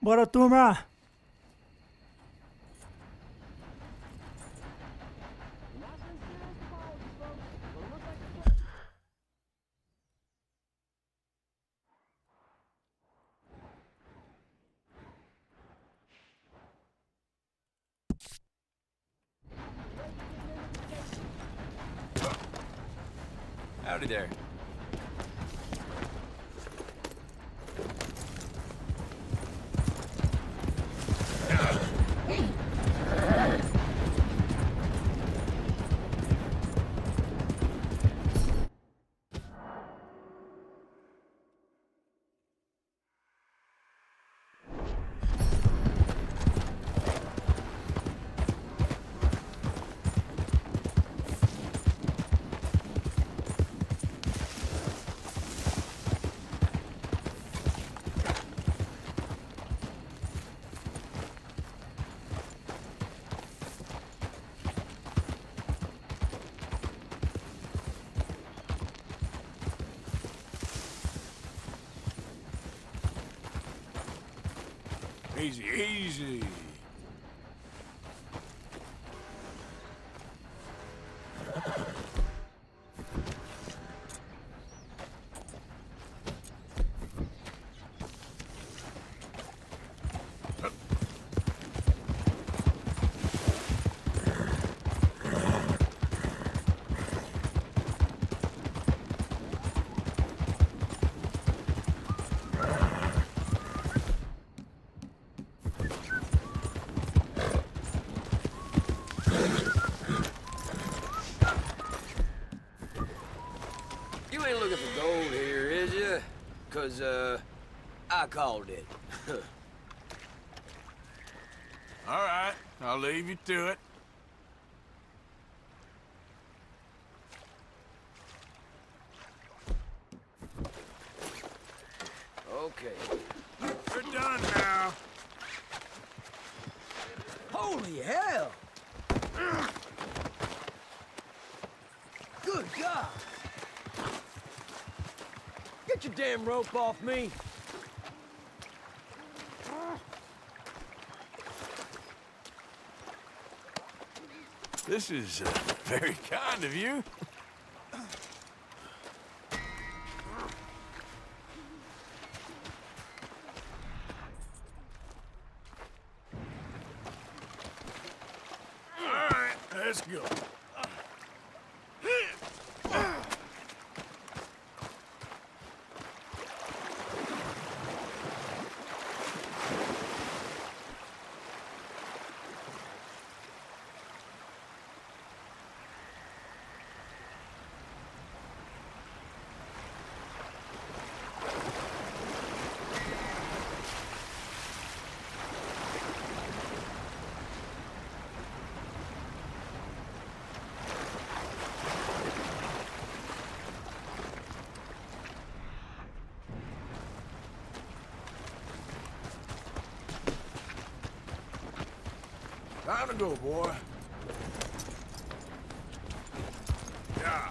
Bora, turma! Howdy there. Easy, easy. You ain't looking for gold here, is you? 'Cause, I called it. All right, I'll leave you to it. Okay. You're done now. Holy hell! Good God! Get your damn rope off me! This is very kind of you. All right, let's go. Time to go, boy. Yeah.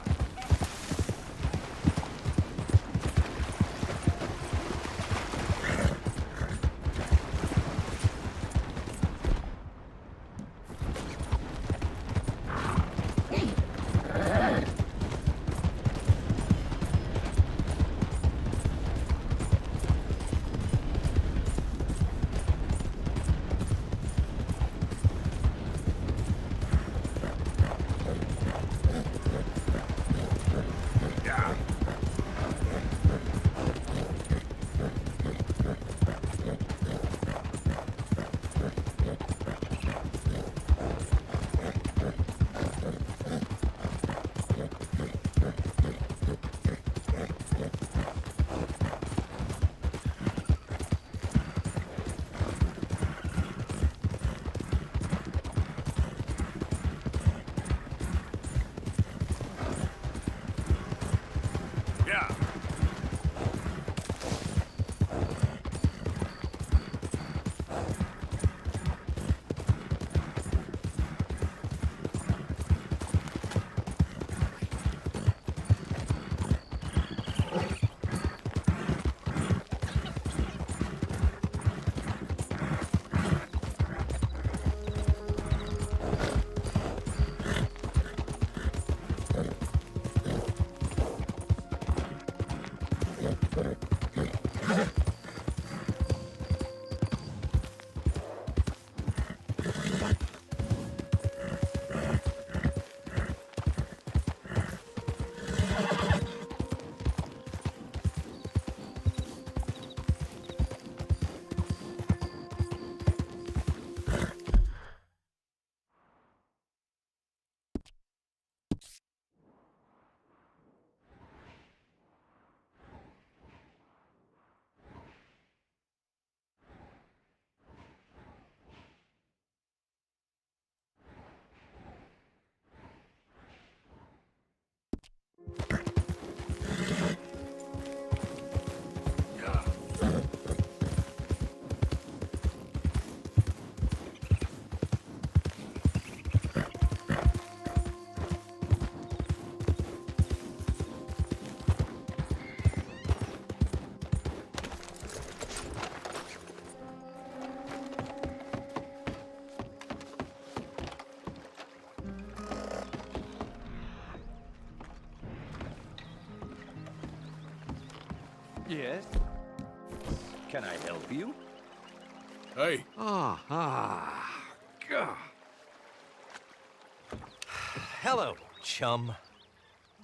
Yes? Can I help you? Hey, Hello, chum.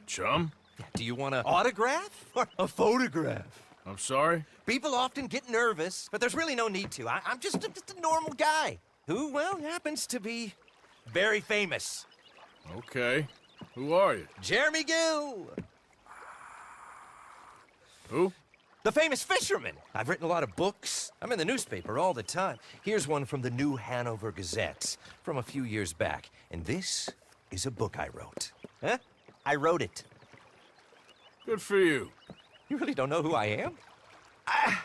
chum? Do you want an autograph or a photograph? I'm sorry? People often get nervous, but there's really no need to. I'm just a normal guy who, well, happens to be very famous. Okay. Who are you? Jeremy Gill, Who? the famous fisherman. I've written a lot of books. I'm in the newspaper all the time. Here's one from the New Hanover Gazette from a few years back. And this is a book I wrote. Huh? I wrote it. Good for you. You really don't know who I am? Oh,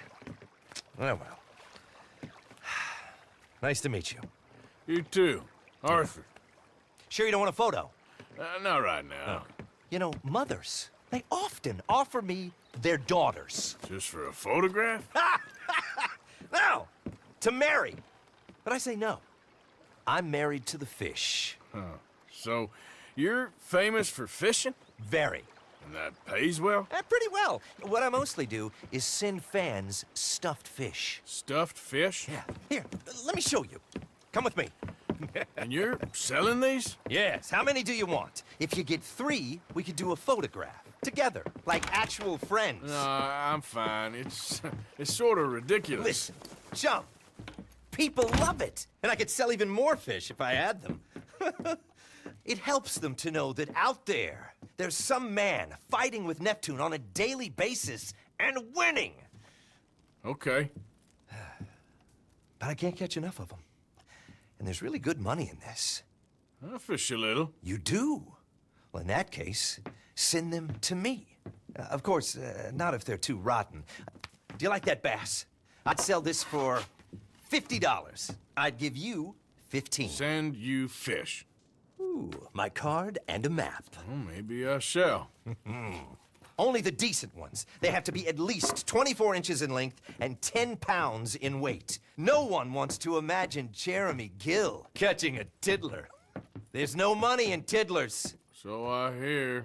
well. Nice to meet you. You too. Arthur. Sure you don't want a photo? Not right now. You know, mothers, they often offer me their daughters. Just for a photograph? No, to marry. But I say no. I'm married to the fish. Huh. So, you're famous for fishing? Very. And that pays well? Pretty well. What I mostly do is send fans stuffed fish. Stuffed fish? Yeah. Here, let me show you. Come with me. And you're selling these? Yes. How many do you want? If you get 3, we could do a photograph. Together, like actual friends. No, I'm fine. It's sort of ridiculous. Listen, chum. People love it. And I could sell even more fish if I had them. It helps them to know that out there, there's some man fighting with Neptune on a daily basis and winning. Okay. But I can't catch enough of them. And there's really good money in this. I'll fish a little. You do? Well, in that case, send them to me. Of course, not if they're too rotten. Do you like that bass? I'd sell this for $50. I'd give you 15. Send you fish. Ooh, my card and a map. Well, maybe I shall. Only the decent ones. They have to be at least 24 inches in length and 10 pounds in weight. No one wants to imagine Jeremy Gill catching a tiddler. There's no money in tiddlers. So I hear.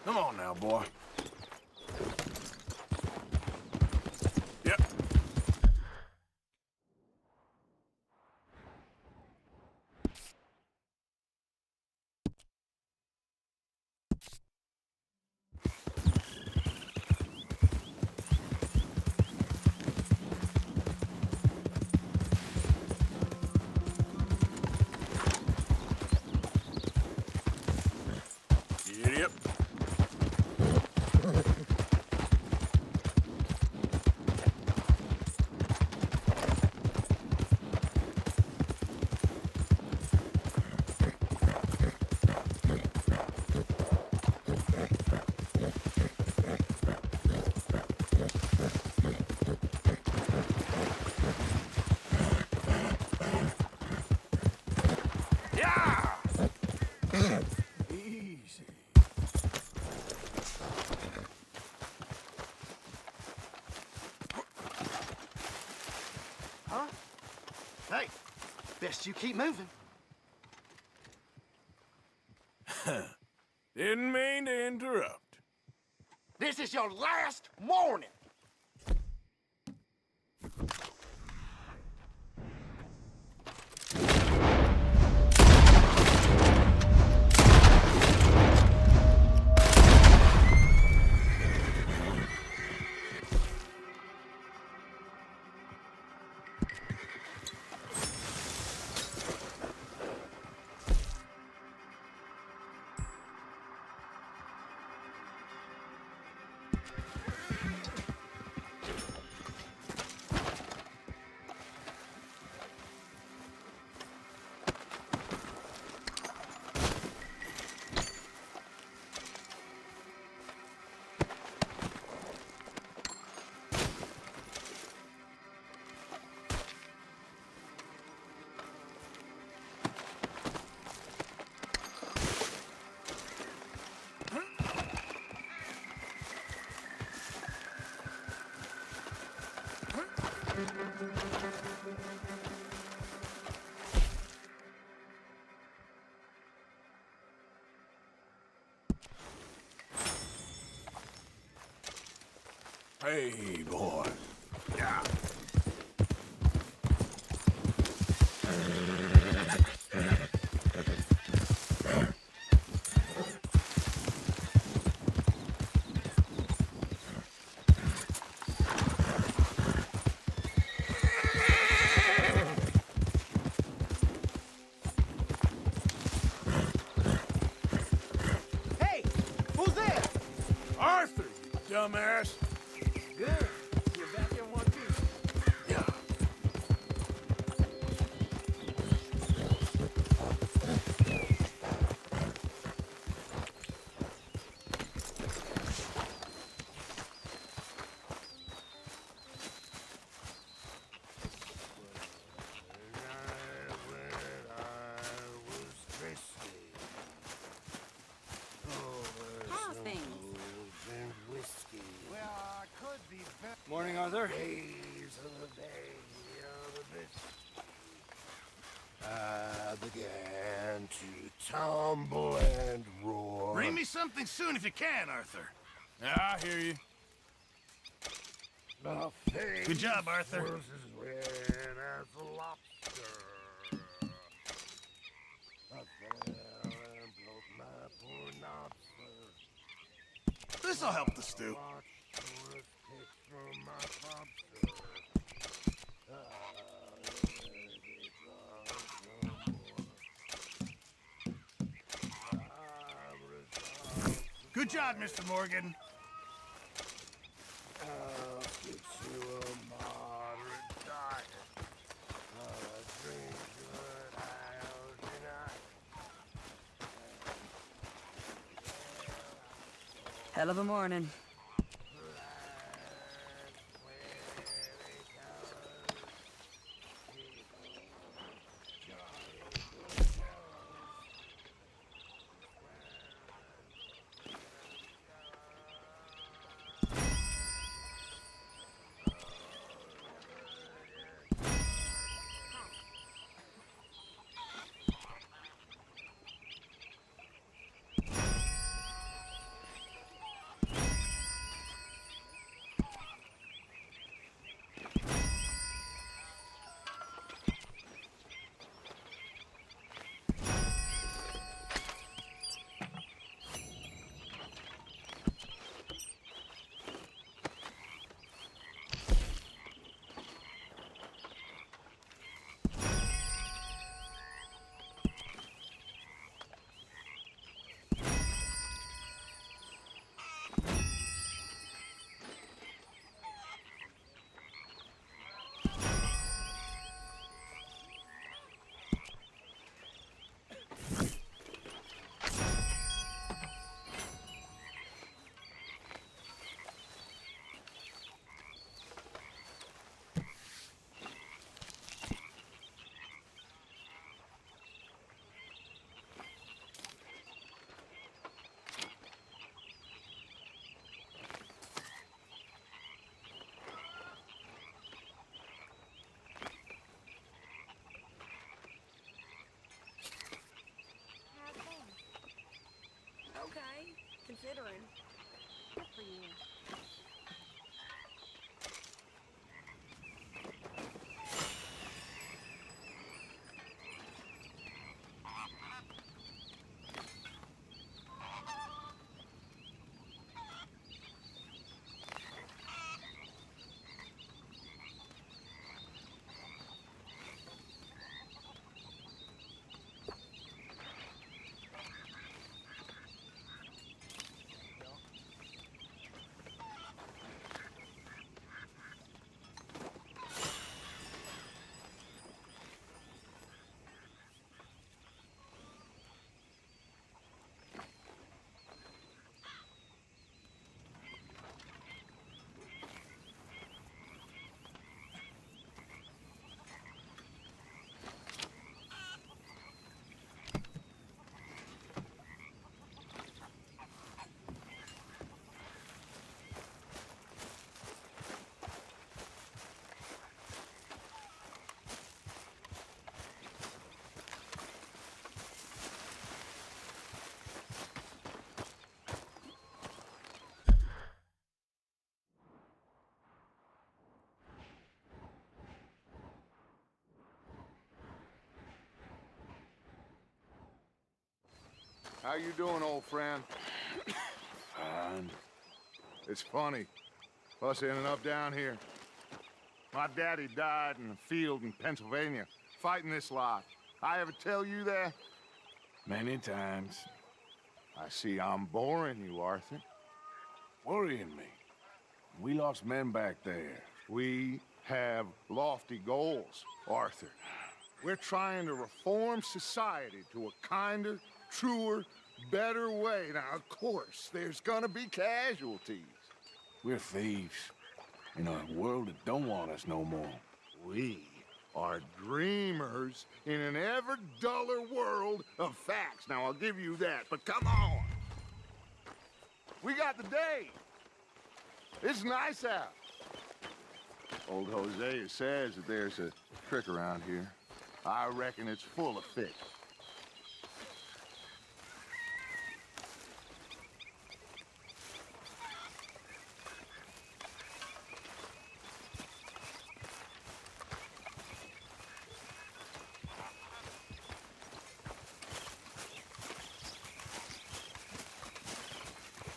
Come on now, boy. Yep. Best you keep moving. Didn't mean to interrupt. This is your last warning. Hey, boy. Yeah. Hey, who's there? Arthur, you dumbass. Good. You're back in one piece. Yeah. How's things? Well, I could be better. Morning, Arthur. I began to tumble and roar. Bring me something soon if you can, Arthur. Yeah, I hear you. My face Good job, Arthur. was as red as a lobster. I fell and broke my poor lobster. This'll help the stew. Watched tourist pics from my lobster. Good job, Mr. Morgan. I'll get you a moderate diet. Drink good, I'll deny. Hell of a morning. considering. Good for you. How you doing, old friend? Fine. It's funny, us ending up down here. My daddy died in a field in Pennsylvania, fighting this lot. I ever tell you that? Many times. I see I'm boring you, Arthur. Worrying me. We lost men back there. We have lofty goals, Arthur. We're trying to reform society to a kinder, truer, better way. Now, of course, there's gonna be casualties. We're thieves. In a world that don't want us no more. We are dreamers in an ever duller world of facts. Now, I'll give you that, but come on. We got the day. It's nice out. Old Hosea says that there's a trick around here. I reckon it's full of fish.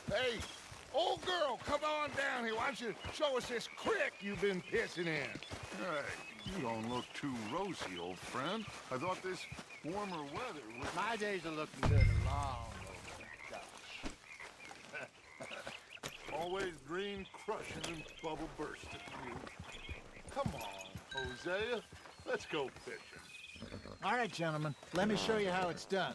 Hey, old girl, come on down here. Why don't you show us this creek you've been pissing in? Hey, you don't look too rosy, old friend. I thought this warmer weather would... My days are looking good and long over. Gosh. Always green crushing and bubble bursting. You. Come on, Hosea. Let's go fishing. All right, gentlemen, let me show you how it's done.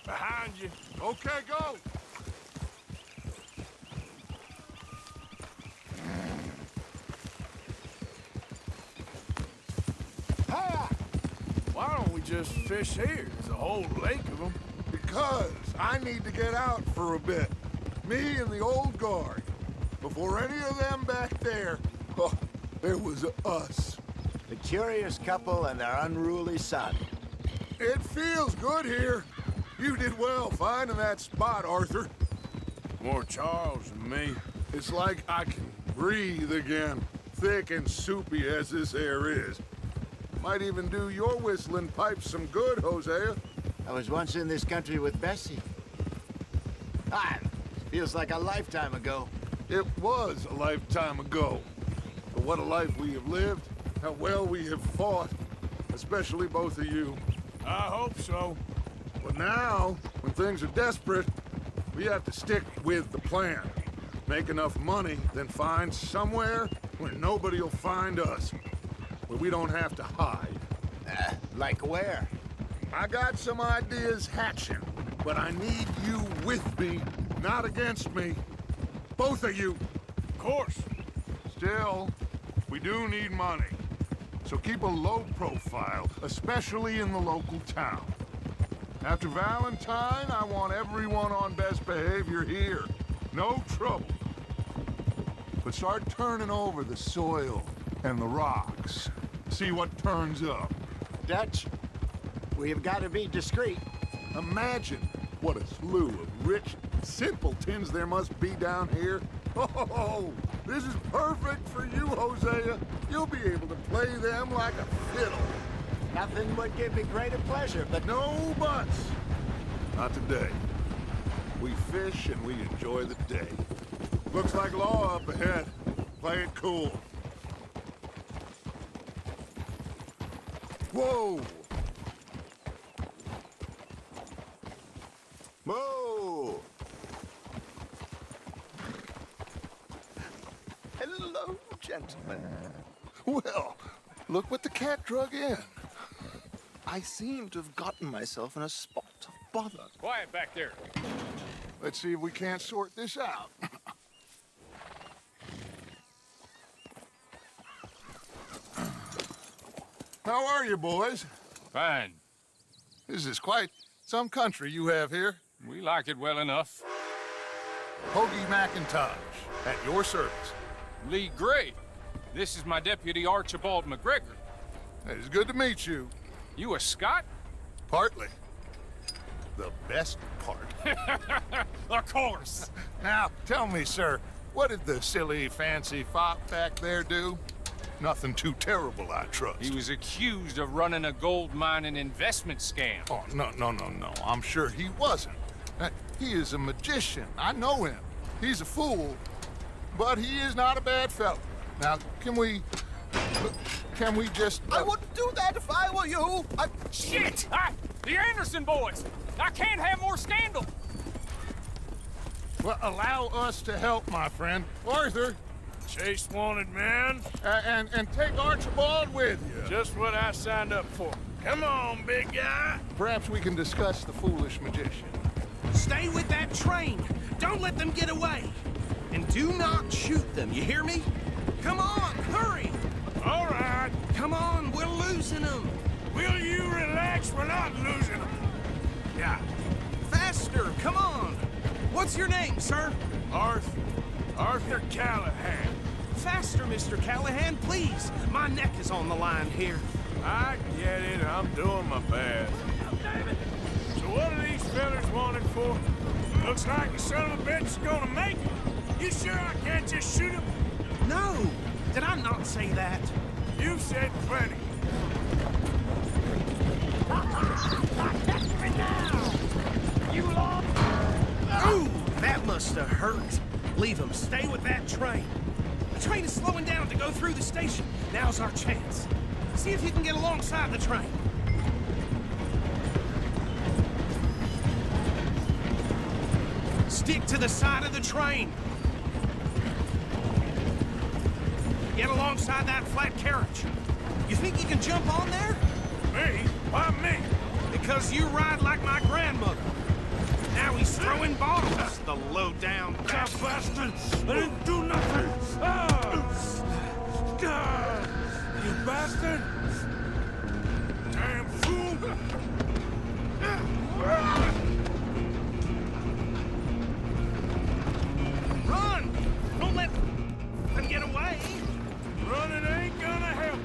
Behind you. Okay, go. Why don't we just fish here? There's a whole lake of them. Because I need to get out for a bit. Me and the old guard. Before any of them back there, oh, there was us. The curious couple and their unruly son. It feels good here. You did well finding that spot, Arthur. More Charles than me. It's like I can breathe again, thick and soupy as this air is. Might even do your whistling pipes some good, Hosea. I was once in this country with Bessie. Feels like a lifetime ago. It was a lifetime ago. But what a life we have lived, how well we have fought, especially both of you. I hope so. But now, when things are desperate, we have to stick with the plan. Make enough money, then find somewhere where nobody will find us. Where we don't have to hide. Like where? I got some ideas hatching, but I need you with me, not against me. Both of you. Of course. Still, we do need money. So keep a low profile, especially in the local town. After Valentine, I want everyone on best behavior here. No trouble. But start turning over the soil and the rocks. See what turns up. Dutch, We've got to be discreet. Imagine what a slew of rich simpletons there must be down here. Oh, this is perfect for you, Hosea. You'll be able to play them like a fiddle. Nothing would give me greater pleasure, but No buts. Not today. We fish and we enjoy the day. Looks like law up ahead. Play it cool. Whoa! Moo! Hello, gentlemen. Well, look what the cat drug in. I seem to have gotten myself in a spot of bother. Quiet back there. Let's see if we can't sort this out. How are you, boys? Fine. This is quite some country you have here. We like it well enough. Hoagie McIntosh, at your service. Lee Gray. This is my deputy Archibald McGregor. It's good to meet you. You a Scot? Partly. The best part. Of course. Now, tell me, sir, what did the silly, fancy fop back there do? Nothing too terrible, I trust. He was accused of running a gold mining investment scam. Oh, no. I'm sure he wasn't. He is a magician. I know him. He's a fool, but he is not a bad fellow. Now, can we just... I wouldn't do that if I were you. Shit! The Anderson boys! I can't have more scandal! Well, allow us to help, my friend. Arthur, Chase wanted man. and take Archibald with you. Just what I signed up for. Come on, big guy. Perhaps we can discuss the foolish magician. Stay with that train. Don't let them get away. And do not shoot them, you hear me? Come on, hurry! All right. Come on, we're losing them. Will you relax? We're not losing them. Yeah. Faster, come on. What's your name, sir? Arthur Callahan. Faster, Mr. Callahan, please. My neck is on the line here. I get it. I'm doing my best. So what are these fellas wanted for? Looks like the son of a bitch is gonna make it. You sure I can't just shoot him? No. Did I not say that? You've said plenty. Ooh, that must have hurt. Leave him. Stay with that train. The train is slowing down to go through the station. Now's our chance. See if you can get alongside the train. Stick to the side of the train. Get alongside that flat carriage. You think you can jump on there? Me? Why me? Because you ride like my grandmother. Now he's throwing bottles, the low-down Bastard! I didn't do nothing! God! You bastard! Damn fool! Run! Don't let them get away! Running ain't gonna help.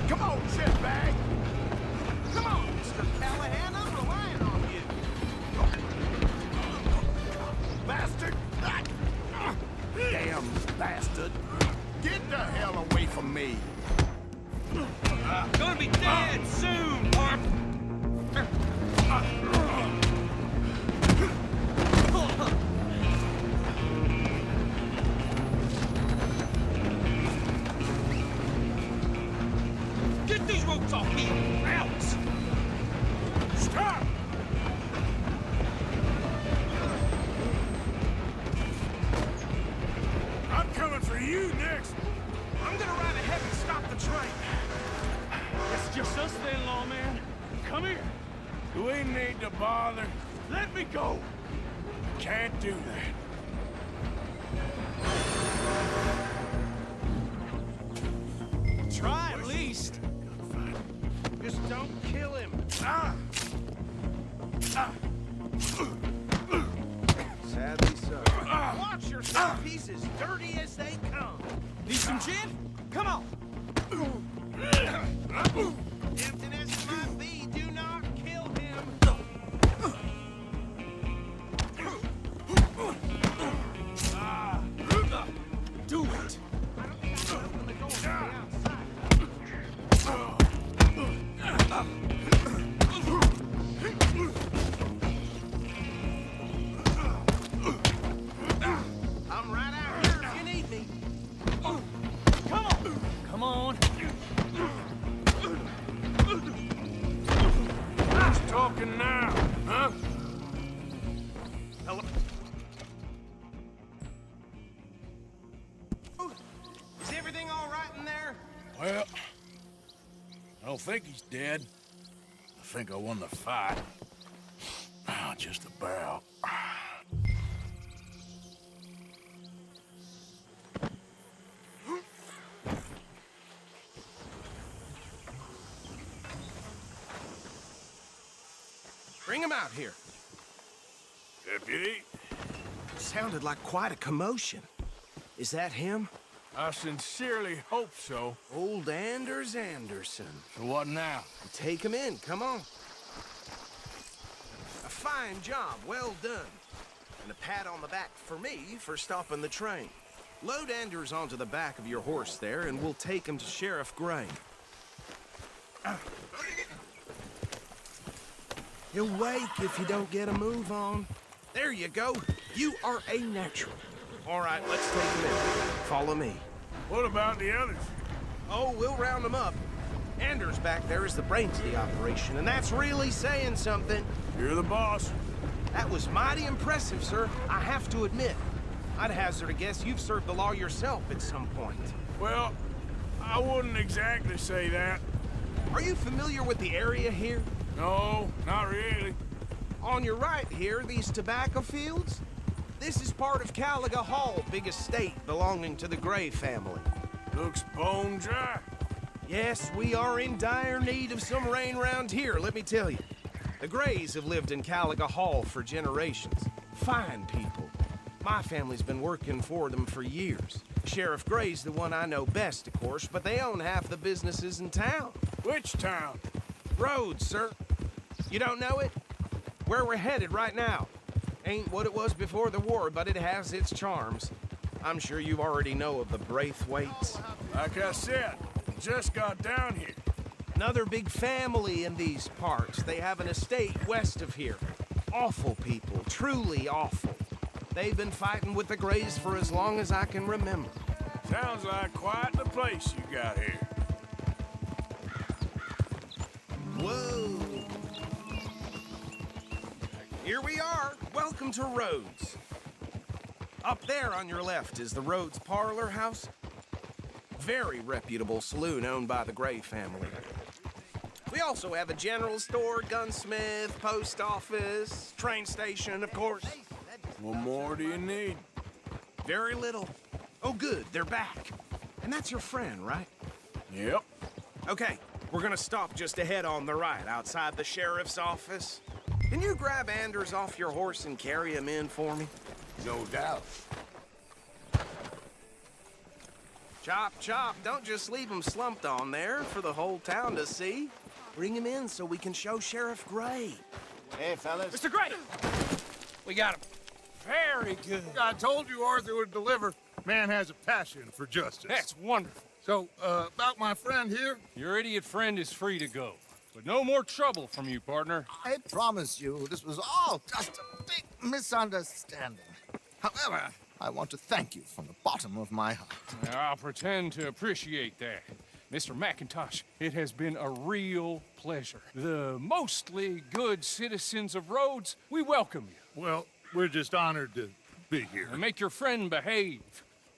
come on, shitbag. Come on, Mr. Callahan, I'm relying on you. Bastard! Damn bastard! Get the hell away from me! Gonna be dead soon, Mark. Get these ropes off me, Alex. Stop! I'm coming for you next. I'm gonna ride ahead and stop the train. It's just us then, lawman. Come here. Do we need to bother? Let me go. Can't do that. Try at least. Just don't kill him. He's as dirty as they come. Need some gin? Come on. Tempting as it might be, do not kill him. Do it. I'm right out here if you need me. Come on. Come on. Who's talking now, huh? Hello? Is everything all right in there? Well, I don't think he's dead. I think I won the fight. Ah, just about. Bring him out here. Deputy, Sounded like quite a commotion. Is that him? I sincerely hope so. Old Anders Anderson. So what now? Take him in, come on. A fine job, well done. And a pat on the back for me for stopping the train. Load Anders onto the back of your horse there, and we'll take him to Sheriff Gray. He'll wake if you don't get a move on. There you go. You are a natural. All right, let's take him in. Follow me. What about the others? Oh, we'll round them up. Anders back there is the brains of the operation, and that's really saying something. You're the boss. That was mighty impressive, sir. I have to admit. I'd hazard a guess you've served the law yourself at some point. Well, I wouldn't exactly say that. Are you familiar with the area here? No, not really. On your right here, these tobacco fields? This is part of Caliga Hall, big estate belonging to the Gray family. Looks bone dry. Yes, we are in dire need of some rain round here, let me tell you. The Grays have lived in Caliga Hall for generations. Fine people. My family's been working for them for years. Sheriff Gray's the one I know best, of course, but they own half the businesses in town. Which town? Rhodes, sir. You don't know it? Where we're headed right now. Ain't what it was before the war, but it has its charms. I'm sure you already know of the Braithwaites. Like I said, just got down here. Another big family in these parts. They have an estate west of here. Awful people, truly awful. They've been fighting with the Grays for as long as I can remember. Sounds like quite the place you got here. Whoa! Here we are. Welcome to Rhodes. Up there on your left is the Rhodes Parlor House. Very reputable saloon owned by the Gray family. We also have a general store, gunsmith, post office, train station, of course. What more do you need? Very little. Oh, good, they're back. And that's your friend, right? Yep. Okay, we're gonna stop just ahead on the right, outside the sheriff's office. Can you grab Anders off your horse and carry him in for me? No doubt. Chop, chop, don't just leave him slumped on there for the whole town to see. Bring him in so we can show Sheriff Gray. Hey, fellas. Mr. Gray! We got him. Very good. I told you Arthur would deliver. Man has a passion for justice. That's wonderful. So, about my friend here? Your idiot friend is free to go. But no more trouble from you, partner. I promise you, this was all just a big misunderstanding. However, I want to thank you from the bottom of my heart. I'll pretend to appreciate that. Mr. McIntosh, it has been a real pleasure. The mostly good citizens of Rhodes, we welcome you. Well, we're just honored to be here. And make your friend behave.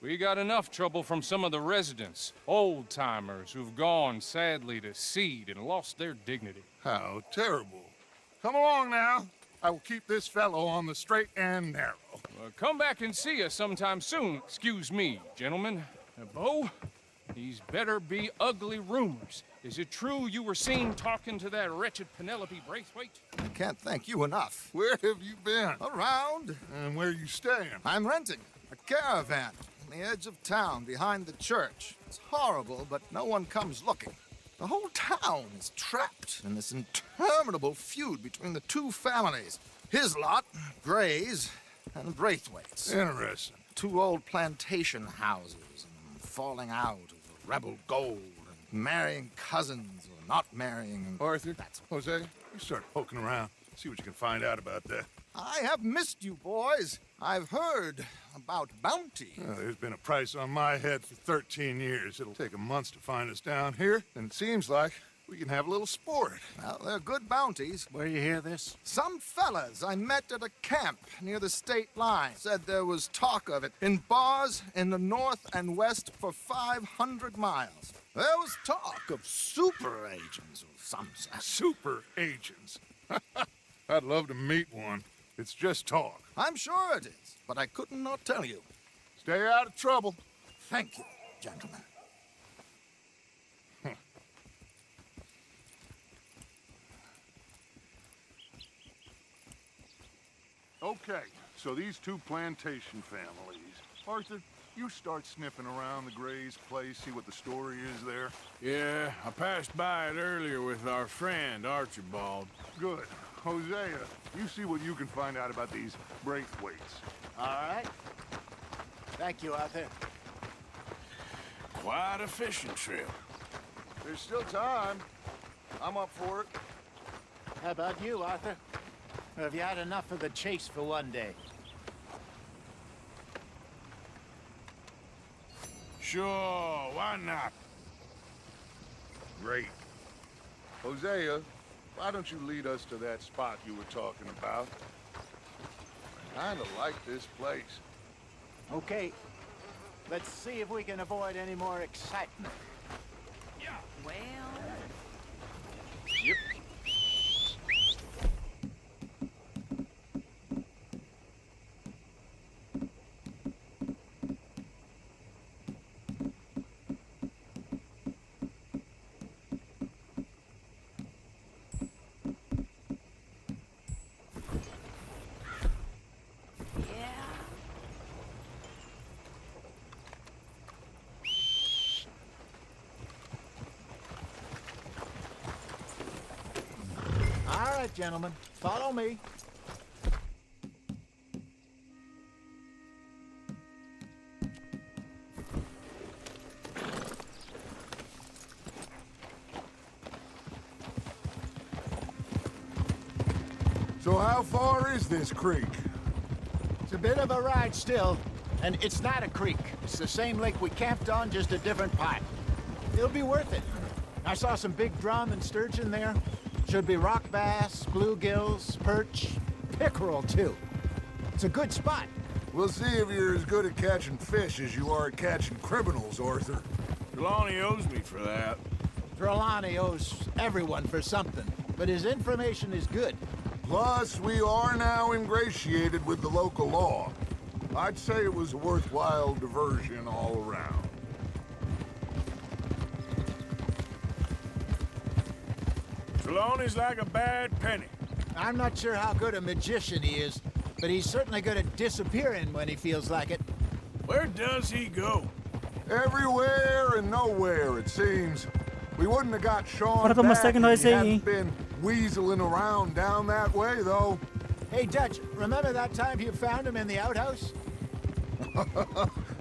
We got enough trouble from some of the residents, old-timers who've gone, sadly, to seed and lost their dignity. How terrible. Come along now. I will keep this fellow on the straight and narrow. Come back and see us sometime soon. Excuse me, gentlemen. Bo, these better be ugly rumors. Is it true you were seen talking to that wretched Penelope Braithwaite? I can't thank you enough. Where have you been? Around. And where you staying? I'm renting a caravan on the edge of town behind the church. It's horrible, but no one comes looking. The whole town is trapped in this interminable feud between the two families. His lot, Gray's, and Braithwaite's. Interesting. Two old plantation houses, and falling out over rebel gold, and marrying cousins or not marrying. And Arthur, Jose, you start poking around. See what you can find out about that. I have missed you, boys. I've heard about bounty. There's been a price on my head for 13 years. It'll take a month to find us down here, and it seems like we can have a little sport. Well, they're good bounties. Where you hear this? Some fellas I met at a camp near the state line said there was talk of it in bars in the north and west for 500 miles. There was talk of super agents of some sort. Super agents. I'd love to meet one. It's just talk. I'm sure it is, but I couldn't not tell you. Stay out of trouble. Thank you, gentlemen. Okay, so these two plantation families. Arthur, you start sniffing around the Gray's place, see what the story is there. Yeah, I passed by it earlier with our friend, Archibald. Good. Hosea, you see what you can find out about these Braithwaites. All right. Thank you, Arthur. Quite a fishing trip. There's still time. I'm up for it. How about you, Arthur? Or have you had enough of the chase for one day? Sure, why not? Great. Hosea, why don't you lead us to that spot you were talking about? I kinda like this place. Okay. Let's see if we can avoid any more excitement. Well, Yep. yeah. All right, gentlemen. Follow me. So how far is this creek? It's a bit of a ride still, and it's not a creek. It's the same lake we camped on, just a different part. It'll be worth it. I saw some big drum and sturgeon there. Should be rock bass, bluegills, perch, pickerel too. It's a good spot. We'll see if you're as good at catching fish as you are at catching criminals, Arthur. Trelawney owes me for that. Trelawney owes everyone for something, but his information is good. Plus, we are now ingratiated with the local law. I'd say it was a worthwhile diversion all around. Trelawney's like a bad penny. I'm not sure how good a magician he is, but he's certainly good at disappearing when he feels like it. Where does he go? Everywhere and nowhere, it seems. We wouldn't have got Sean Para back kamusta if noise he eh? hadn't been weaseling around down that way, though. Hey, Dutch, remember that time you found him in the outhouse?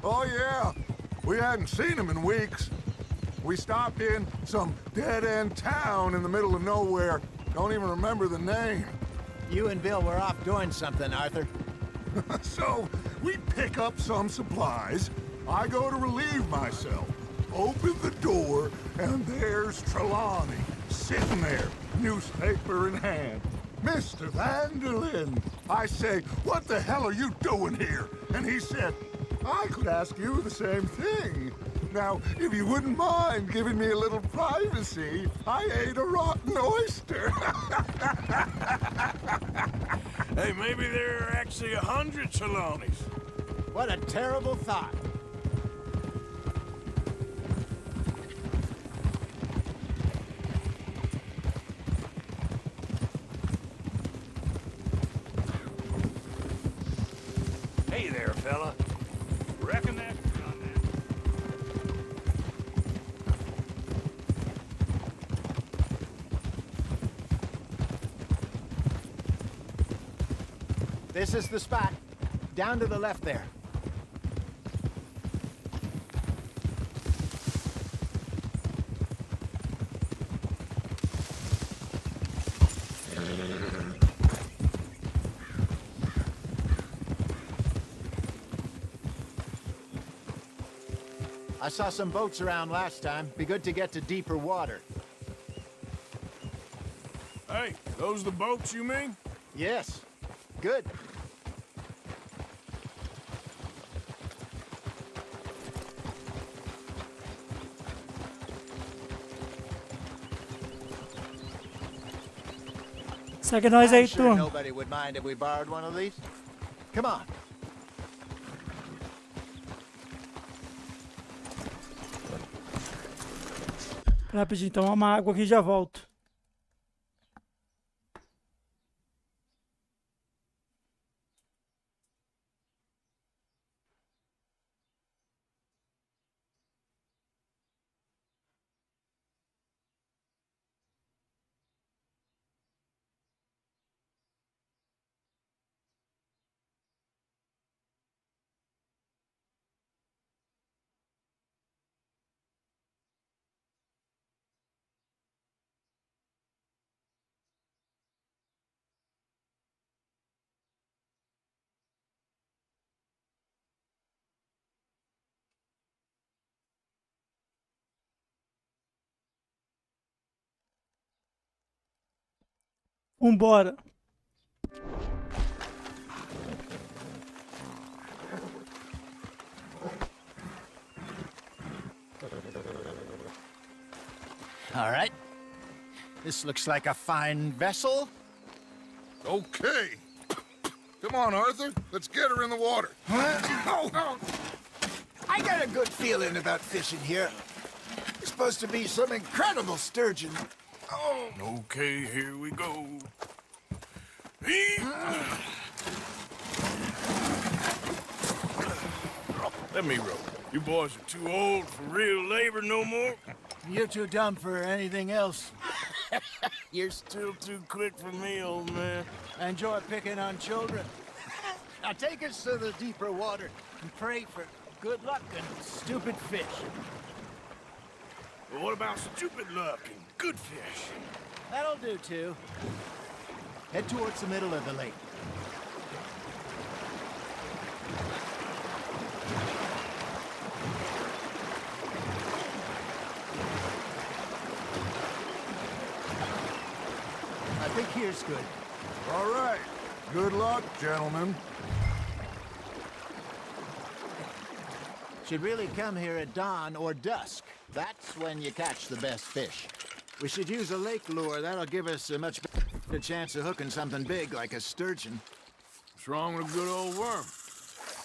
Oh, yeah. We hadn't seen him in weeks. We stopped in some dead-end town in the middle of nowhere. Don't even remember the name. You and Bill were off doing something, Arthur. So, we pick up some supplies. I go to relieve myself. Open the door, and there's Trelawney, sitting there, newspaper in hand. Mr. Vanderlyn. I say, what the hell are you doing here? And he said, I could ask you the same thing. Now, if you wouldn't mind giving me a little privacy, I ate a rotten oyster. Hey, maybe there are actually 100 Trelawneys. What a terrible thought. Hey there, fella. This is the spot. Down to the left there. I saw some boats around last time. Be good to get to deeper water. Hey, those the boats you mean? Yes. Good. Segue nós aí, I'm sure turma. nobody would mind if we borrowed one of these. Come on. Rapidinho, tomar uma água aqui e já volto. Vambora. All right. This looks like a fine vessel. Okay. Come on, Arthur. Let's get her in the water. I got a good feeling about fishing here. There's supposed to be some incredible sturgeon. Oh. Okay, here we go. Let me row. You boys are too old for real labor no more. You're too dumb for anything else. You're still too quick for me, old man. I enjoy picking on children. Now take us to the deeper water and pray for good luck and stupid fish. Well, what about stupid luck and good fish? That'll do, too. Head towards the middle of the lake. I think here's good. All right. Good luck, gentlemen. Should really come here at dawn or dusk. That's when you catch the best fish. We should use a lake lure. That'll give us a much better chance of hooking something big like a sturgeon. What's wrong with a good old worm?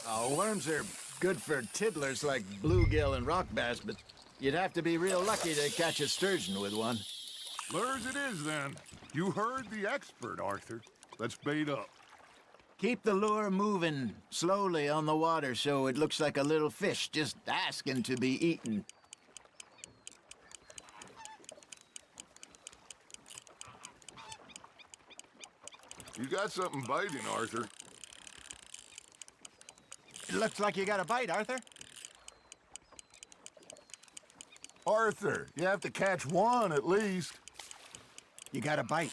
Oh, worms are good for tiddlers like bluegill and rock bass, but you'd have to be real lucky to catch a sturgeon with one. Lures it is, then. You heard the expert, Arthur. Let's bait up. Keep the lure moving slowly on the water so it looks like a little fish just asking to be eaten. You got something biting, Arthur. It looks like you got a bite, Arthur. Arthur, you have to catch one at least. You got a bite.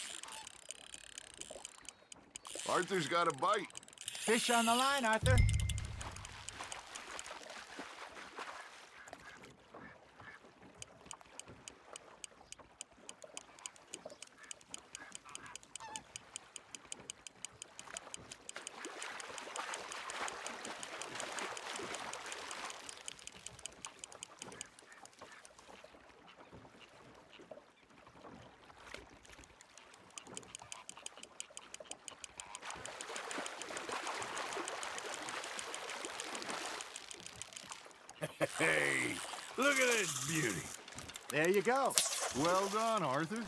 Arthur's got a bite. Fish on the line, Arthur. Hey, look at this beauty. There you go. Well done, Arthur.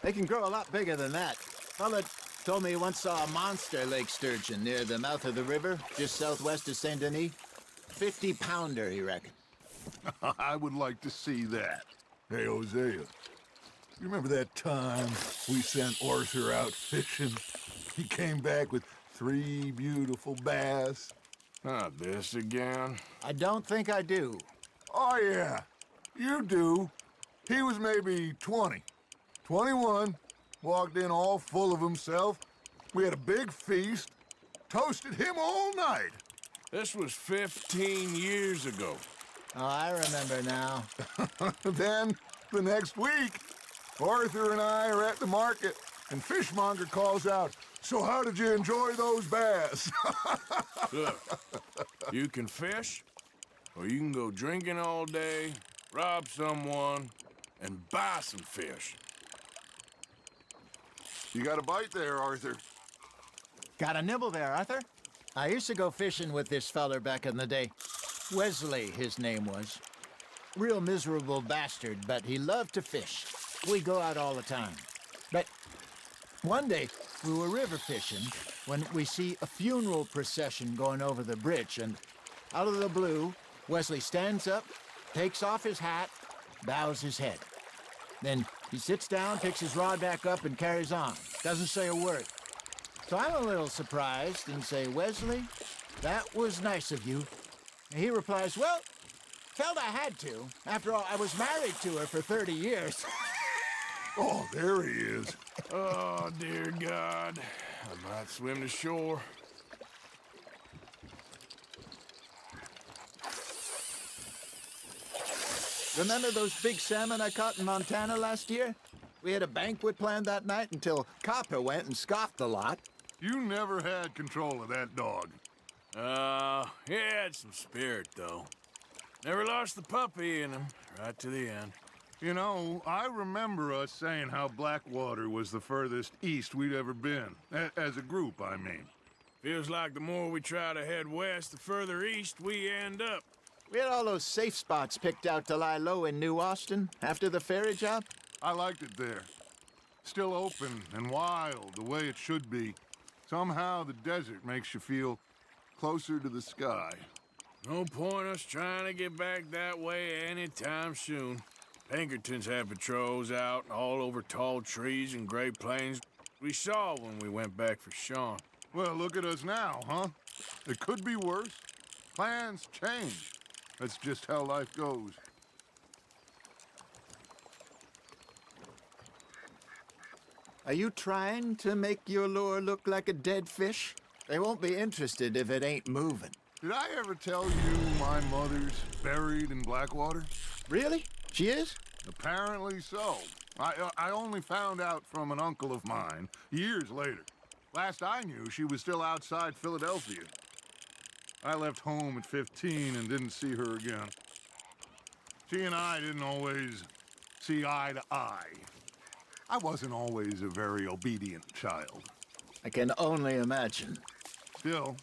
They can grow a lot bigger than that. Fella told me he once saw a monster lake sturgeon near the mouth of the river, just southwest of Saint Denis. 50-pounder, he reckoned. I would like to see that. Hey, Hosea, you remember that time we sent Arthur out fishing? He came back with 3 beautiful bass. Not this again. I don't think I do. Oh, yeah. You do. He was maybe 20. 21. Walked in all full of himself. We had a big feast. Toasted him all night. This was 15 years ago. Oh, I remember now. Then, the next week, Arthur and I are at the market, and Fishmonger calls out, "So how did you enjoy those bass?" Look, you can fish, or you can go drinking all day, rob someone, and buy some fish. You got a bite there, Arthur. Got a nibble there, Arthur? I used to go fishing with this feller back in the day. Wesley, his name was. Real miserable bastard, but he loved to fish. We go out all the time. But one day, we were river fishing when we see a funeral procession going over the bridge, and out of the blue, Wesley stands up, takes off his hat, bows his head. Then he sits down, picks his rod back up, and carries on. Doesn't say a word. So I'm a little surprised and say, "Wesley, that was nice of you." And he replies, "Well, felt I had to. After all, I was married to her for 30 years. Oh, there he is. Oh, dear God. I might swim to shore. Remember those big salmon I caught in Montana last year? We had a banquet planned that night until Copper went and scoffed the lot. You never had control of that dog. He had some spirit, though. Never lost the puppy in him, right to the end. You know, I remember us saying how Blackwater was the furthest east we'd ever been. As a group, I mean. Feels like the more we try to head west, the further east we end up. We had all those safe spots picked out to lie low in New Austin after the ferry job. I liked it there. Still open and wild, the way it should be. Somehow the desert makes you feel closer to the sky. No point us trying to get back that way anytime soon. Pinkertons had patrols out all over tall trees and Great Plains. We saw when we went back for Sean. Well, look at us now, huh? It could be worse. Plans change. That's just how life goes. Are you trying to make your lure look like a dead fish? They won't be interested if it ain't moving. Did I ever tell you my mother's buried in Blackwater? Really? She is? Apparently so. I only found out from an uncle of mine years later. Last I knew, she was still outside Philadelphia. I left home at 15 and didn't see her again. She and I didn't always see eye to eye. I wasn't always a very obedient child. I can only imagine. Still,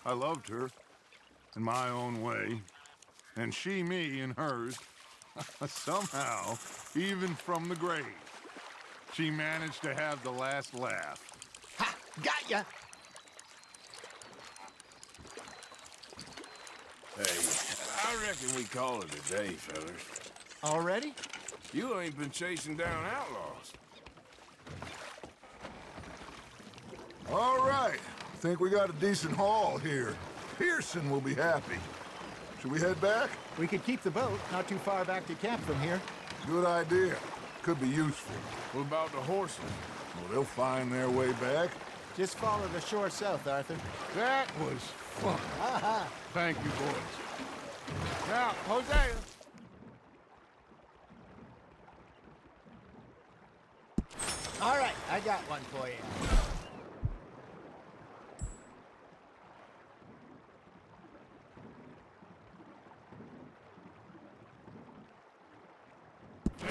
I loved her in my own way, and she me in hers. Somehow, even from the grave, she managed to have the last laugh. Ha! Got ya! Hey, I reckon we call it a day, fellas. Already? You ain't been chasing down outlaws. All right. Think we got a decent haul here. Pearson will be happy. Should we head back? We could keep the boat not too far back to camp from here. Good idea. Could be useful. What about the horses? Well, they'll find their way back. Just follow the shore south, Arthur. That was fun. Aha! Thank you, boys. Now, Hosea. All right, I got one for you.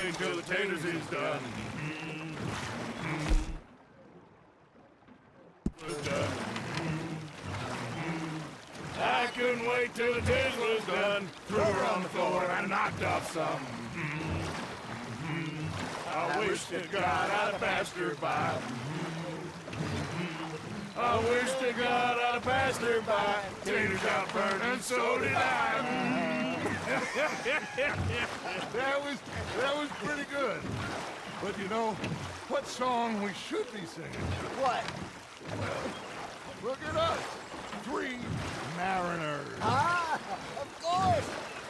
Until the taters is done. I couldn't wait till the taters was done. Threw her on the floor and knocked off some. I wish to God I'd have passed her by. I wish to God I'd have passed her by. Taters got burned and so did I. That was pretty good. But you know, what song we should be singing? What? Look at us. 3 mariners. Ah, of course.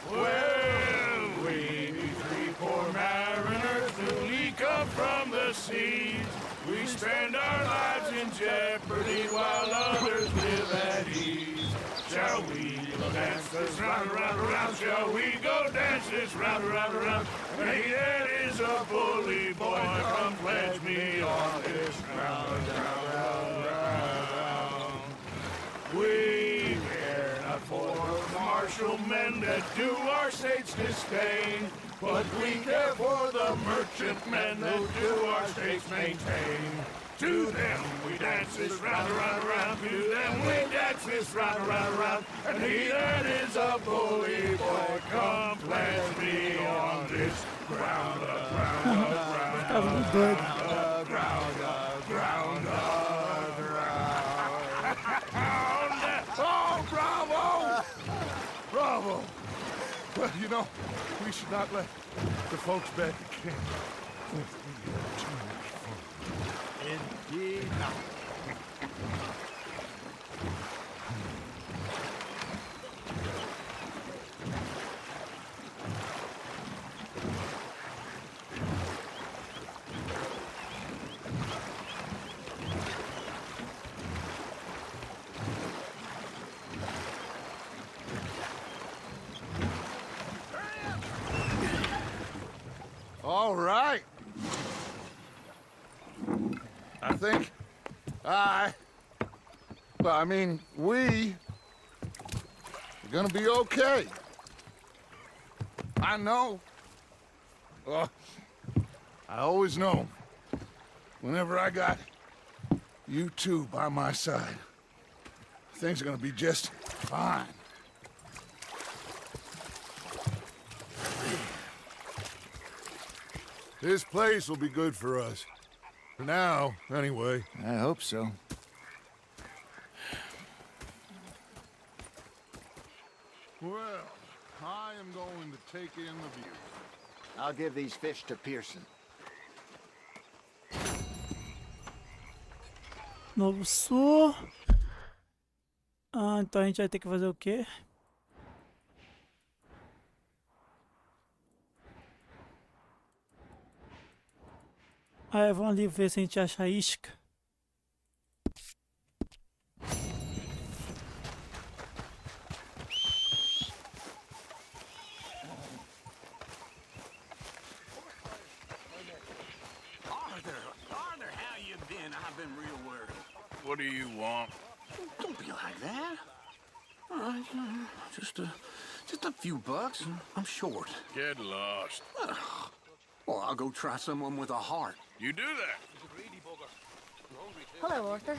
Well, we be 3 poor mariners newly come from the seas. We spend our lives in jeopardy while others live at ease. Shall we go dance this round, around, around? Shall we go dance this round, around, around? Hey, that is a bully boy. Come pledge me on this round, round, round, round. We care not for martial men that do our state's disdain, but we care for the merchant men that do our states maintain. To them we dance this round, around, around. To them we dance this round, around, around. And he that is a bully boy, come pledge me on this ground, ground, ground, ground, ground, ground, ground. Oh, bravo! Bravo! Well, you know, we should not let the folks back at camp think we have too much fun. Indeed not. All right. I think we are gonna be okay. I know. I always know. Whenever I got you two by my side, things are gonna be just fine. This place will be good for us. For now, anyway. I hope so. Well, I am going to take in the view. I'll give these fish to Pearson. Novo Sul. Então a gente vai ter que fazer o quê? Vamos ali ver se a gente acha a isca. Arthur, how you been? I've been real worried. What do you want? Don't be like that. All right, just a few bucks. I'm short. Get lost. Well, I'll go try someone with a heart. You do that. Hello, Arthur.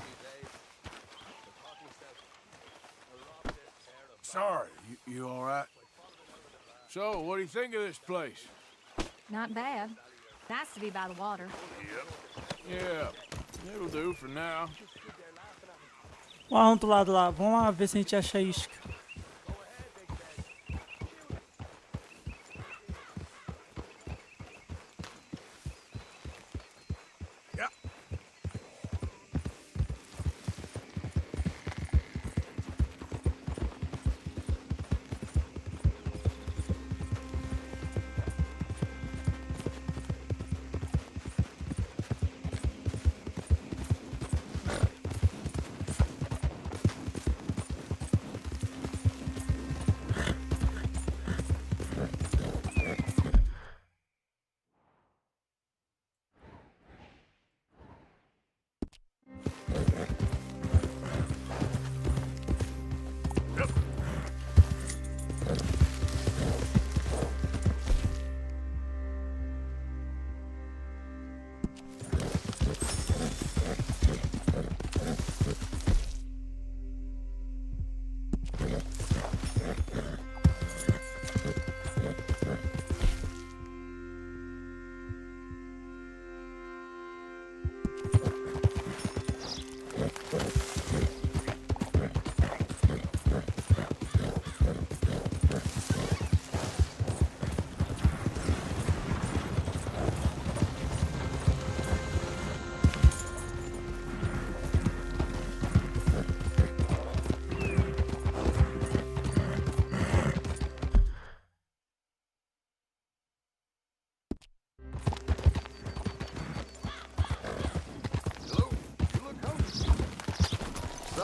Sorry, you all right? So, what do you think of this place? Not bad. Nice to be by the water. Yeah, it'll do for now. Lá do lado lá, vamos lá ver se a gente acha a isca.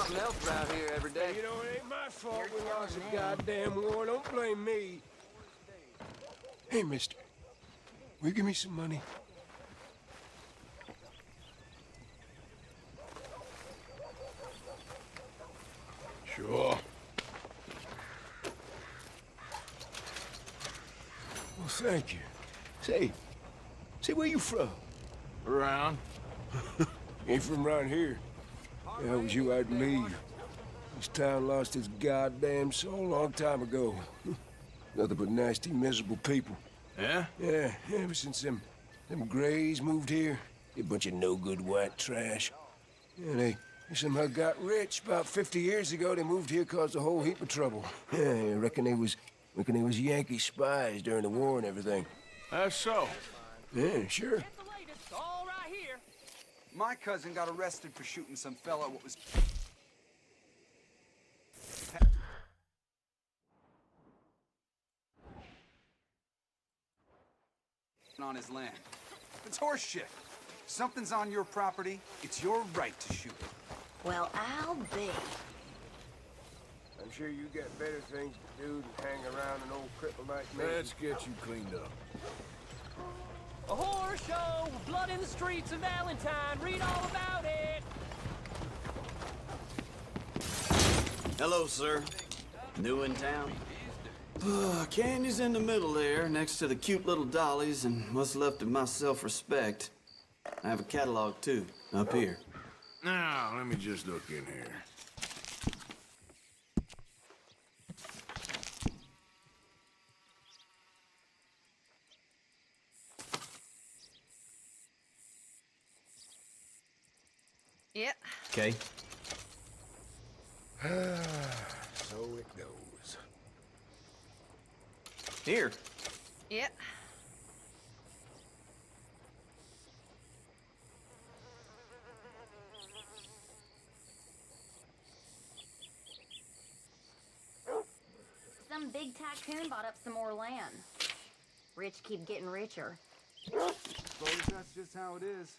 something else around here every day. You know, it ain't my fault we lost a goddamn war. Don't blame me. Hey, mister. Will you give me some money? Sure. Well, thank you. Say, where you from? Around. Ain't from around here. If I was you, I'd leave. This town lost its goddamn soul a long time ago. Nothing but nasty, miserable people. Yeah? Yeah, ever since them Grays moved here, a bunch of no-good white trash. Yeah, they somehow got rich. About 50 years ago, they moved here, caused a whole heap of trouble. Yeah, I reckon they was Yankee spies during the war and everything. That's so. Yeah, sure. All right here. My cousin got arrested for shooting some fella what was on his land. It's horseshit. Something's on your property. It's your right to shoot it. Well, I'll be. I'm sure you got better things to do than hang around an old cripple like me. Let's get you cleaned up. A horror show with blood in the streets of Valentine. Read all about it. Hello, sir. New in town? Candy's in the middle there, next to the cute little dollies and what's left of my self-respect. I have a catalog, too, up here. Now, let me just look in here. Yep. Okay. So it goes. Here. Yep. Some big tycoon bought up some more land. Rich keep getting richer. Suppose that's just how it is.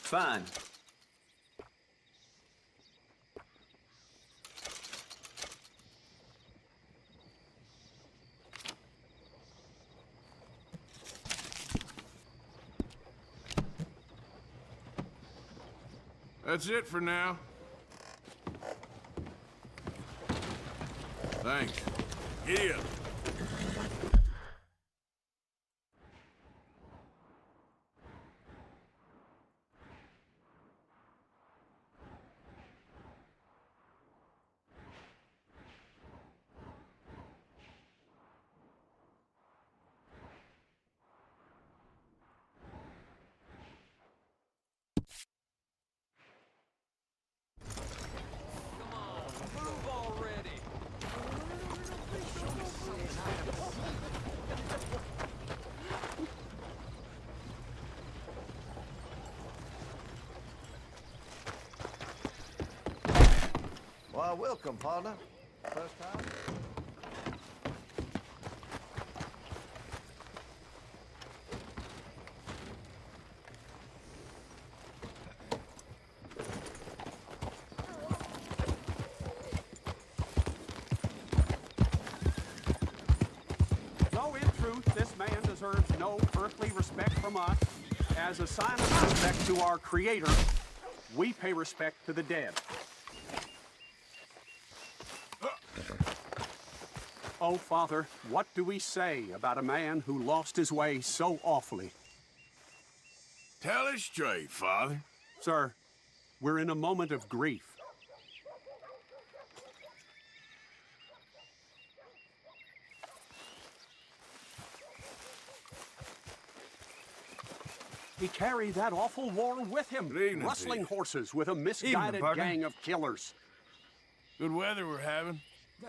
Fine. That's it for now. Thanks. Giddy up. Well, welcome, partner. First time? Though in truth, this man deserves no earthly respect from us, as a sign of respect to our Creator, we pay respect to the dead. Oh, Father, what do we say about a man who lost his way so awfully? Tell it straight, Father. Sir, we're in a moment of grief. He carried that awful war with him, rustling horses with a misguided gang of killers. Good weather we're having.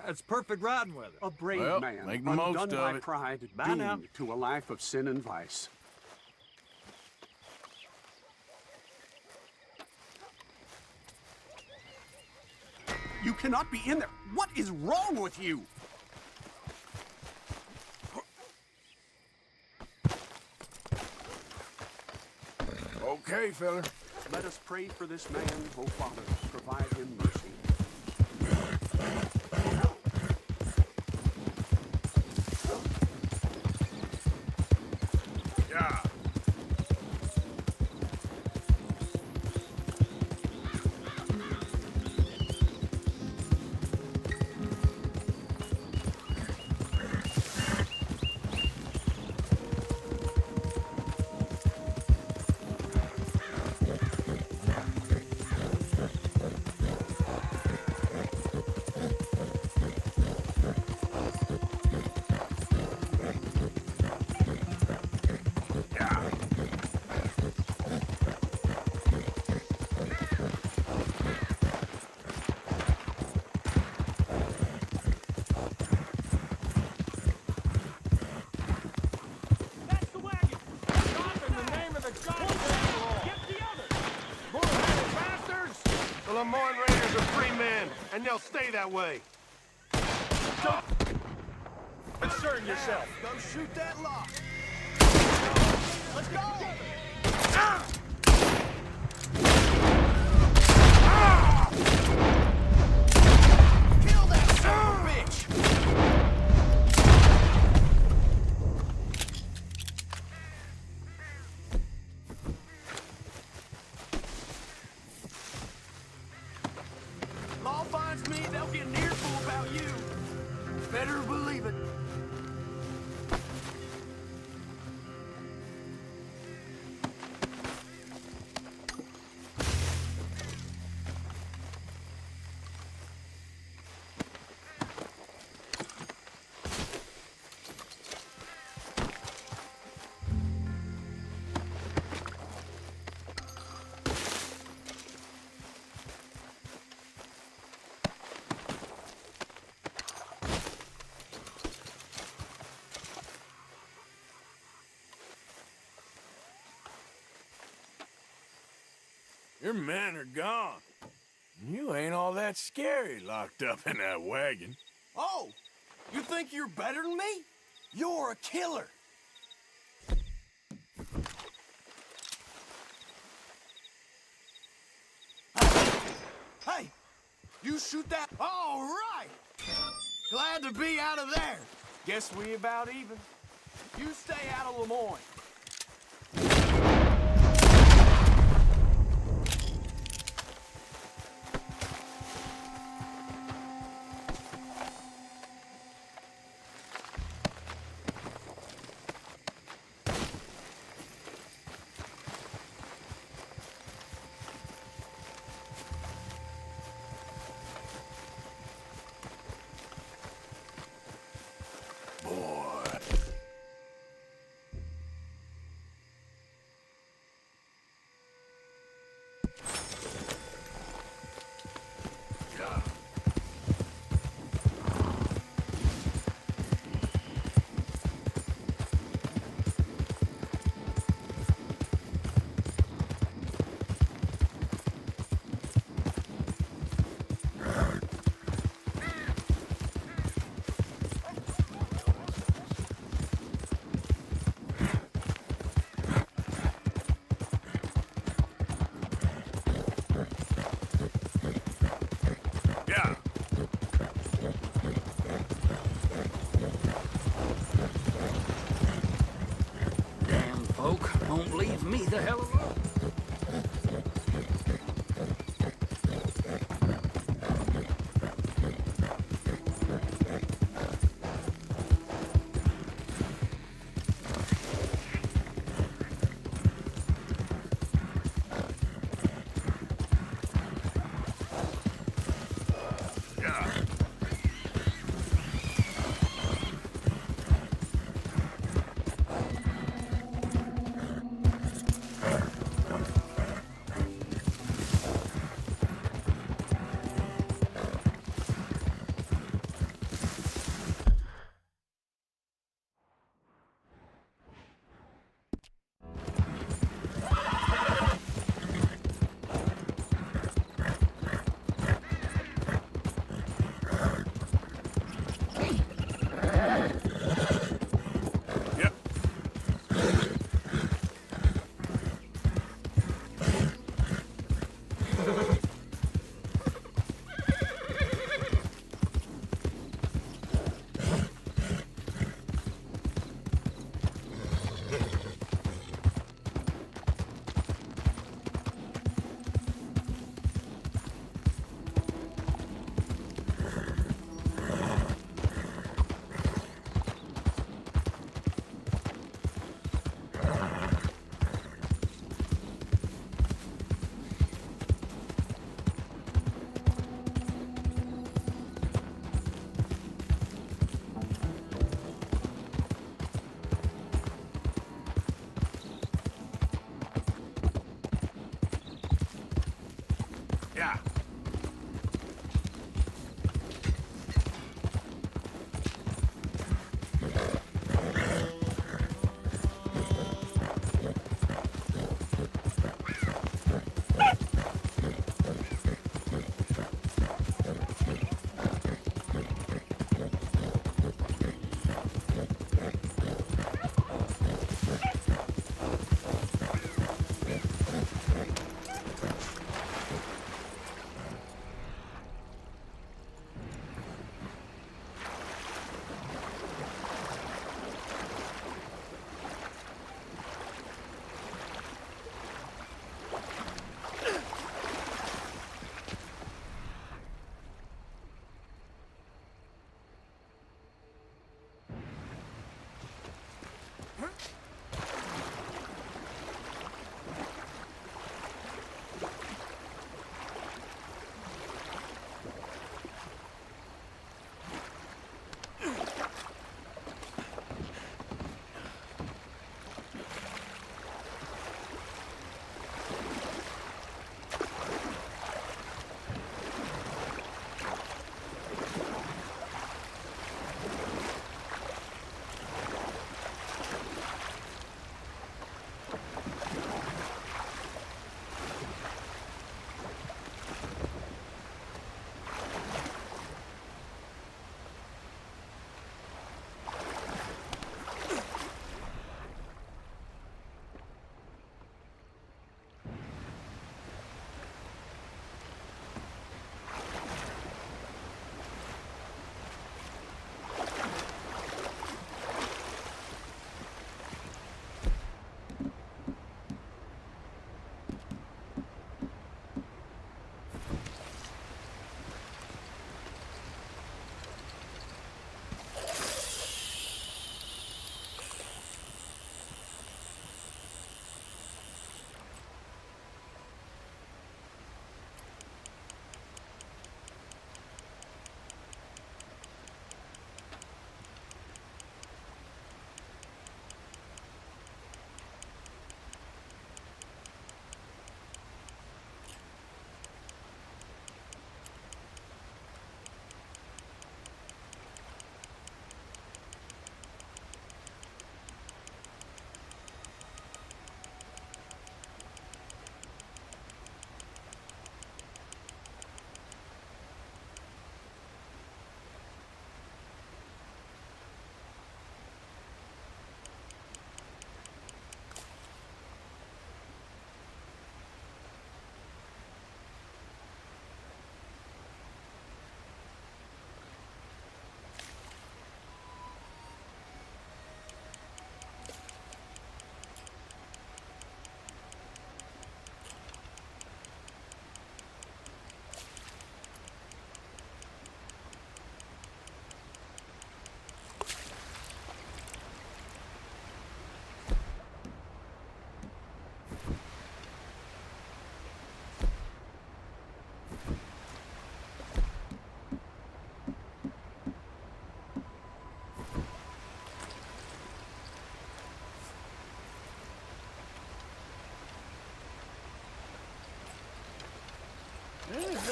That's perfect riding weather. A brave Well, man, make the undone most of by it. pride, Bye now. doomed to a life of sin and vice. You cannot be in there. What is wrong with you? Okay, fella. Let us pray for this man, O Father. Provide him mercy. Yeah. The Lemoyne Raiders are free men, and they'll stay that way. Don't concern yourself. Go shoot that lock. Let's go! Kill that son of a bitch! Law finds me, they'll get an earful about you. Better believe it. Your men are gone. You ain't all that scary locked up in that wagon. Oh, you think you're better than me? You're a killer. Hey, you shoot that. All right. Glad to be out of there. Guess we about even. You stay out of Lemoyne. Won't leave me the hell alone.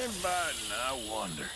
ain't biting, I wonder.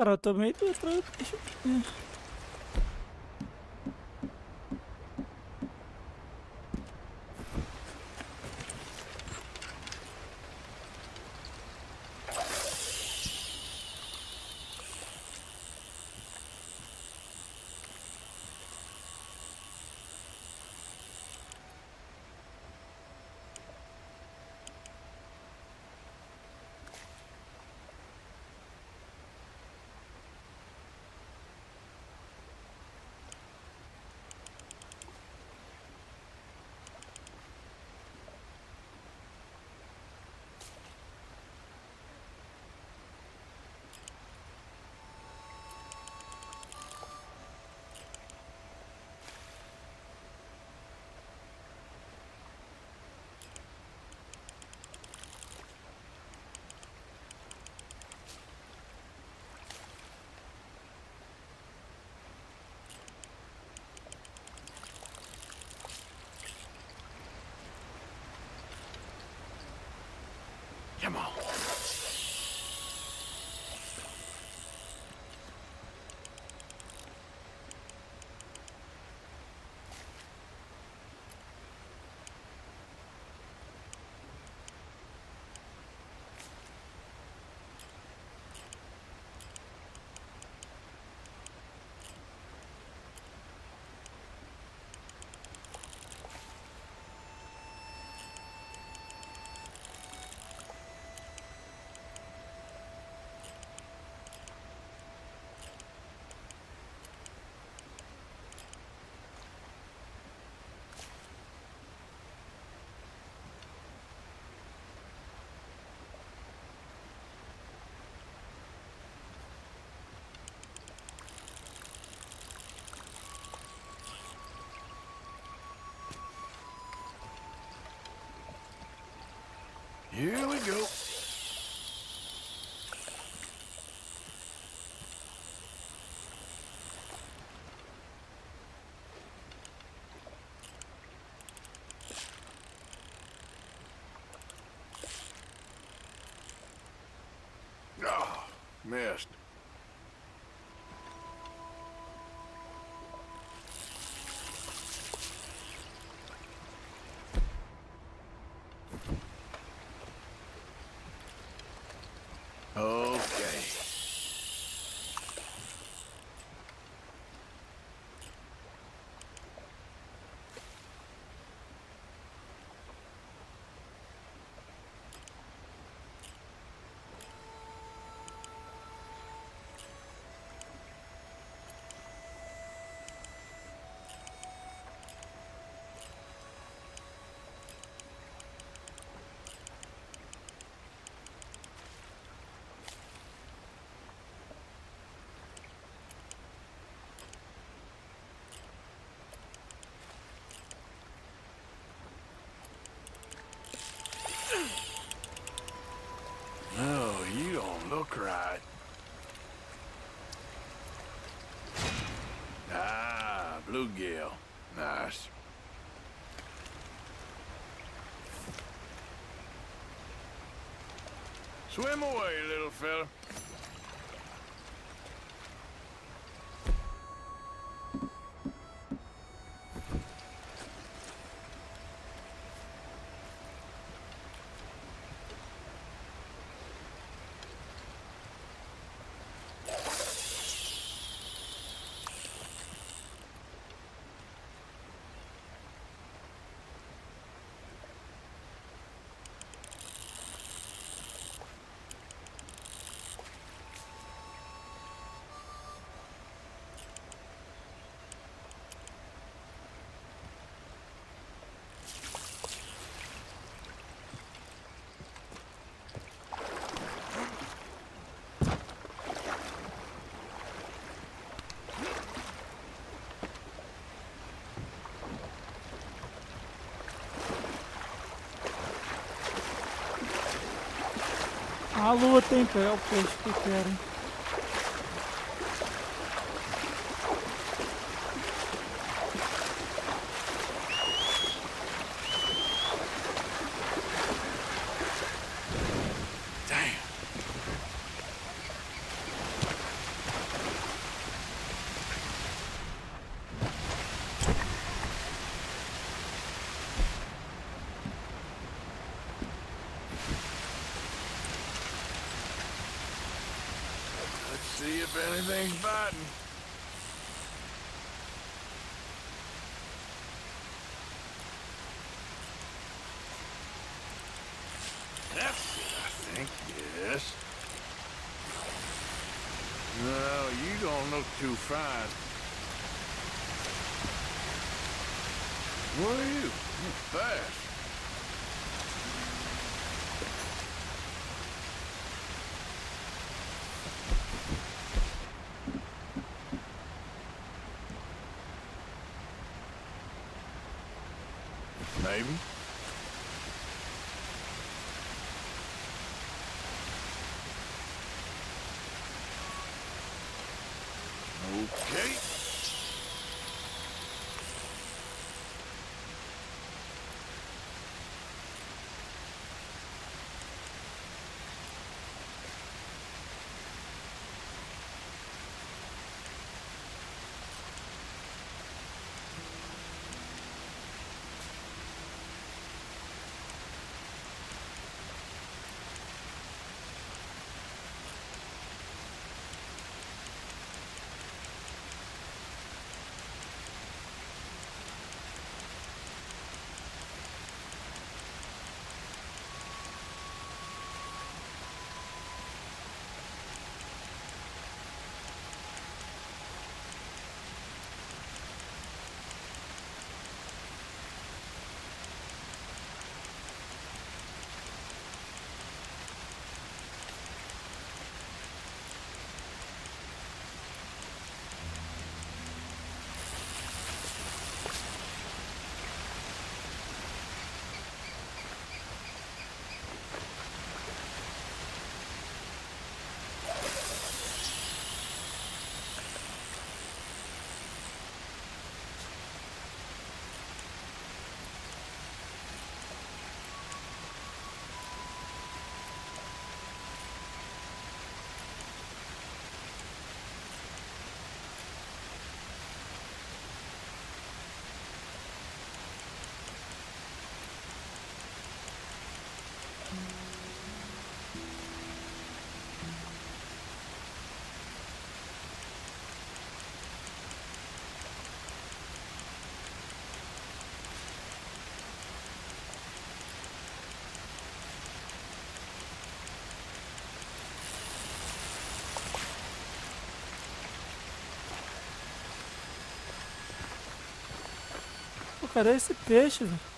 Cara, eu tô meio do outro. Come on. Here we go. Oh, missed. Okay. No, you don't look right. Ah, bluegill. Nice. Swim away, little fella. A luta, hein, cara? É o peixe que eu quero, hein? See if anything's biting. That's it, I think. Yes. No, you don't look too fine. What are you? You're fast. Maybe. Okay. Pô, cara, é esse peixe, velho.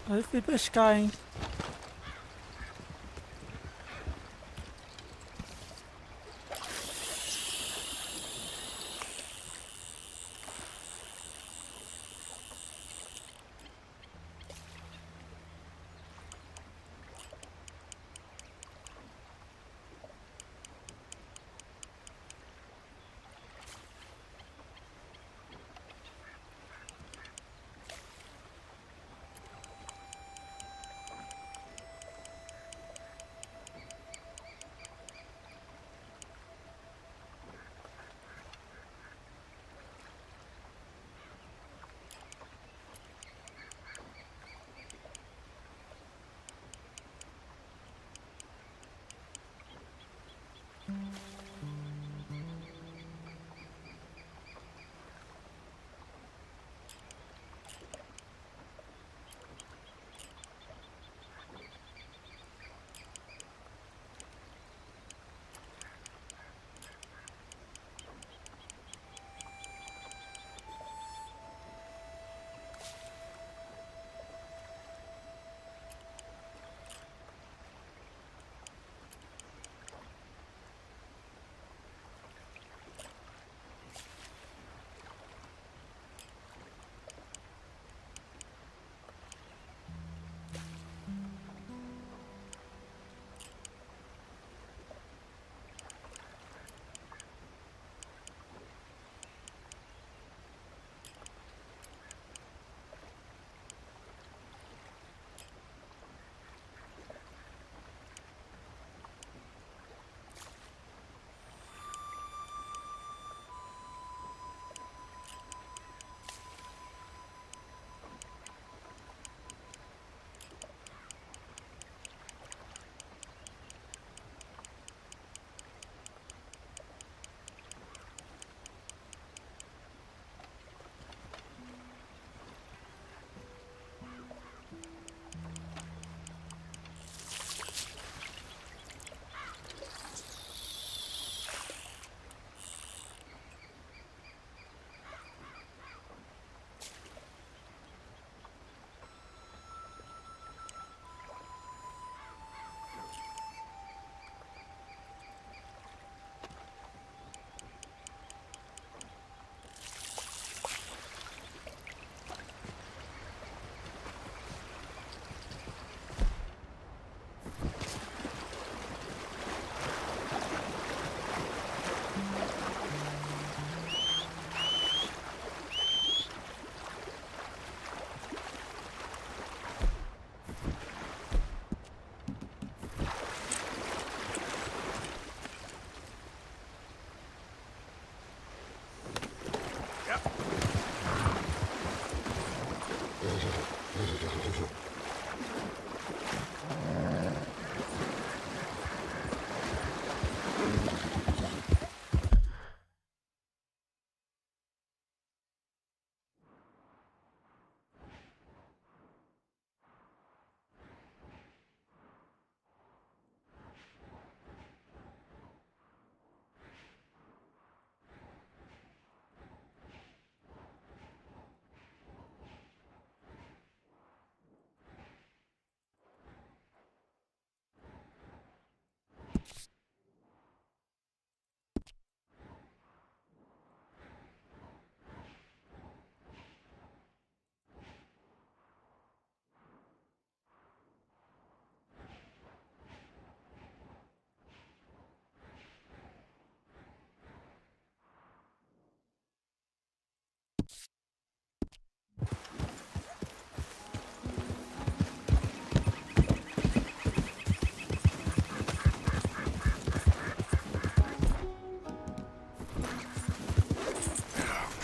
Eu fui pescar, hein?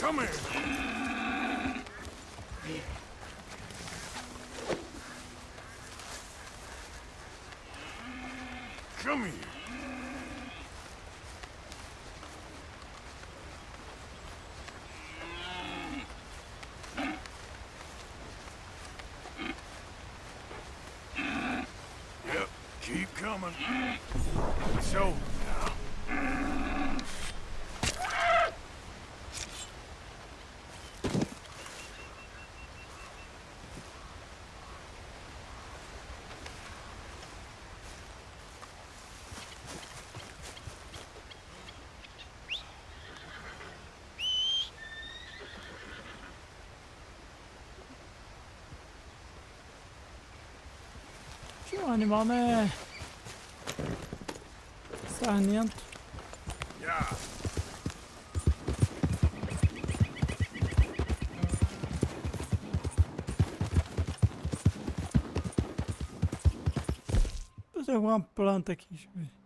Come here. Come here. Yep, keep coming. So, Que o animal não é sarnento. Yeah. Tem alguma planta aqui, deixa eu ver.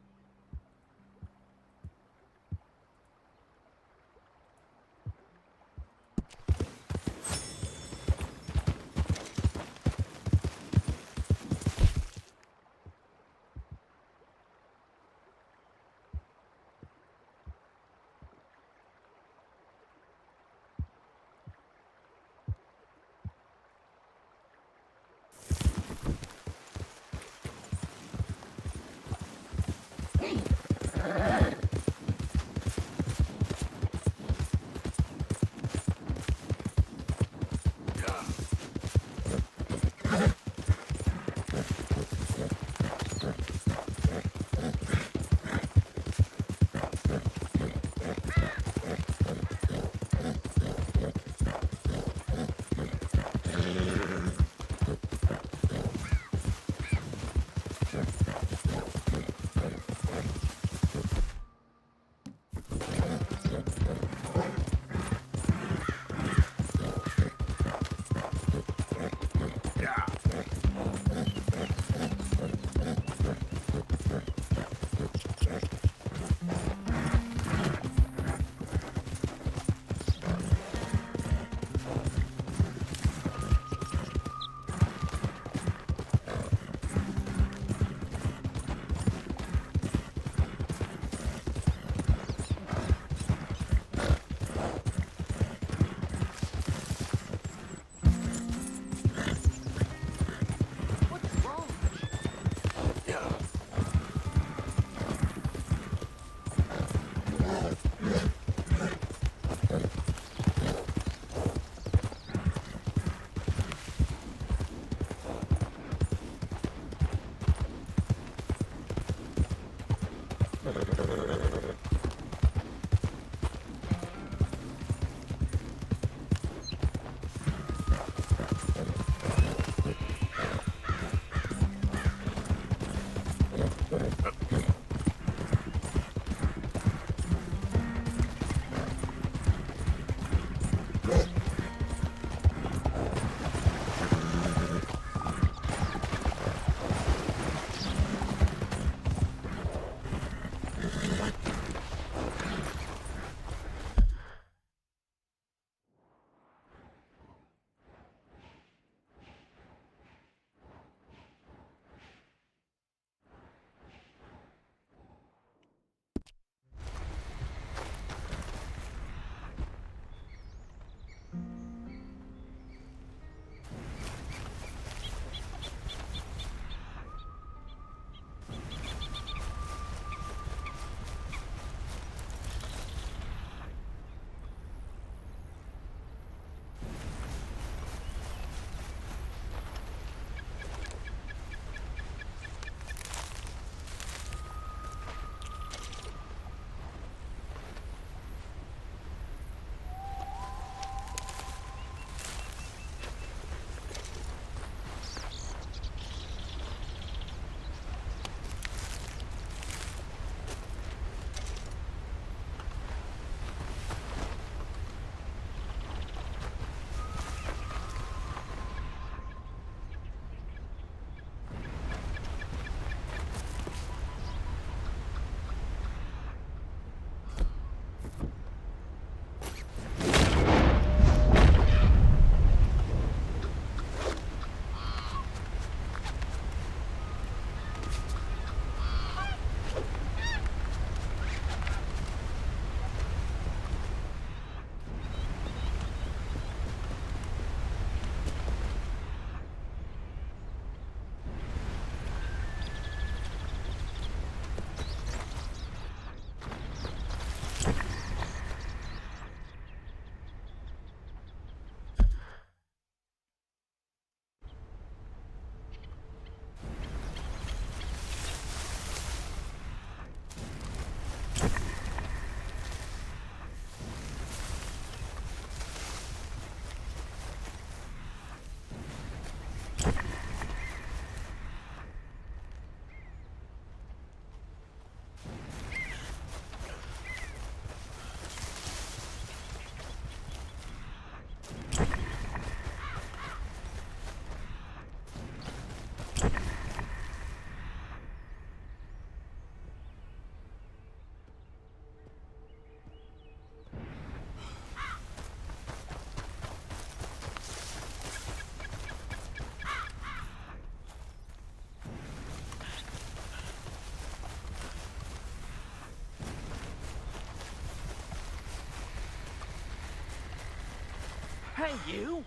Hey, you!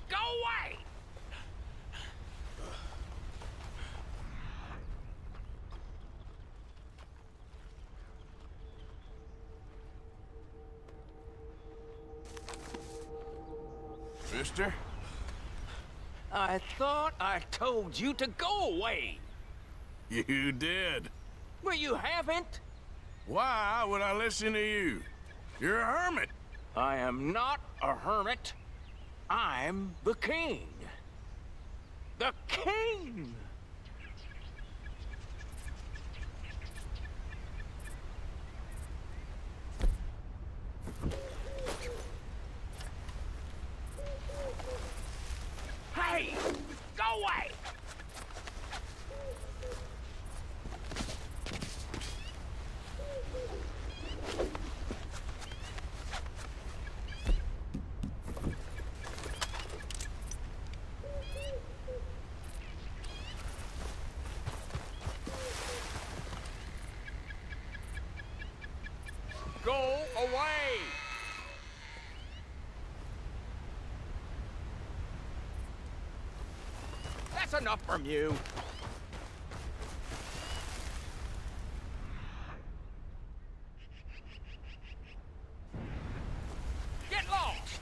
Go away! Mister? I thought I told you to go away. You did. Well, you haven't. Why would I listen to you? You're a hermit. I am not a hermit. I'm the king. The king! Hey! Go away! Go away! That's enough from you. Get lost!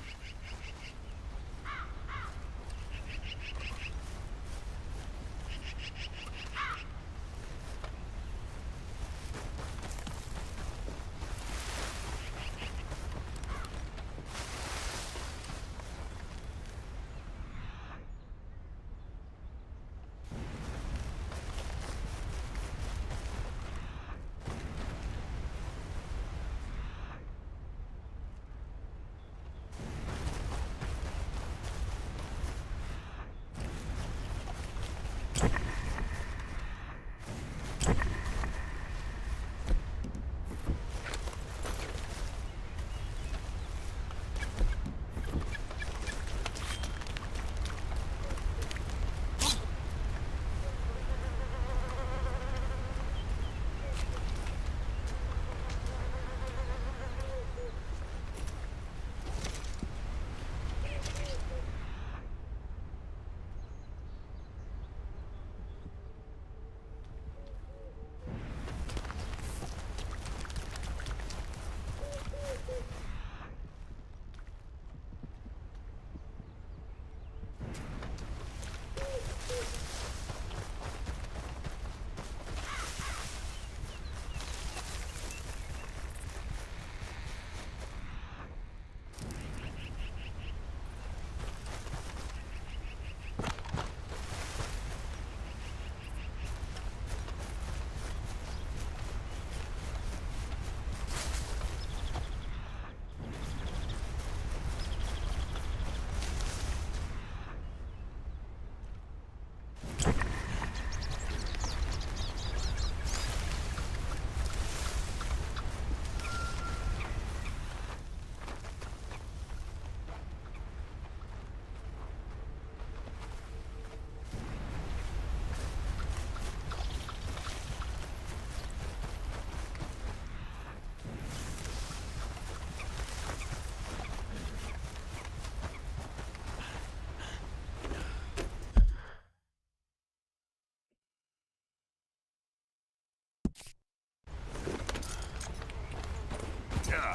Yeah.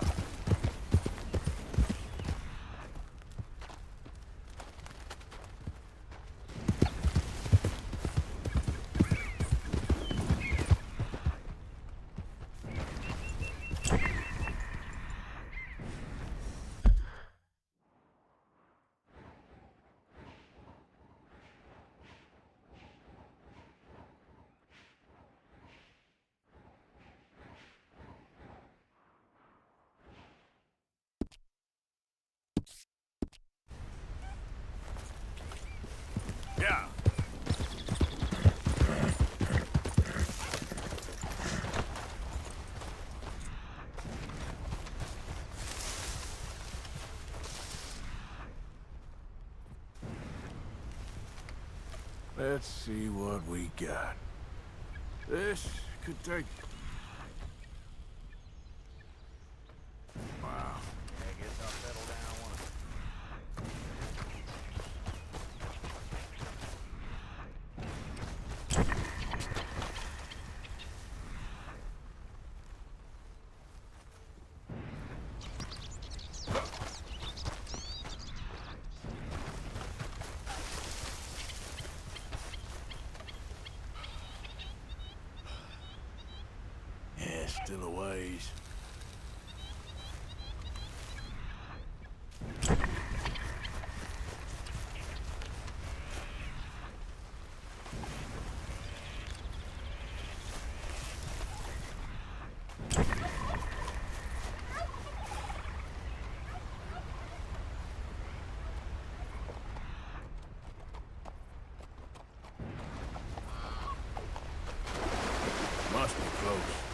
Yeah. Let's see what we got. This could take... Wow. I guess I'll settle down one. still a ways. Must be close.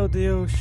Meu Deus.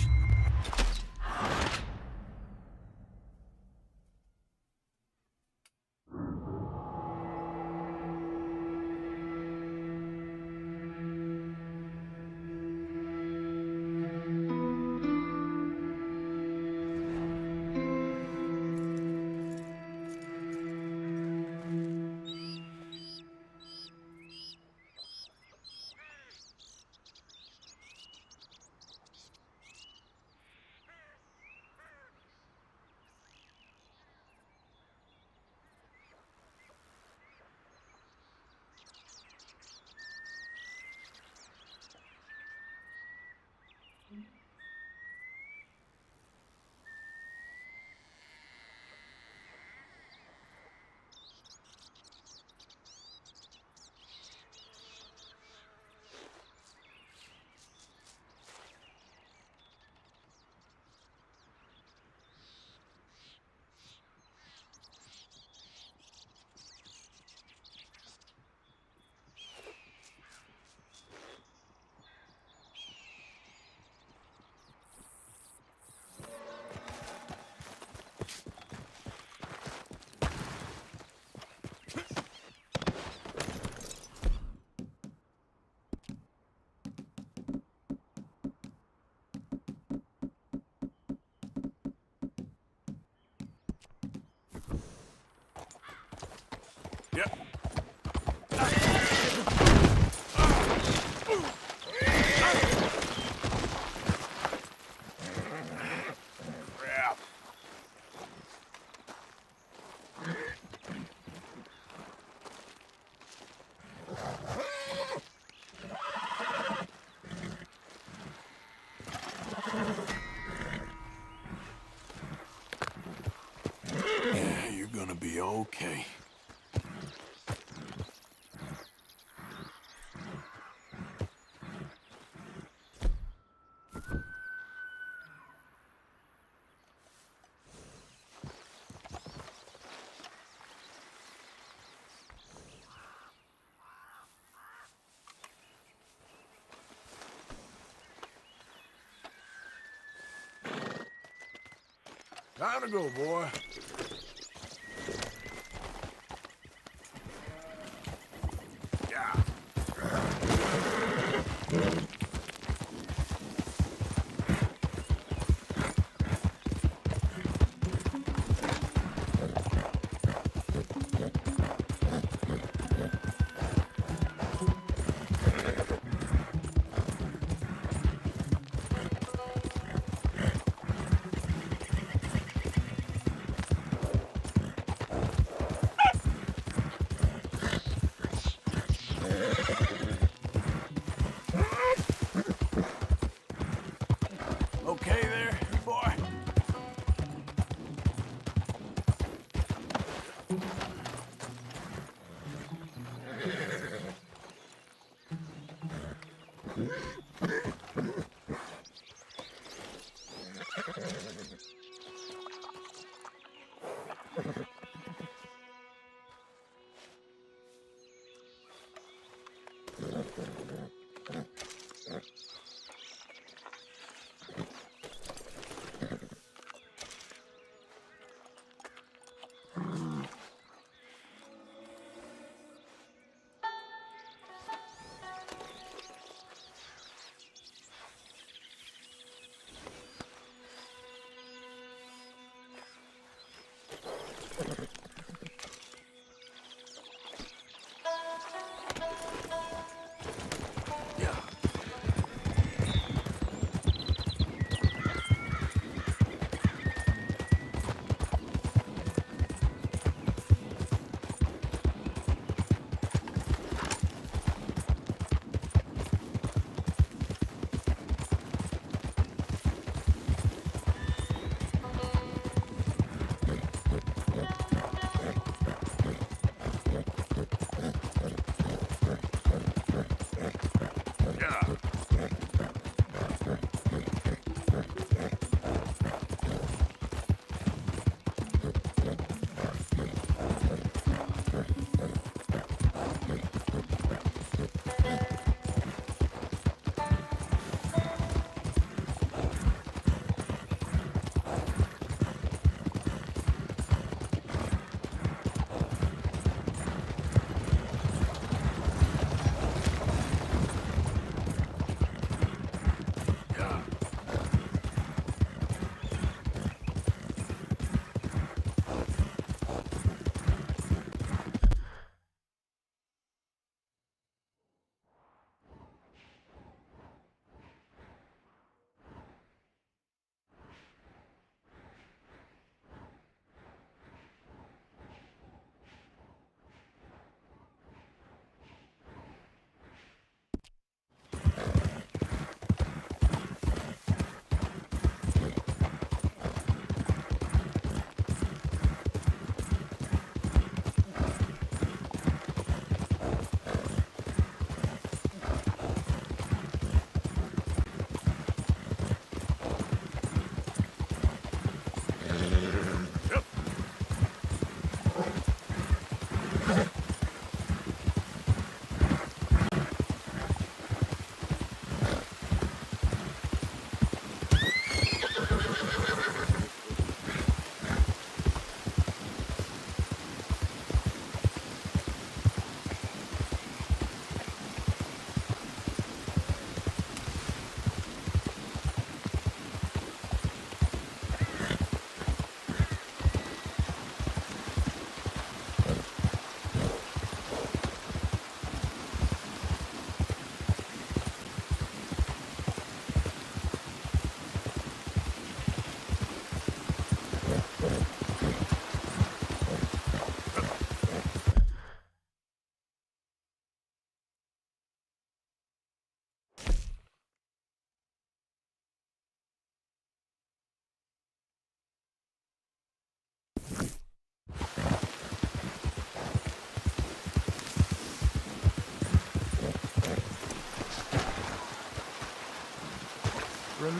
You're gonna be okay. Time to go, boy.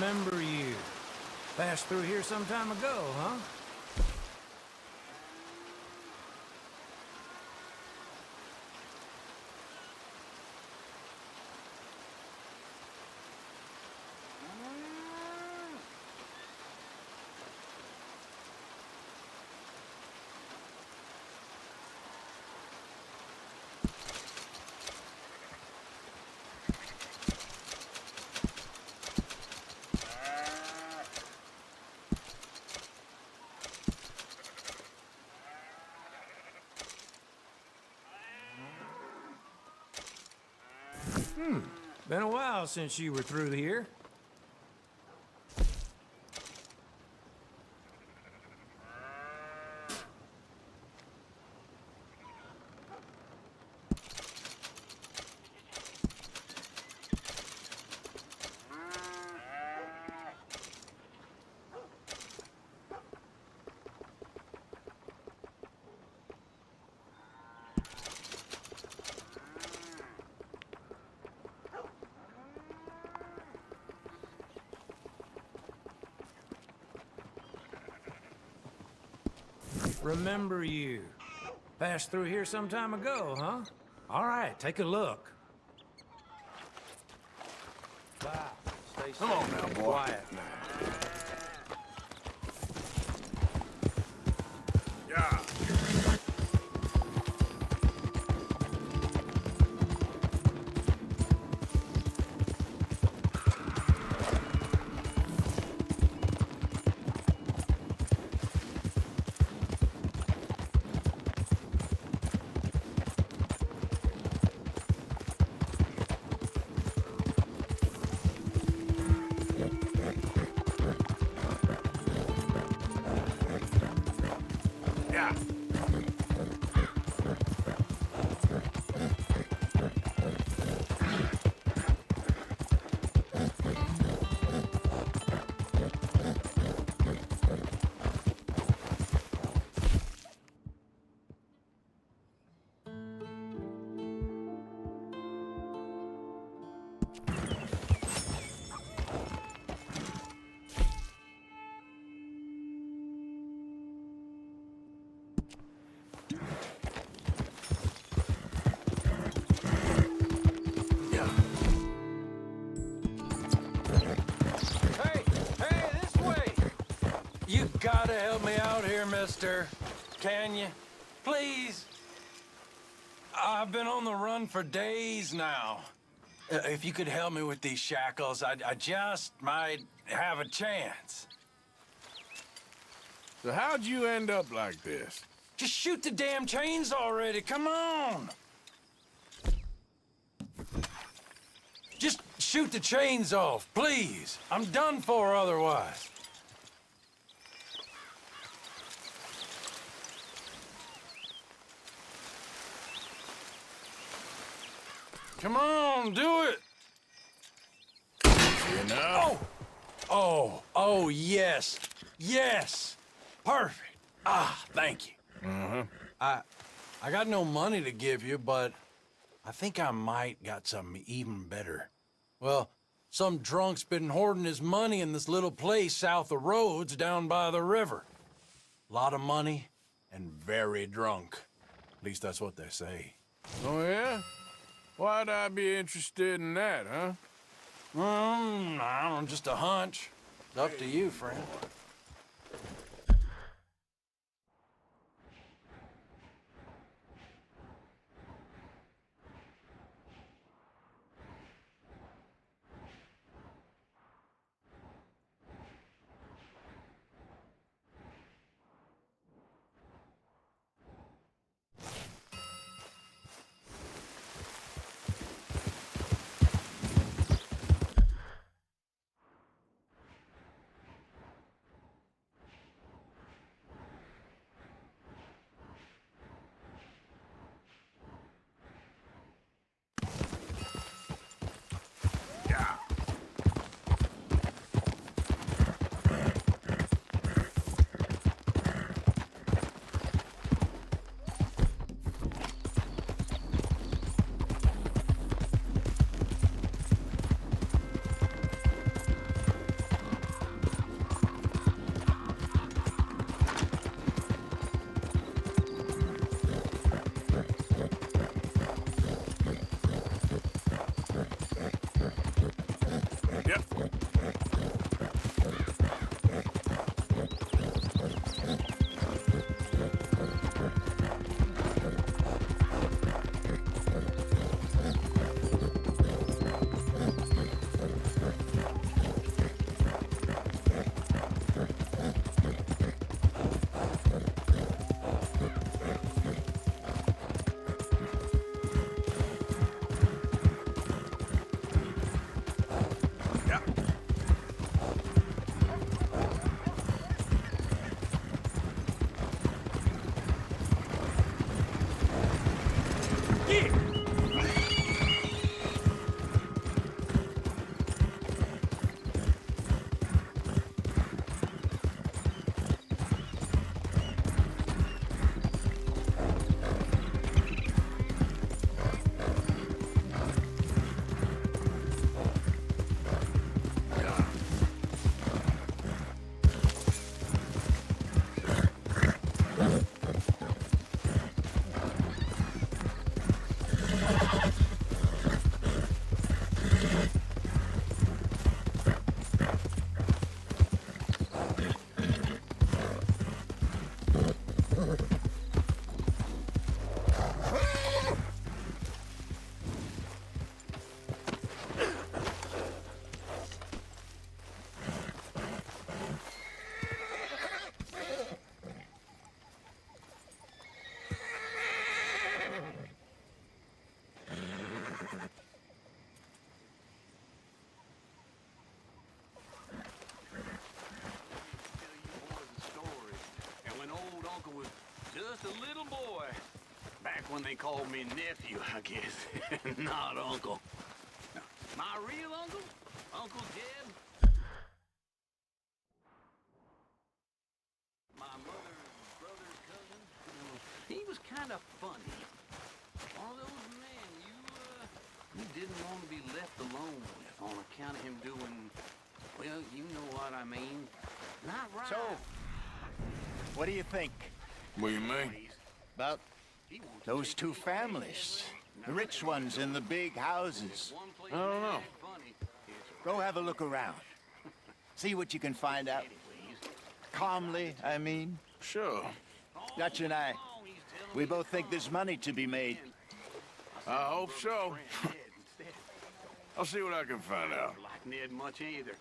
Remember you. Passed through here some time ago, huh? Been a while since you were through here. Remember you. Passed through here some time ago, huh? All right, take a look. Bye. Stay safe. Come on now, boy. Quiet now. Yeah. You gotta help me out here, mister. Can you? Please? I've been on the run for days now. If you could help me with these shackles, I just might have a chance. So how'd you end up like this? Just shoot the damn chains already, come on! Just shoot the chains off, please. I'm done for otherwise. Come on, do it! Oh, yes. Yes! Perfect. Ah, thank you. I got no money to give you, but I think I might got something even better. Well, some drunk's been hoarding his money in this little place south of Rhodes down by the river. Lot of money and very drunk. At least that's what they say. Oh, yeah? Why'd I be interested in that, huh? I don't know, just a hunch. It's up to you, friend. a little boy. Back when they called me nephew, I guess. Not uncle. My real uncle, Uncle Jeb. My mother's brother's cousin. He was kind of funny. One of those men you didn't want to be left alone with on account of him doing, well, you know what I mean. Not right. So, what do you think? What do you mean? About those two families. The rich ones in the big houses. I don't know. Go have a look around. See what you can find out. Calmly, I mean. Sure. Dutch and I, we both think there's money to be made. I hope so. I'll see what I can find out. Like Ned much either.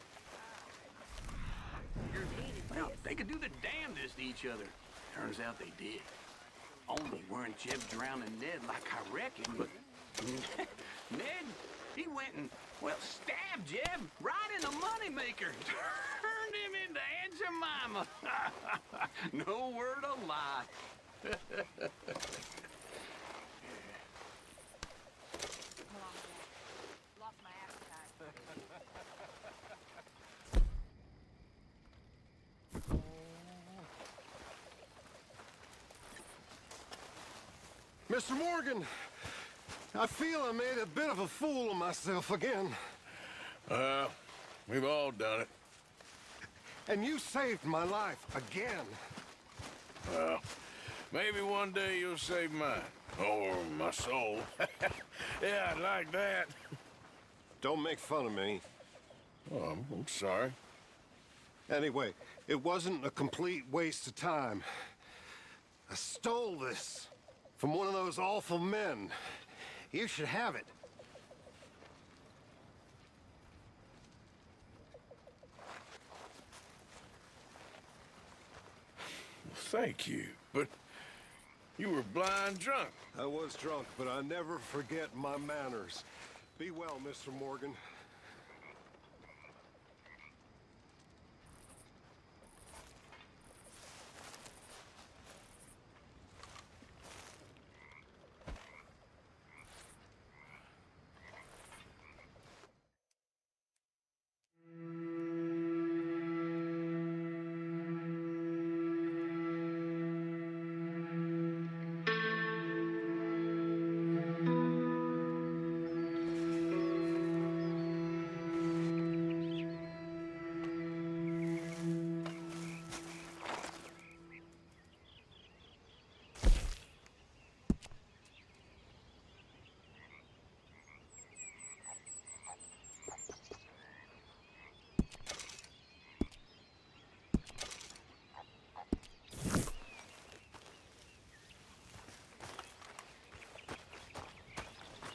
Well, they could do the damnedest to each other. Turns out they did. Only weren't Jeb drowning Ned like I reckon, but Ned, he went and, well, stabbed Jeb right in the moneymaker. Turned him into Aunt Jemima. No word of lie. Lost my appetite. Mr. Morgan, I feel I made a bit of a fool of myself again. We've all done it. And you saved my life again. Well, maybe one day you'll save mine. Or my soul. Yeah, I'd like that. Don't make fun of me. Oh, I'm sorry. Anyway, it wasn't a complete waste of time. I stole this from one of those awful men. You should have it. Thank you, but you were blind drunk. I was drunk, but I never forget my manners. Be well, Mr. Morgan.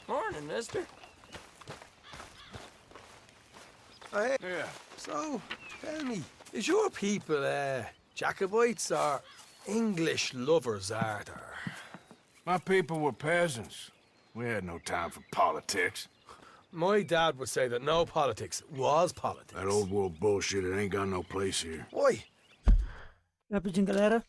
Morning, mister. Yeah. So, tell me, is your people, Jacobites or English lovers, are there? My people were peasants. We had no time for politics. My dad would say that no politics was politics. That old world bullshit, it ain't got no place here. Why? Rapidinho, galera.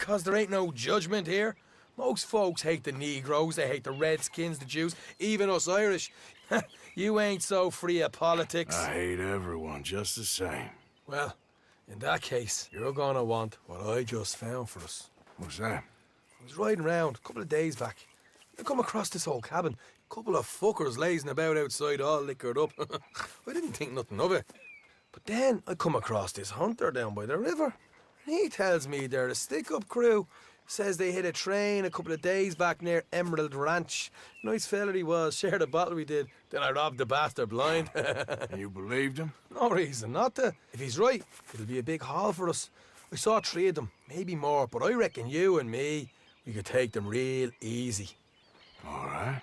because there ain't no judgment here? Most folks hate the Negroes, they hate the Redskins, the Jews, even us Irish. You ain't so free of politics. I hate everyone just the same. Well, in that case, you're gonna want what I just found for us. What's that? I was riding round a couple of days back. I come across this old cabin. A couple of fuckers lazing about outside all liquored up. I didn't think nothing of it. But then I come across this hunter down by the river. And he tells me they're a stick-up crew. Says they hit a train a couple of days back near Emerald Ranch. Nice fella he was, shared a bottle we did. Then I robbed the bastard blind. You believed him? No reason not to. If he's right, it'll be a big haul for us. I saw 3 of them, maybe more, but I reckon you and me, we could take them real easy. All right.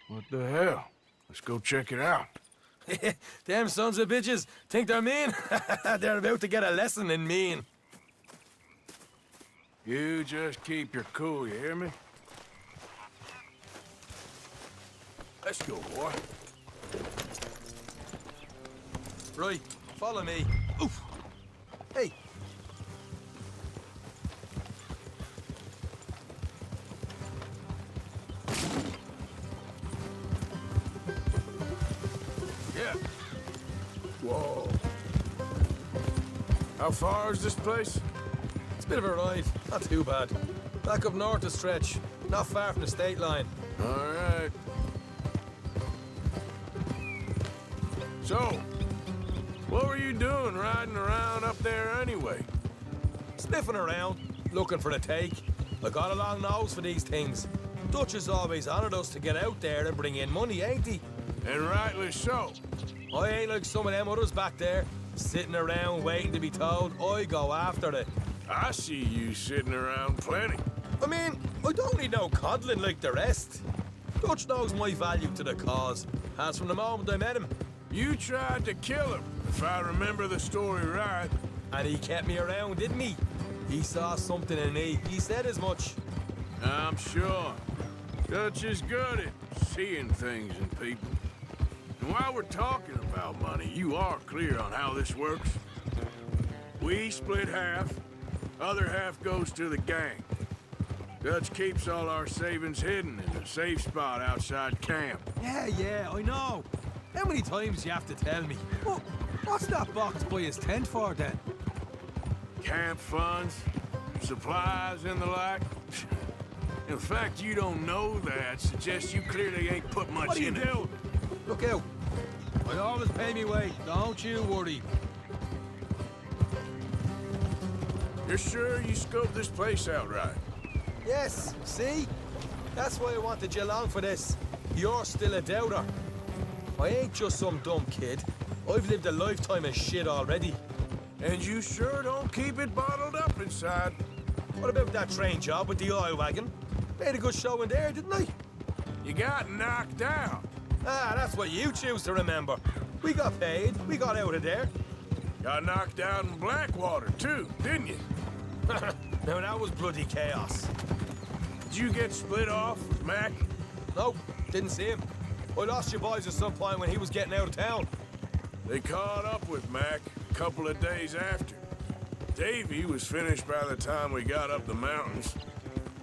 What the hell? Let's go check it out. Them sons of bitches think they're mean. They're about to get a lesson in mean. You just keep your cool, you hear me? Let's go, boy. Right, follow me. Oof. Hey. Yeah. Whoa. How far is this place? It's a bit of a ride, not too bad. Back up north a stretch, not far from the state line. All right. So, what were you doing riding around up there anyway? Sniffing around, looking for the take. I got a long nose for these things. Dutch has always honoured us to get out there and bring in money, ain't he? And rightly so. I ain't like some of them others back there, sitting around waiting to be told. I go after it. I see you sitting around plenty. I mean, I don't need no coddling like the rest. Dutch knows my value to the cause. Has from the moment I met him. You tried to kill him, if I remember the story right. And he kept me around, didn't he? He saw something in me. He said as much. I'm sure. Dutch is good at seeing things in people. And while we're talking about money, you are clear on how this works? We split half. Other half goes to the gang. Dutch keeps all our savings hidden in a safe spot outside camp. Yeah, I know. How many times you have to tell me? What's that box by his tent for, then? Camp funds, supplies, and the like. In fact, you don't know that suggests you clearly ain't put much What are you in it. doing? Look out. I always pay me way. Don't you worry. You're sure you scoped this place out right? Yes, see? That's why I wanted you along for this. You're still a doubter. I ain't just some dumb kid. I've lived a lifetime of shit already. And you sure don't keep it bottled up inside. What about that train job with the oil wagon? Made a good show in there, didn't I? You got knocked out. Ah, that's what you choose to remember. We got paid. We got out of there. Got knocked out in Blackwater, too, didn't you? Now, that was bloody chaos. Did you get split off with Mac? Nope, didn't see him. I lost your boys at some point when he was getting out of town. They caught up with Mac a couple of days after. Davy was finished by the time we got up the mountains.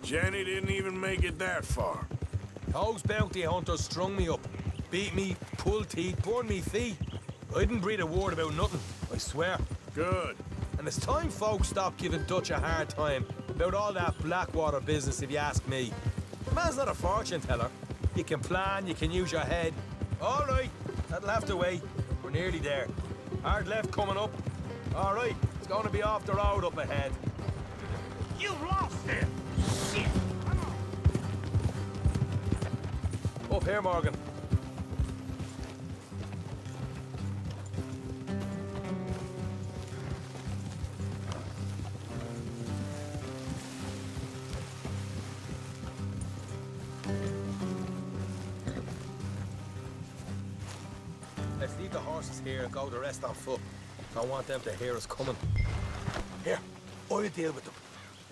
Jenny didn't even make it that far. Those bounty hunters strung me up, beat me, pulled teeth, burned me feet. I didn't breathe a word about nothing, I swear. Good. And it's time folks stopped giving Dutch a hard time about all that Blackwater business, if you ask me. The man's not a fortune teller. You can plan, you can use your head. All right, that'll have to wait. We're nearly there. Hard left coming up. All right, it's going to be off the road up ahead. You lost it! Shit! Up here, Morgan. Let's leave the horses here and go the rest on foot. Don't want them to hear us coming. Here, I'll deal with them.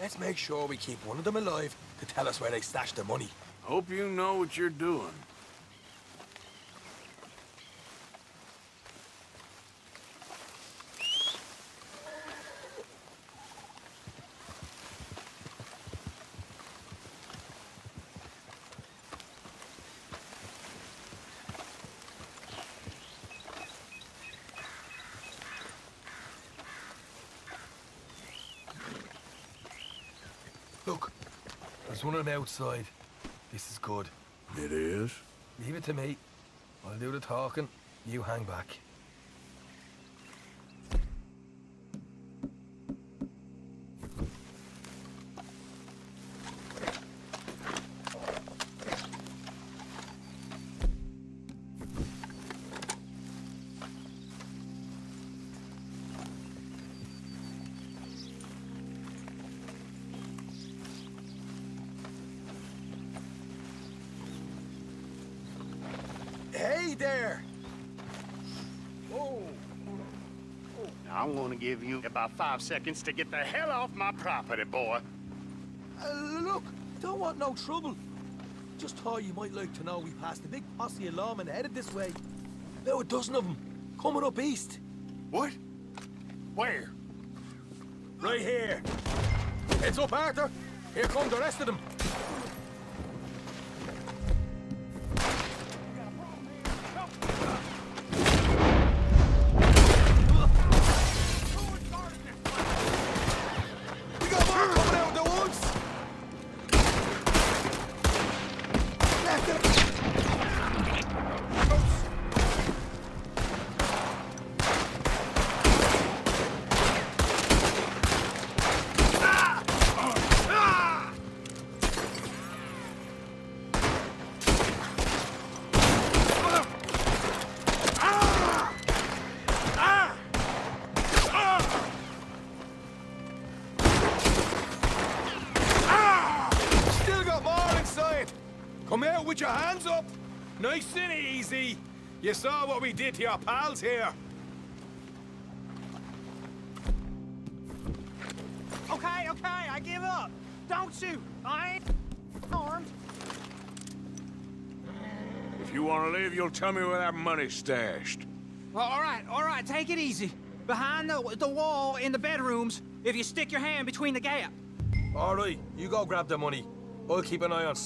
Let's make sure we keep one of them alive to tell us where they stashed the money. Hope you know what you're doing. There's one of them outside. This is good. It is? Leave it to me. I'll do the talking. You hang back. Hey there! I'm gonna give you about 5 seconds to get the hell off my property, boy. Look, don't want no trouble. Just thought you might like to know we passed a big posse of lawmen headed this way. About a dozen of them, coming up east. What? Where? Right here. Heads up, Arthur. Here come the rest of them. Come out with your hands up. Nice and easy. You saw what we did to your pals here. Okay, I give up. Don't shoot. I ain't armed. If you want to leave, you'll tell me where that money's stashed. Well, all right, take it easy. Behind the wall in the bedrooms, if you stick your hand between the gap. All right, you go grab the money. I'll keep an eye on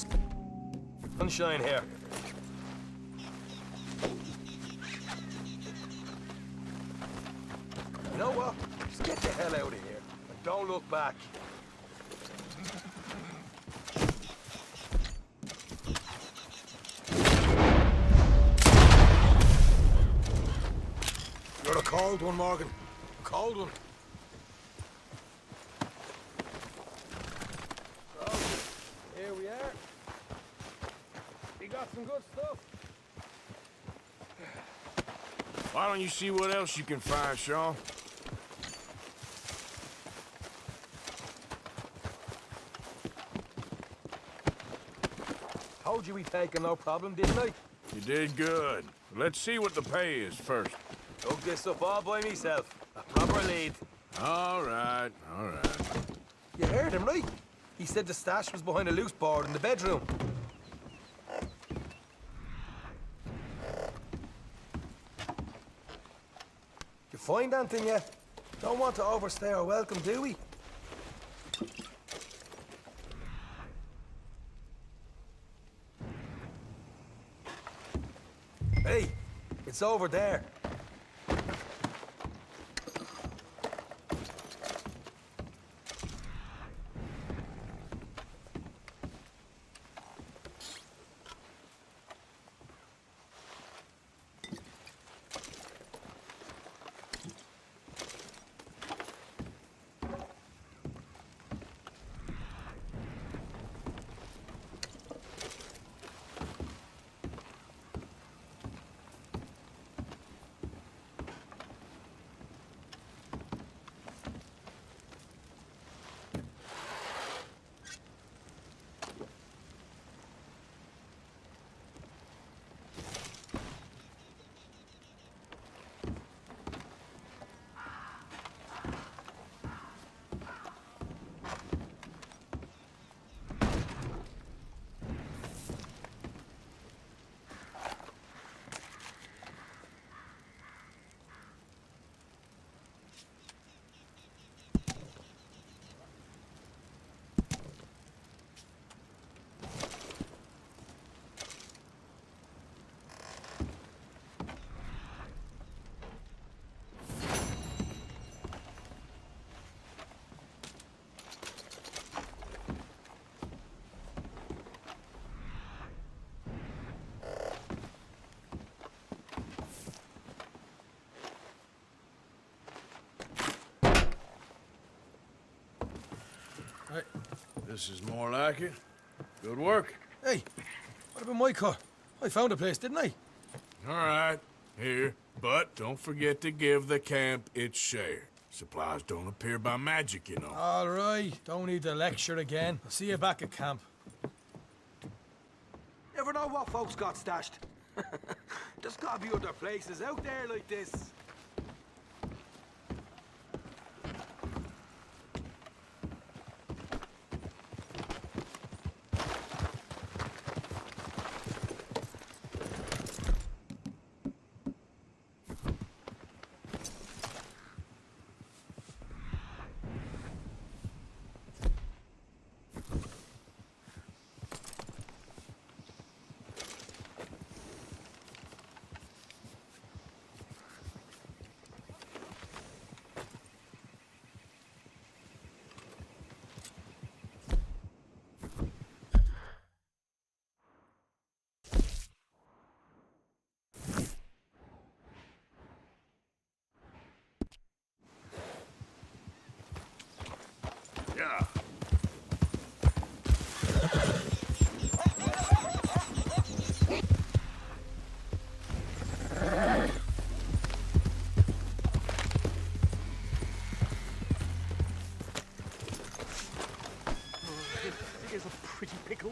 sunshine here. You know what? Just get the hell out of here. And don't look back. You're a cold one, Morgan. A cold one. So, here we are. You got some good stuff. Why don't you see what else you can find, Shaw? Told you we'd taken no problem, didn't I? You did good. Let's see what the pay is first. Dug this up all by myself. A proper lead. All right. You heard him, right? He said the stash was behind a loose board in the bedroom. You find anything yet? Don't want to overstay our welcome, do we? Hey, it's over there. This is more like it. Good work. Hey, what about my car? I found a place, didn't I? All right, here. But don't forget to give the camp its share. Supplies don't appear by magic, you know. All right, don't need the lecture again. I'll see you back at camp. Never know what folks got stashed. There's gotta be other places out there like this. Yeah. It is a pretty pickle.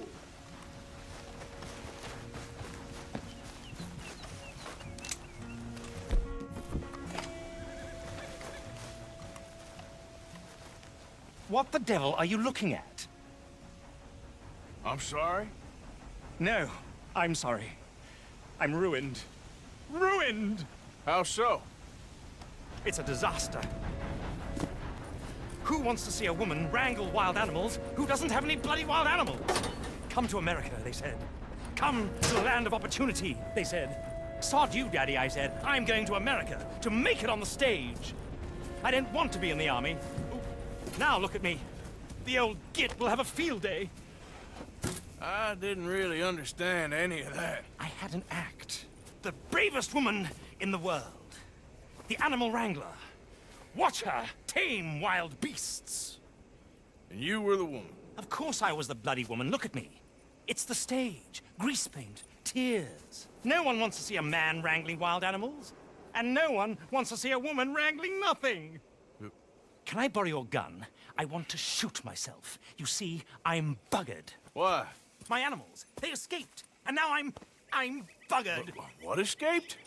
What the devil are you looking at? I'm sorry? No, I'm sorry. I'm ruined. Ruined! How so? It's a disaster. Who wants to see a woman wrangle wild animals who doesn't have any bloody wild animals? Come to America, they said. Come to the land of opportunity, they said. Sod you, Daddy, I said. I'm going to America to make it on the stage. I didn't want to be in the army. Now look at me. The old git will have a field day. I didn't really understand any of that. I had an act. The bravest woman in the world. The animal wrangler. Watch her tame wild beasts. And you were the woman? Of course I was the bloody woman. Look at me. It's the stage. Grease paint. Tears. No one wants to see a man wrangling wild animals. And no one wants to see a woman wrangling nothing. Can I borrow your gun? I want to shoot myself. You see, I'm buggered. Why? My animals, they escaped. And now I'm buggered. What escaped?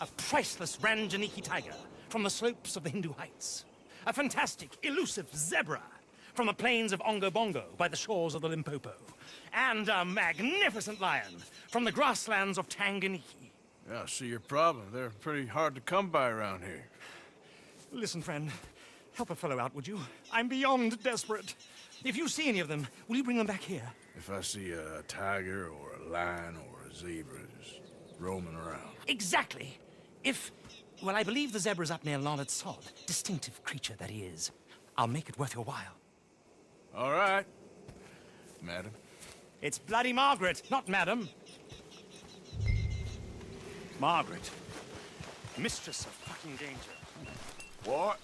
A priceless Ranjaniki tiger from the slopes of the Hindu Heights. A fantastic, elusive zebra from the plains of Ongo Bongo by the shores of the Limpopo. And a magnificent lion from the grasslands of Tanganyika. Yeah, I see your problem. They're pretty hard to come by around here. Listen, friend. Help a fellow out, would you? I'm beyond desperate. If you see any of them, will you bring them back here? If I see a tiger or a lion or a zebra just roaming around. Exactly. Well, I believe the zebra's up near Larned Sod. Distinctive creature that he is. I'll make it worth your while. All right, madam. It's bloody Margaret, not madam. Margaret. Mistress of fucking danger. What?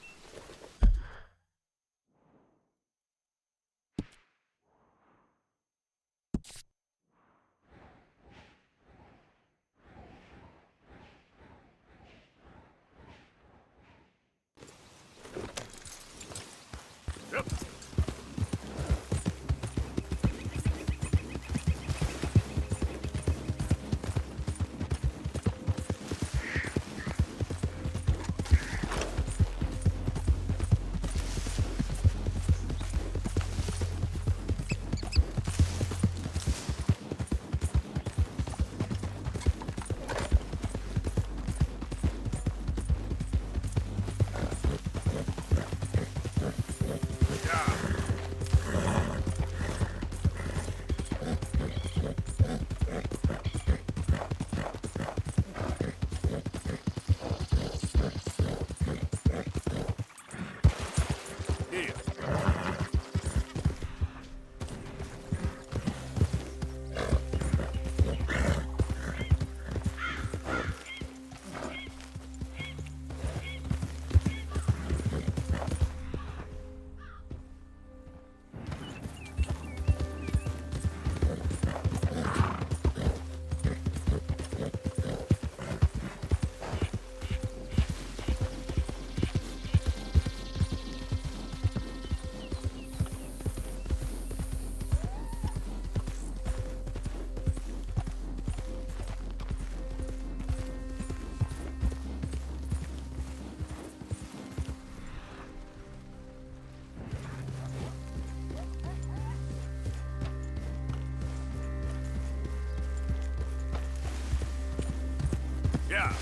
Yeah.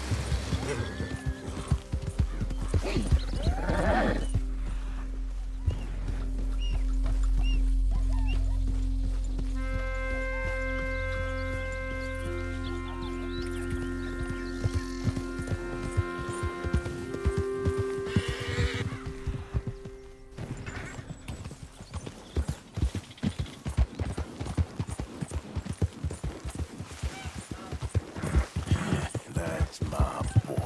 That's my boy.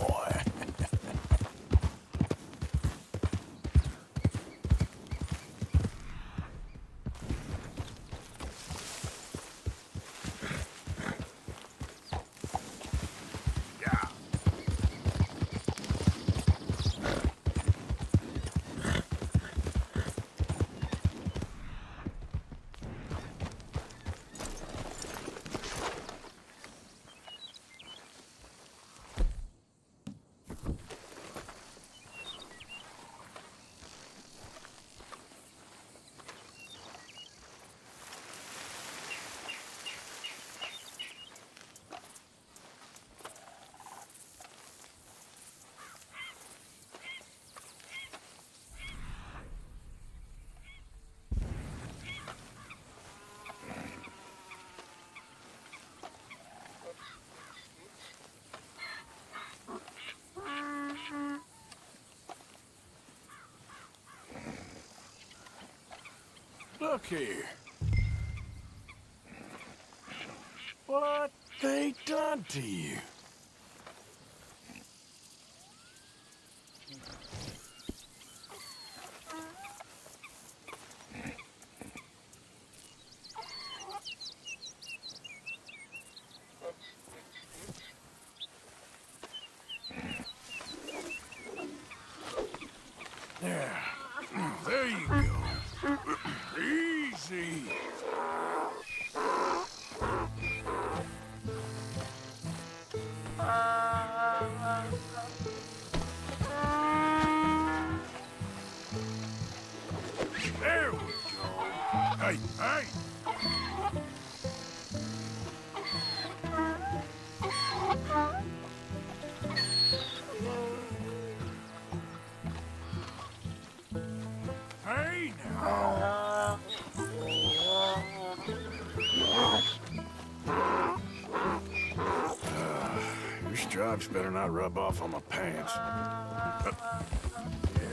Look here. What they done to you? There. There you go. Easy. There we go. Hey, hey. Hey now. Your stripes better not rub off on my pants.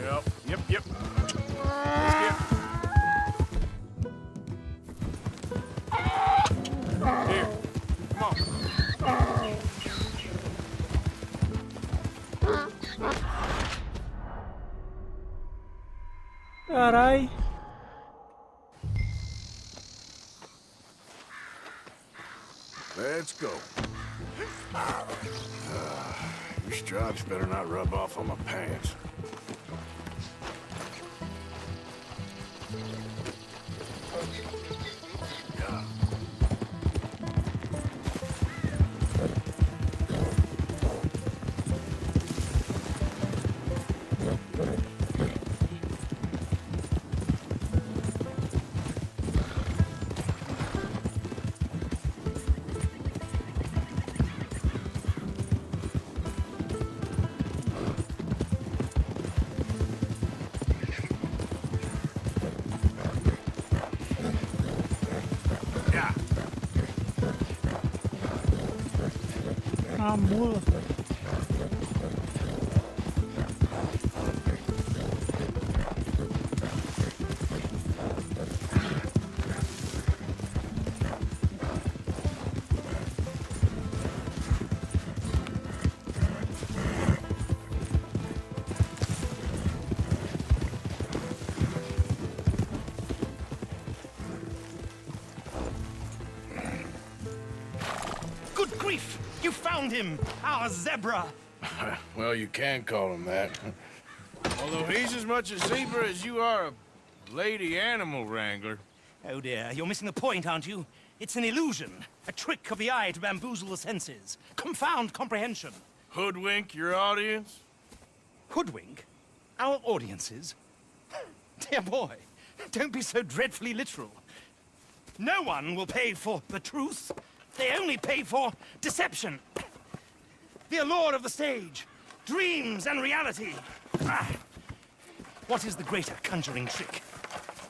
Yep. Let's get. Here, come on. Carai. Let's go. Your stripes better not rub off on my pants. A mula. Good grief! You found him! Our zebra! Well, you can call him that. Although he's as much a zebra as you are a lady animal wrangler. Oh dear, you're missing the point, aren't you? It's an illusion. A trick of the eye to bamboozle the senses. Confound comprehension. Hoodwink your audience? Hoodwink? Our audiences? Dear boy, don't be so dreadfully literal. No one will pay for the truth. They only pay for deception. the allure of the stage, dreams and reality. Ah. What is the greater conjuring trick?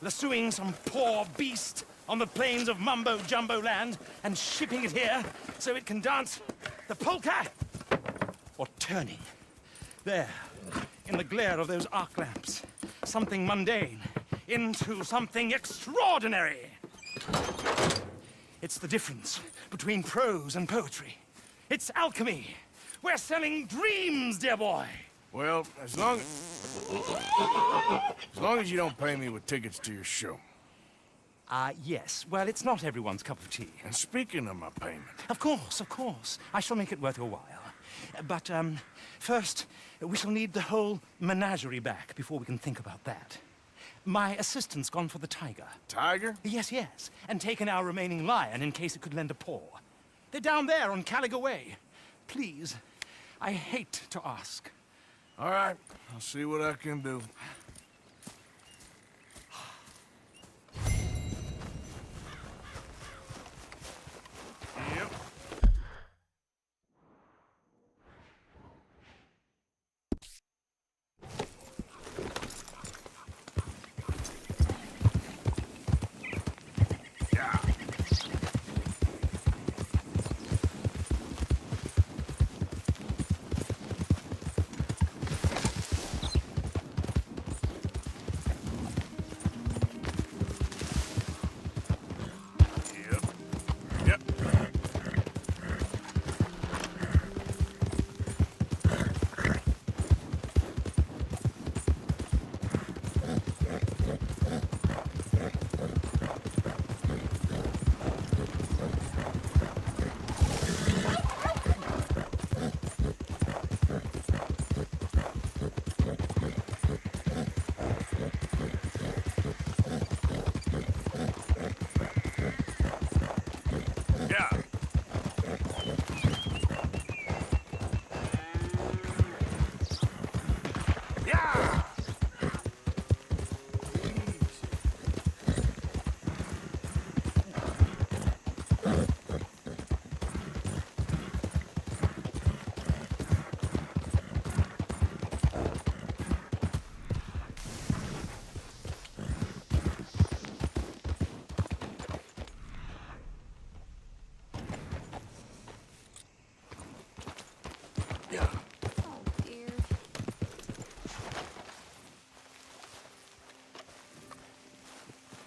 Lassoing some poor beast on the plains of mumbo-jumbo land and shipping it here so it can dance the polka? Or turning, there, in the glare of those arc lamps, something mundane into something extraordinary? It's the difference between prose and poetry. It's alchemy. We're selling dreams, dear boy. Well, as long as you don't pay me with tickets to your show. Yes. Well, it's not everyone's cup of tea. And speaking of my payment... Of course, of course. I shall make it worth your while. But, first, we shall need the whole menagerie back before we can think about that. My assistant's gone for the tiger. Tiger? Yes, yes. And taken our remaining lion in case it could lend a paw. They're down there on Caliga Way. Please, I hate to ask. All right, I'll see what I can do. Yep.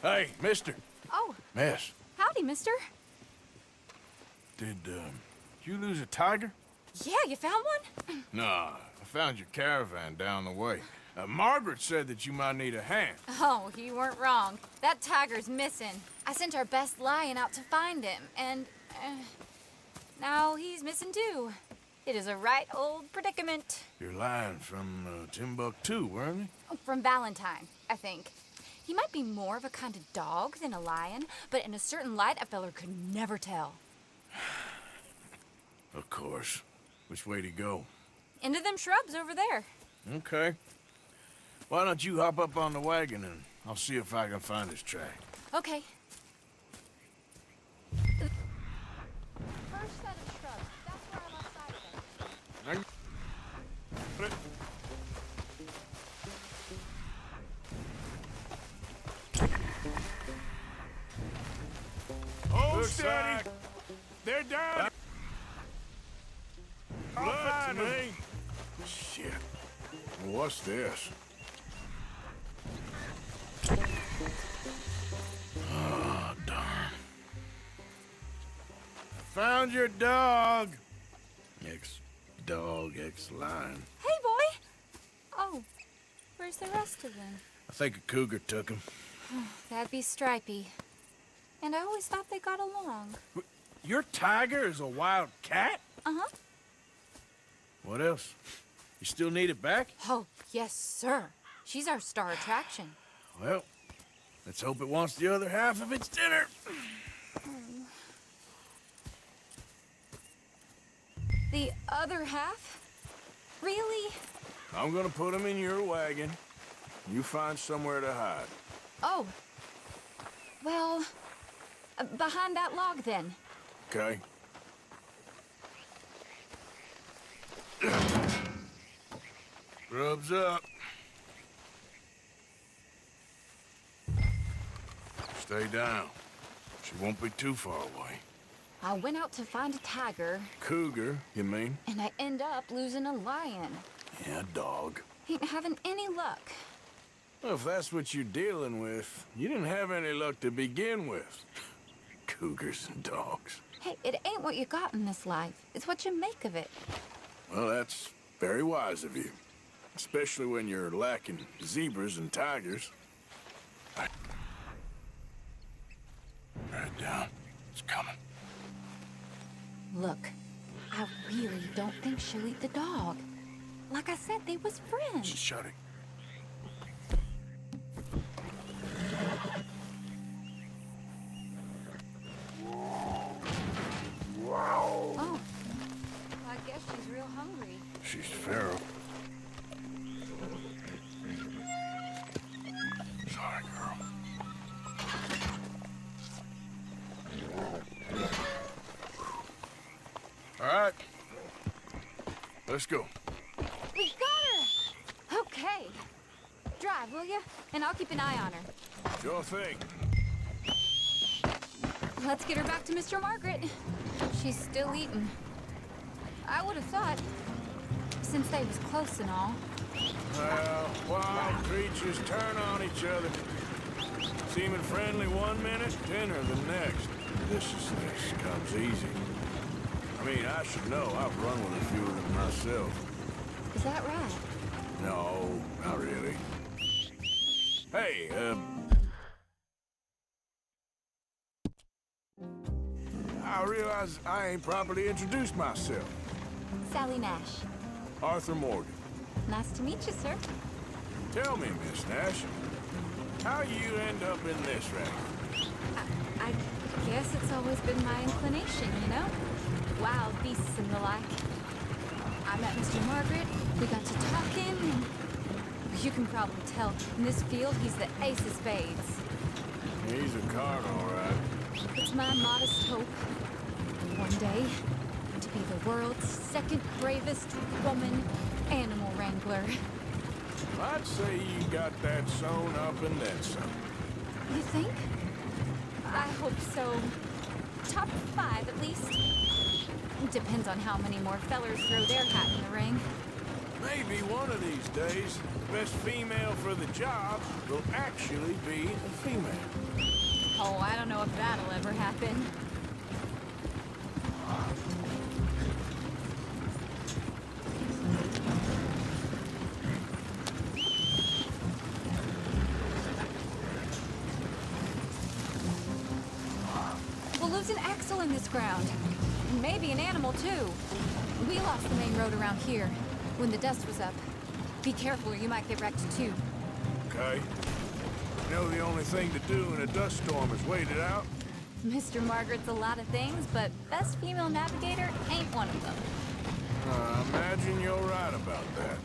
Hey, mister. Oh. Miss. Howdy, mister. Did you lose a tiger? Yeah, you found one? Nah, I found your caravan down the way. Margaret said that you might need a hand. Oh, you weren't wrong. That tiger's missing. I sent our best lion out to find him, and now he's missing too. It is a right old predicament. Your lion from Timbuktu, weren't he? From Valentine, I think. He might be more of a kind of dog than a lion, but in a certain light, a feller could never tell. Of course. Which way to go? Into them shrubs over there. Okay. Why don't you hop up on the wagon and I'll see if I can find his track. Okay. First set of shrubs. That's where I lost sight of them. Hold steady. They're down. Blood to me. Shit. What's this? Oh, darn. I found your dog. Ex-dog, ex-lion. Hey, boy. Oh, where's the rest of them? I think a cougar took him. That'd be Stripey. And I always thought they got along. Your tiger is a wild cat? Uh-huh. What else? You still need it back? Oh, yes, sir. She's our star attraction. Well, let's hope it wants the other half of its dinner. The other half? Really? I'm gonna put him in your wagon. You find somewhere to hide. Oh. Well, behind that log, then. Okay. Grub's up. Stay down. She won't be too far away. I went out to find a tiger, Cougar, you mean? and I end up losing a lion. Yeah, dog. Ain't having any luck. Well, if that's what you're dealing with, you didn't have any luck to begin with. Cougars and dogs. Hey, it ain't what you got in this life. It's what you make of it. Well, that's very wise of you. Especially when you're lacking zebras and tigers. Right down. It's coming. Look, I really don't think she'll eat the dog. Like I said, they was friends. She's shouting. Oh, I guess she's real hungry. She's feral. Sorry, girl. All right. Let's go. We got her! Okay. Drive, will you? And I'll keep an eye on her. Sure thing. Let's get her back to Mr. Margaret. She's still eating. I would have thought, since they was close and all. Well, wild creatures turn on each other. Seeming friendly one minute, dinner the next. Viciousness comes easy. I mean, I should know. I've run with a few of them myself. Is that right? No, not really. Hey, I realize I ain't properly introduced myself. Sally Nash. Arthur Morgan. Nice to meet you, sir. Tell me, Miss Nash, how you end up in this racket? I guess it's always been my inclination, you know? Wild beasts and the like. I met Mr. Margaret, we got to talking, and you can probably tell, in this field, he's the ace of spades. He's a card, all right. It's my modest hope, one day, to be the world's second bravest woman animal wrangler. I'd say you got that sewn up and then some. You think? I hope so. Top 5, at least. Depends on how many more fellers throw their hat in the ring. Maybe one of these days, the best female for the job will actually be a female. Oh, I don't know if that'll ever happen. We'll lose an axle in this ground. And maybe an animal, too. We lost the main road around here when the dust was up. Be careful or you might get wrecked, too. Okay. You know the only thing to do in a dust storm is wait it out? Mr. Margaret's a lot of things, but best female navigator ain't one of them. I imagine you're right about that.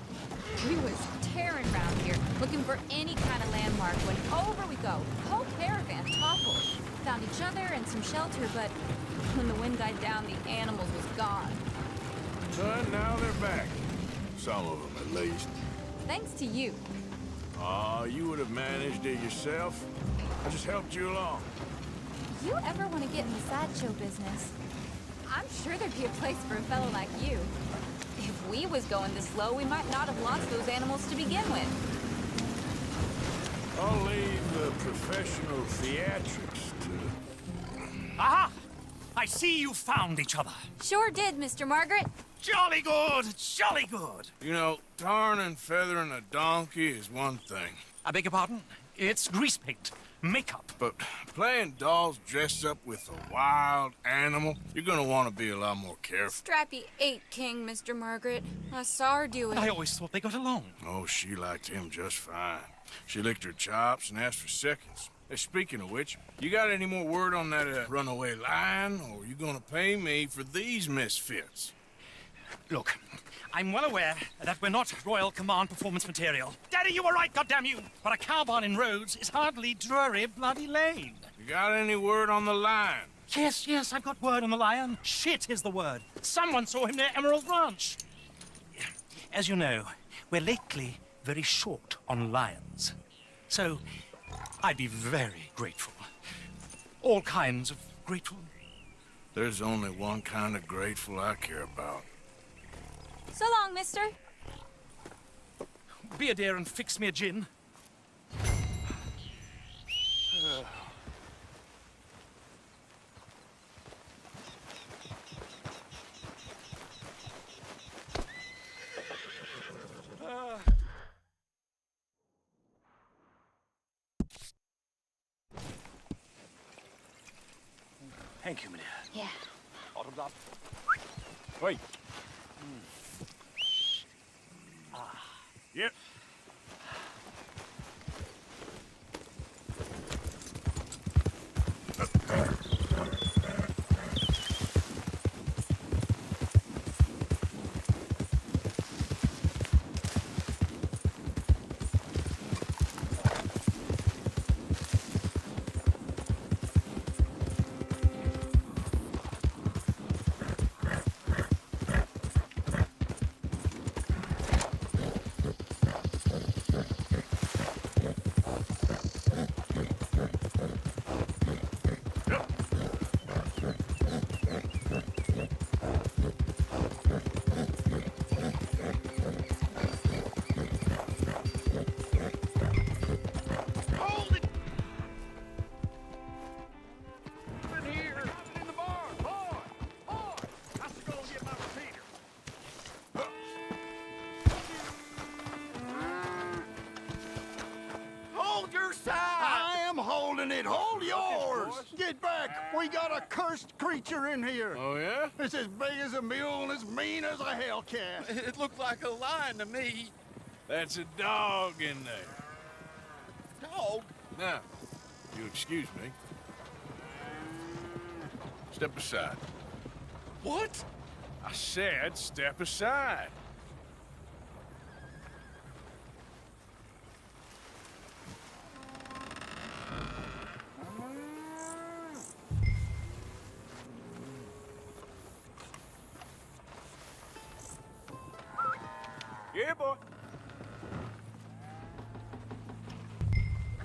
We was tearing around here, looking for any kind of landmark when over we go. Whole caravan toppled. Found each other and some shelter, but when the wind died down, the animals was gone. But now they're back. Some of them, at least. Thanks to you. Oh, you would have managed it yourself. I just helped you along. You ever want to get in the sideshow business? I'm sure there'd be a place for a fellow like you. If we was going this slow, we might not have lost those animals to begin with. I'll leave the professional theatrics to... Aha! I see you found each other. Sure did, Mr. Margaret. Jolly good, jolly good. You know, tarring and feathering a donkey is one thing. I beg your pardon? It's grease paint, makeup. But playing dolls dressed up with a wild animal, you're gonna want to be a lot more careful. Strappy ate King, Mr. Margaret. I saw her do it. I always thought they got along. Oh, she liked him just fine. She licked her chops and asked for seconds. Hey, speaking of which, you got any more word on that runaway lion, or you gonna pay me for these misfits? Look, I'm well aware that we're not Royal Command performance material. Daddy, you were right, goddamn you! But a cow barn in Rhodes is hardly Drury Bloody Lane. You got any word on the lion? Yes, I've got word on the lion. Shit is the word. Someone saw him near Emerald Ranch. As you know, we're lately very short on lions. So, I'd be very grateful. All kinds of grateful. There's only one kind of grateful I care about. So long, mister. Be a dear and fix me a gin. Thank you, my dear. Yeah. Autoblock. Wait. Yep. Hold yours! Get back! We got a cursed creature in here! Oh, yeah? It's as big as a mule and as mean as a hellcat. It looked like a lion to me. That's a dog in there. Dog? Now, you excuse me. Step aside. What? I said step aside. Yeah, boy.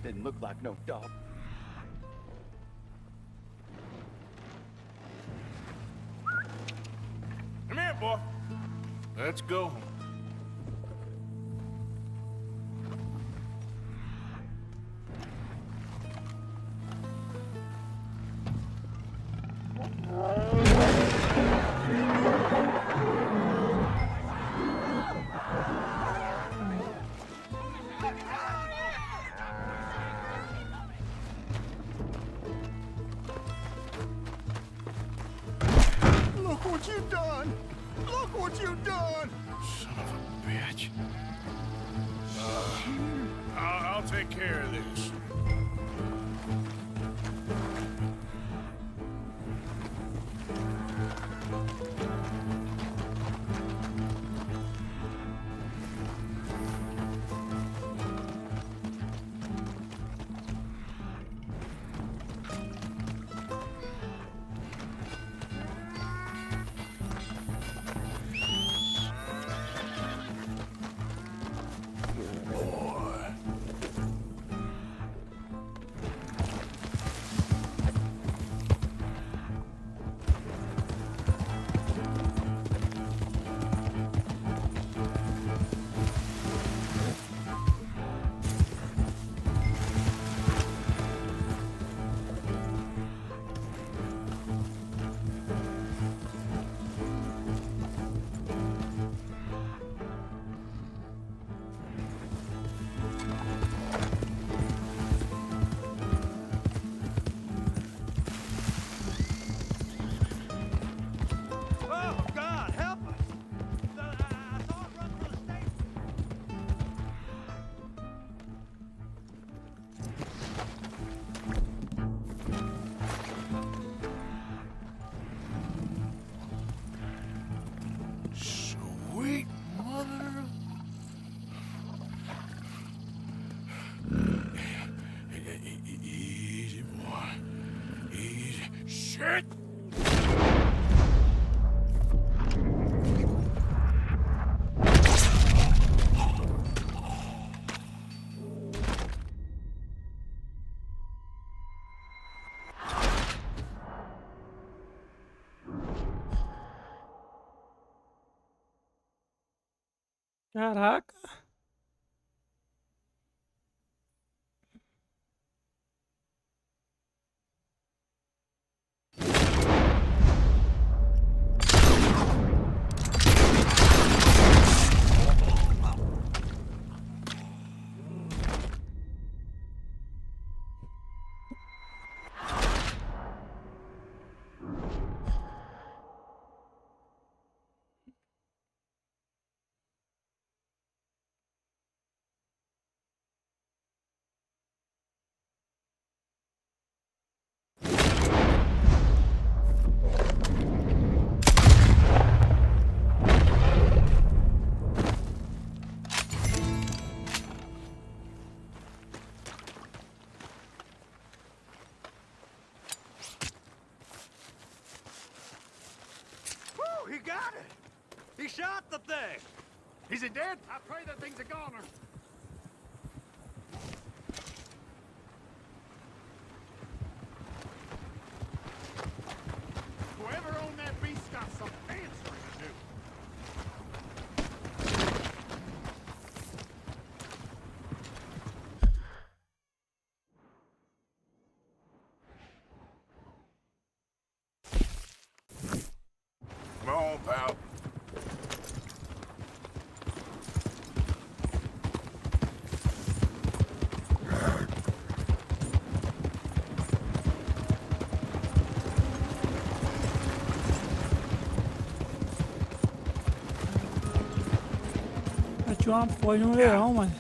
Didn't look like no dog. Come here, boy. Let's go. Look what you've done! Look what you've done! Son of a bitch. I'll take care of this. Caraca. Woo, he got it! He shot the thing! Is he dead? I pray that thing's a goner. Whoever owned that beast got some answering to do. Come on, pal. Tinha uma porra de um leão, mano.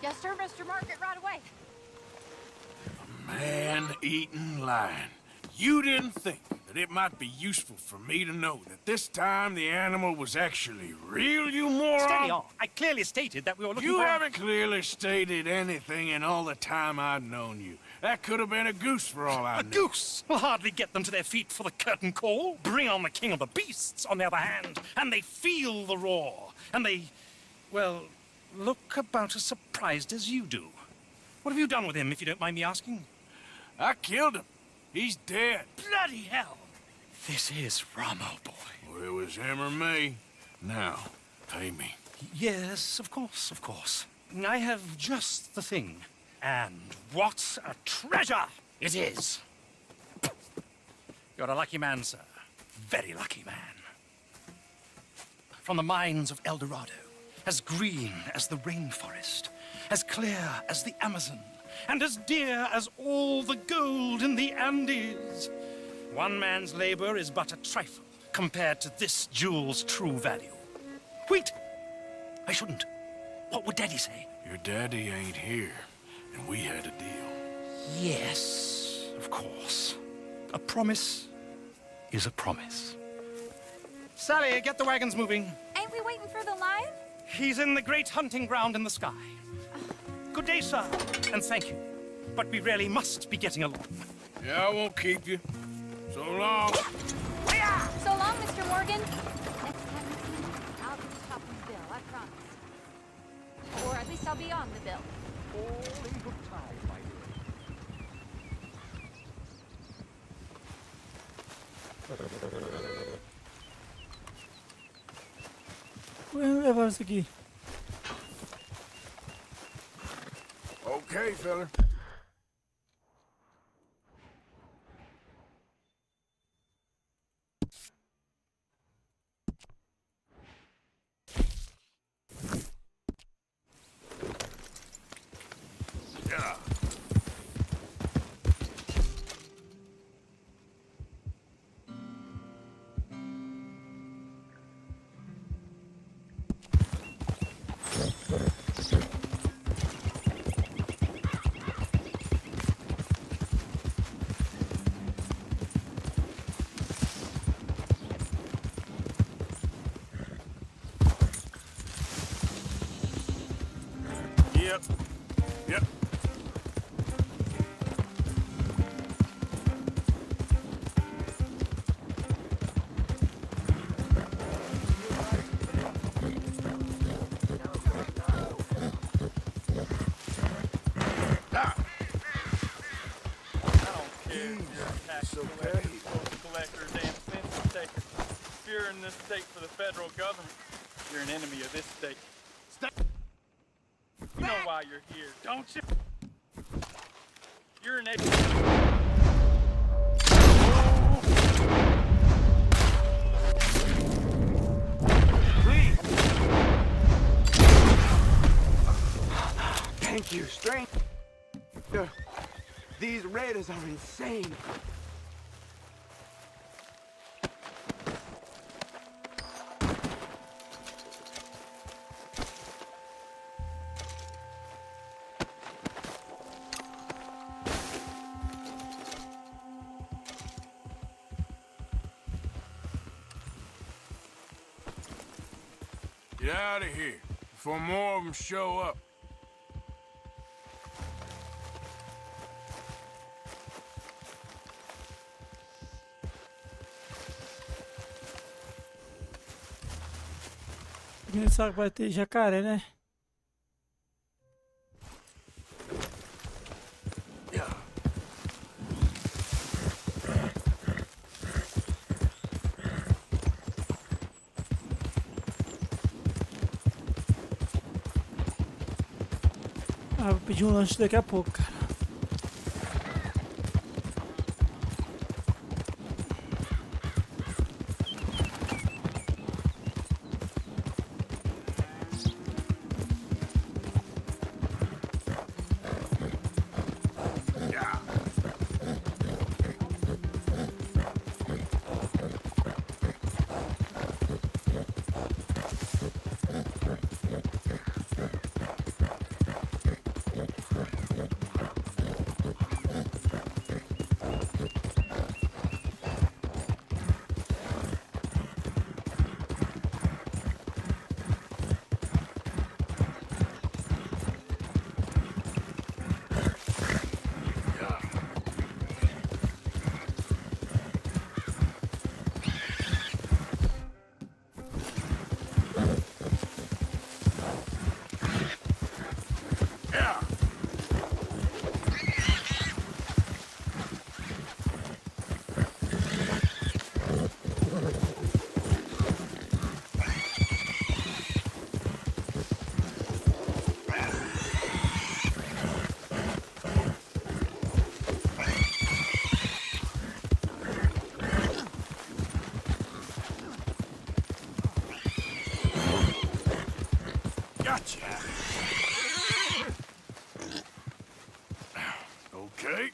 Yes, sir, Mr. Margaret, right away. Man-eating lion. You didn't think that it might be useful for me to know that this time the animal was actually real, you moron? Steady on. I clearly stated that we were looking for... You haven't clearly stated anything in all the time I've known you. That could have been a goose for all I know. A goose will hardly get them to their feet for the curtain call. Bring on the king of the beasts, on the other hand, and they feel the roar. And they, well, look about as surprised as you do. What have you done with him, if you don't mind me asking? I killed him. He's dead. Bloody hell! This is Ramo, boy. Well, it was him or me. Now, pay me. Yes, of course, of course. I have just the thing. And what a treasure it is! You're a lucky man, sir. Very lucky man. From the mines of El Dorado, as green as the rainforest, as clear as the Amazon, and as dear as all the gold in the Andes. One man's labor is but a trifle compared to this jewel's true value. Wait! I shouldn't. What would Daddy say? Your daddy ain't here, and we had a deal. Yes, of course. A promise is a promise. Sally, get the wagons moving. Ain't we waiting for the lion? He's in the great hunting ground in the sky. Good day, sir, and thank you. But we really must be getting along. Yeah, I won't keep you. So long. So long, Mr. Morgan. Next time you see me, I'll be topping the bill, I promise. Or at least I'll be on the bill. All in good time, my Vamos levar isso aqui. Okay, fella. Yeah. Tax collectors, social collectors, and census takers. If you're in this state for the federal government, you're an enemy of this state. You know why you're here, don't you? You're an Please. Thank you, stranger. These raiders are insane. Get out of here before more of them show up. Ele sabe que vai ter jacaré, né? Ah, vou pedir um lanche daqui a pouco, cara. Gotcha. Okay.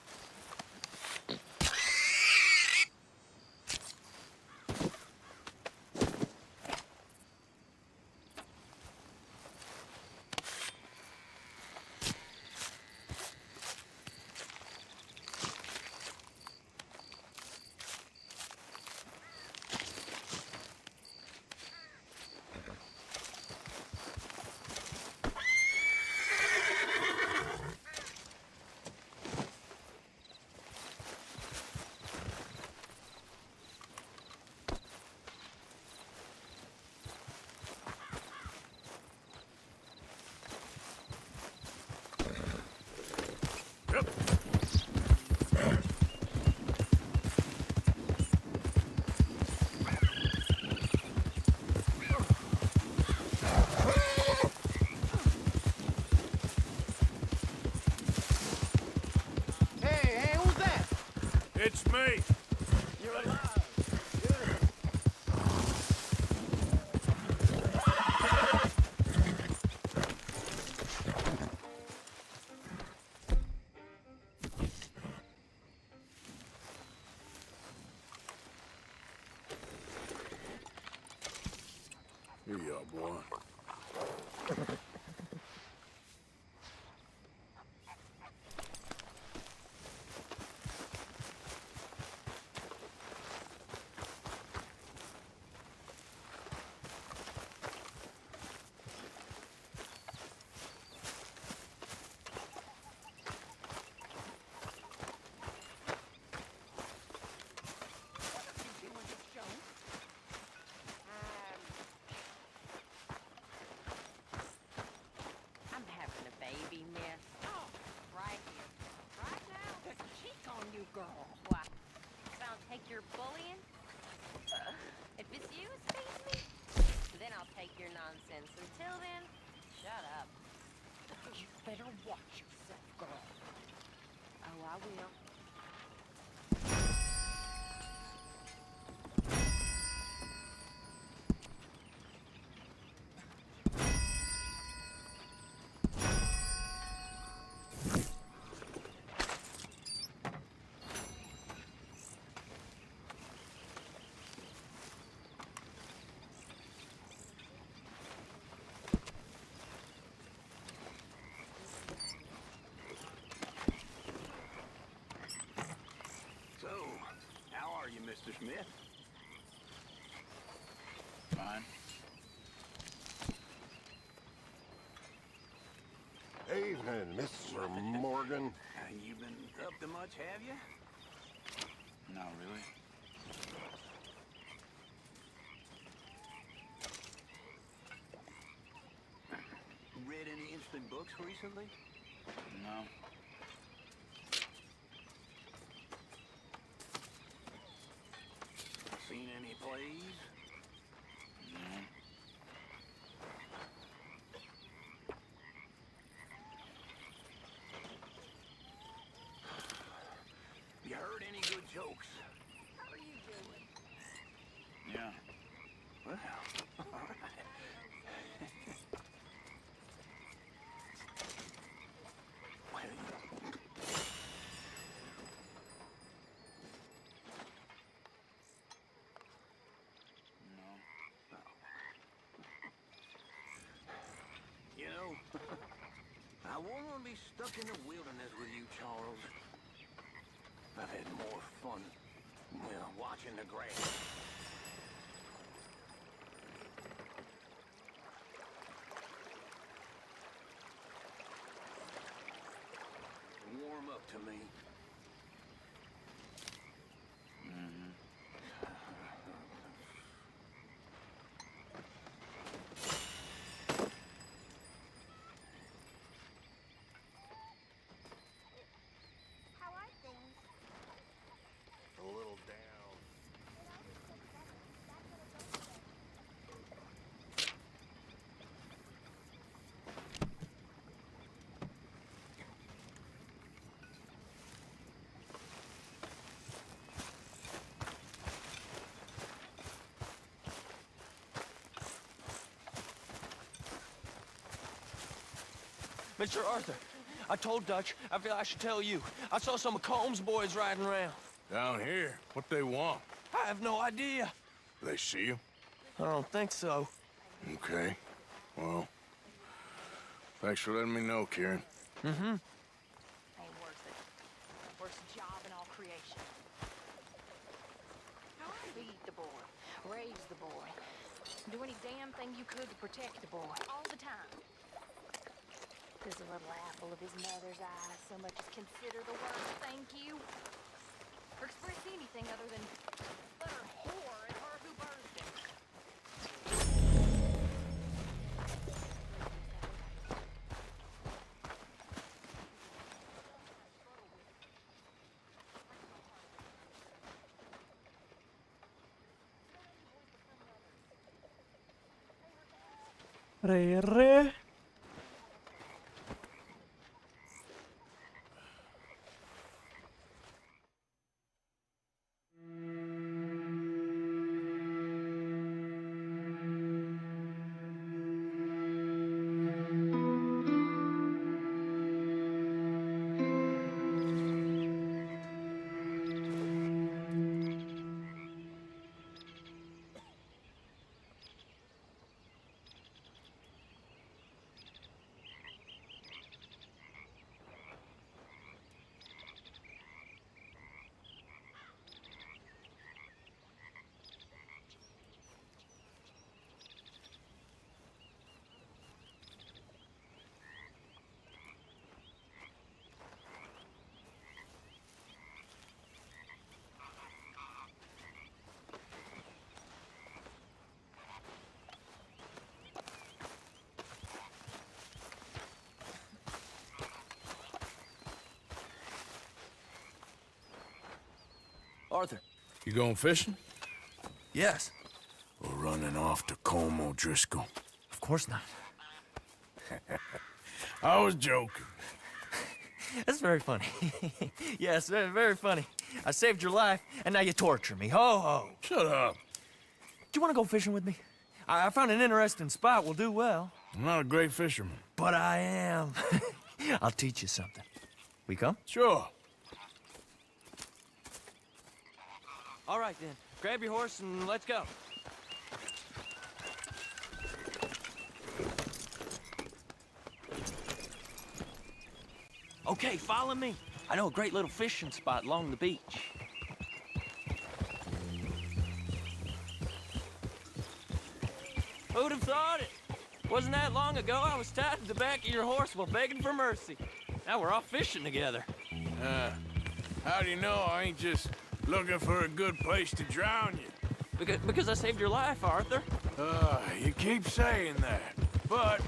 It's me. You're alive. Here you are, boy. you're bullying? If it's you who pays me, then I'll take your nonsense. Until then, shut up. You better watch yourself, girl. Oh, I will. So, how are you, Mr. Smith? Fine. Evening, Mr. Morgan. You been up to much, have you? Not really. Read any interesting books recently? No. Seen any plays? No. You heard any good jokes? How are you doing? Yeah. Well, all right. You know, I won't want to be stuck in the wilderness with you, Charles. I've had more fun, well, watching the grass. Warm up to me. How are things? A little down. Mr. Arthur, I told Dutch, I feel I should tell you. I saw some of Combs' boys riding around. Down here? What they want? I have no idea. They see you? I don't think so. Okay. Well, thanks for letting me know, Kieran. Mm-hmm. Ain't worth it. Worst job in all creation. Feed the boy. Raise the boy. Do any damn thing you could to protect the boy. All the time. There's a little apple of his mother's eye, so much as consider the word thank you. Or express anything other than utter whore at her who birthed him. Re. Arthur, You going fishing? Yes. Or running off to Colm O'Driscoll? Of course not. I was joking. That's very funny. Yes, very, very funny. I saved your life, and now you torture me. Ho, ho. Shut up. Do you want to go fishing with me? I found an interesting spot. We'll do well. I'm not a great fisherman. But I am. I'll teach you something. We come? Sure. All right, then. Grab your horse and let's go. Okay, follow me. I know a great little fishing spot along the beach. Who'd have thought it? Wasn't that long ago I was tied to the back of your horse while begging for mercy. Now we're off fishing together. How do you know I ain't just looking for a good place to drown you? Because I saved your life, Arthur. You keep saying that. But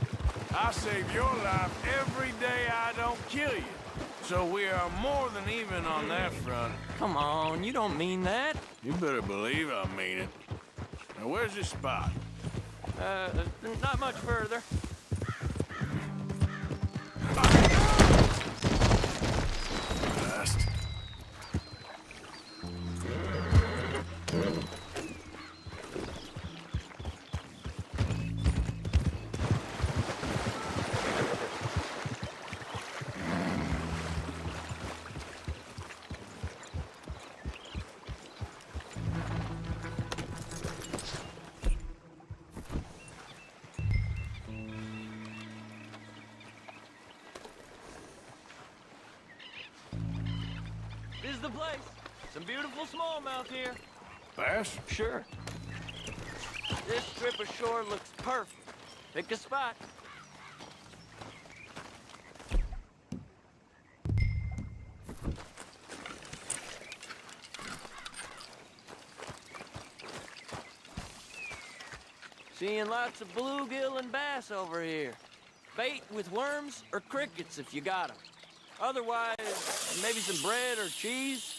I save your life every day I don't kill you. So we are more than even on that front. Come on, you don't mean that. You better believe I mean it. Now, where's this spot? Not much further. Last. This is the place. Some beautiful smallmouth here. Bass? Sure. This strip of shore looks perfect. Pick a spot. Seeing lots of bluegill and bass over here. Bait with worms or crickets if you got them. Otherwise, maybe some bread or cheese.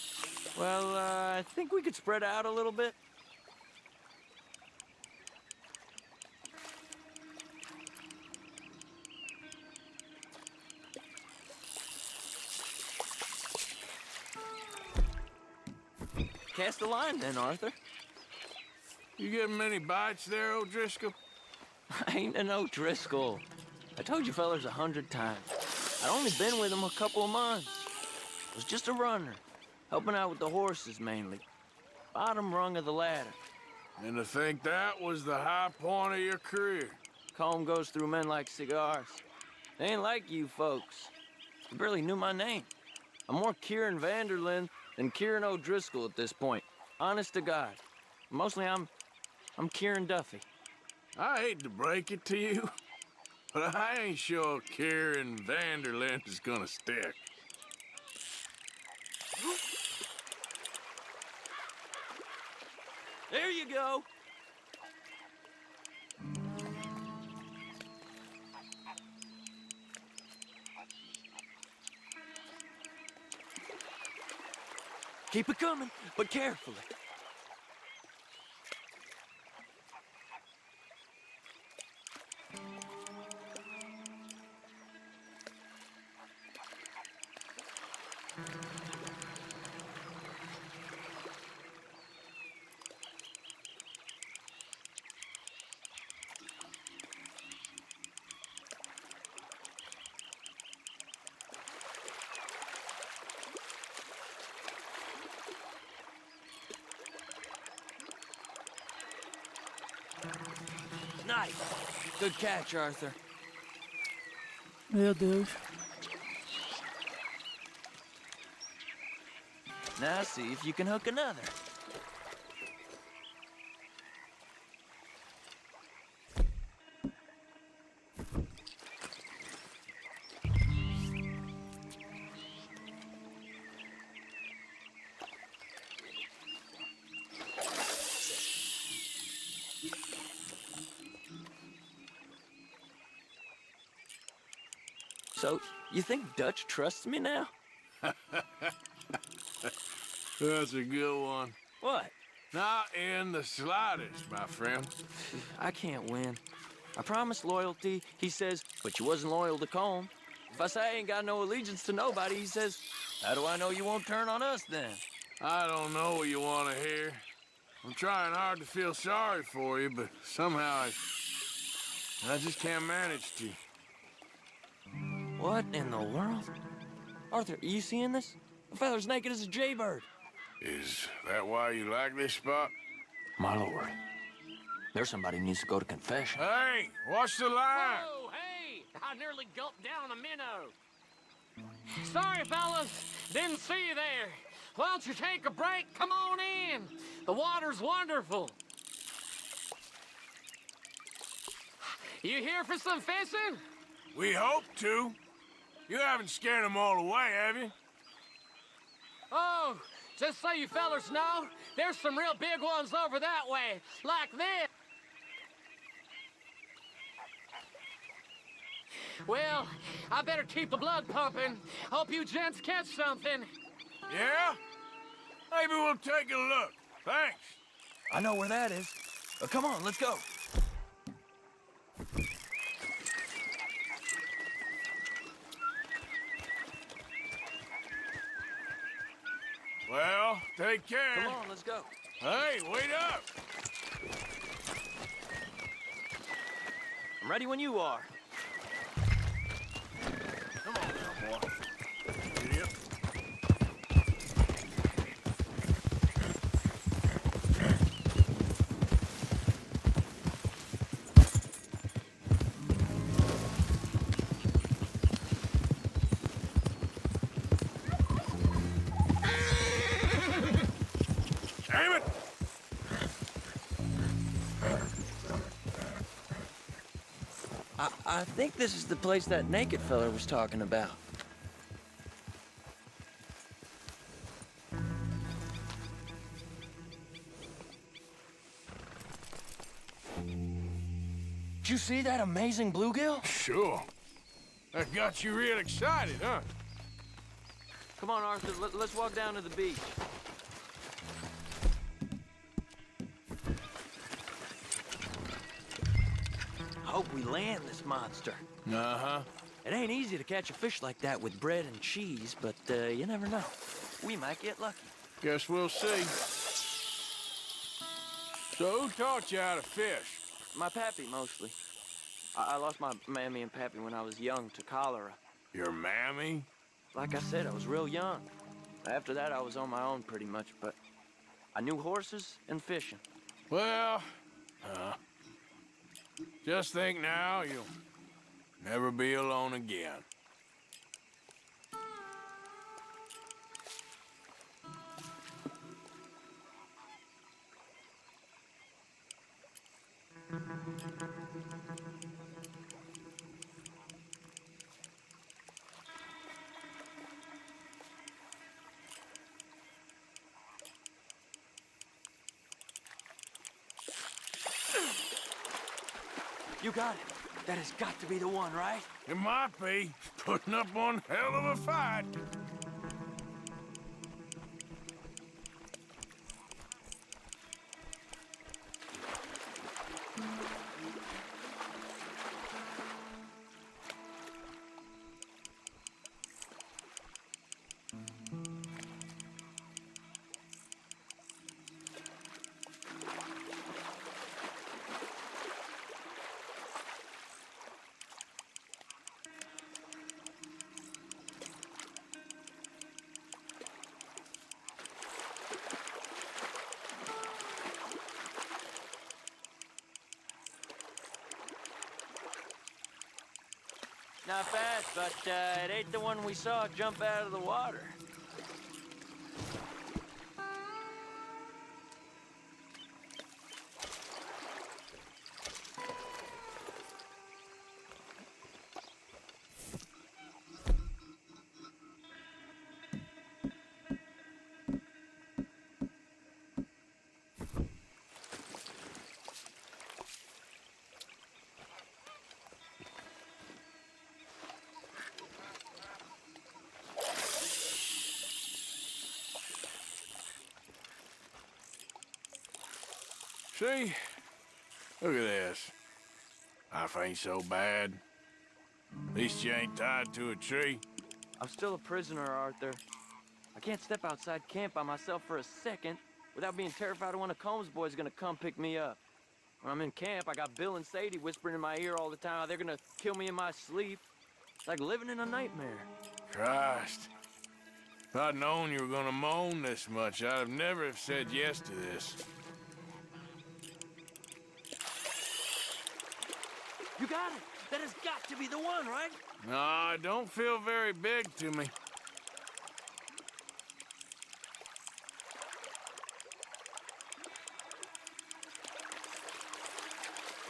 Well, I think we could spread out a little bit. Cast a line then, Arthur. You getting many bites there, O'Driscoll? I ain't an O'Driscoll. I told you fellas 100 times. I'd only been with him a couple of months. Was just a runner, helping out with the horses mainly. Bottom rung of the ladder. And to think that was the high point of your career. Colm goes through men like cigars. They ain't like you folks. You barely knew my name. I'm more Kieran Vanderlyn than Kieran O'Driscoll at this point. Honest to God. Mostly I'm Kieran Duffy. I hate to break it to you, but I ain't sure Kieran Vanderlyn is gonna stick. There you go. Keep it coming, but carefully. Nice. Good catch, Arthur. Meu Deus. Now see if you can hook another. So, you think Dutch trusts me now? That's a good one. What? Not in the slightest, my friend. I can't win. I promised loyalty, he says, but you wasn't loyal to Colm. If I say I ain't got no allegiance to nobody, he says, how do I know you won't turn on us then? I don't know what you want to hear. I'm trying hard to feel sorry for you, but somehow I just can't manage to. What in the world? Arthur, are you seeing this? The feather's naked as a jaybird. Is that why you like this spot? My lord, there's somebody who needs to go to confession. Hey, watch the line! Whoa, hey! I nearly gulped down a minnow. Sorry, fellas. Didn't see you there. Why don't you take a break? Come on in. The water's wonderful. You here for some fishing? We hope to. You haven't scared them all away, have you? Oh, just so you fellas know, there's some real big ones over that way, like this. Well, I better keep the blood pumping. Hope you gents catch something. Yeah? Maybe we'll take a look. Thanks. I know where that is. Come on, let's go. Well, take care. Come on, let's go. Hey, wait up. I'm ready when you are. Come on now, boy. Yep. Damn it! I think this is the place that naked fella was talking about. Did you see that amazing bluegill? Sure. That got you real excited, huh? Come on, Arthur, let's walk down to the beach. Hope we land this monster. Uh-huh. It ain't easy to catch a fish like that with bread and cheese, but you never know. We might get lucky. Guess we'll see. So who taught you how to fish? My pappy, mostly. I lost my mammy and pappy when I was young to cholera. Your mammy? Like I said, I was real young. After that, I was on my own pretty much, but I knew horses and fishing. Well, just think now, you'll never be alone again. You got it. That has got to be the one, right? It might be. Putting up one hell of a fight. Not bad, but it ain't the one we saw jump out of the water. See? Look at this. Life ain't so bad. At least you ain't tied to a tree. I'm still a prisoner, Arthur. I can't step outside camp by myself for a second without being terrified of one of Combs' boys gonna come pick me up. When I'm in camp, I got Bill and Sadie whispering in my ear all the time how they're gonna kill me in my sleep. It's like living in a nightmare. Christ. If I'd known you were gonna moan this much, I'd have never have said yes to this. You got it! That has got to be the one, right? No, it don't feel very big to me.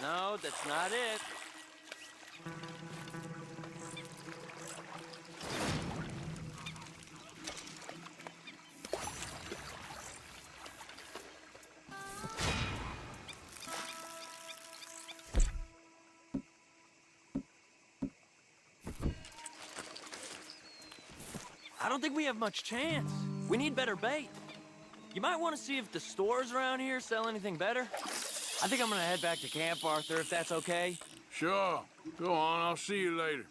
No, that's not it. I don't think we have much chance. We need better bait. You might want to see if the stores around here sell anything better. I think I'm gonna head back to camp, Arthur, if that's okay. Sure. Go on, I'll see you later.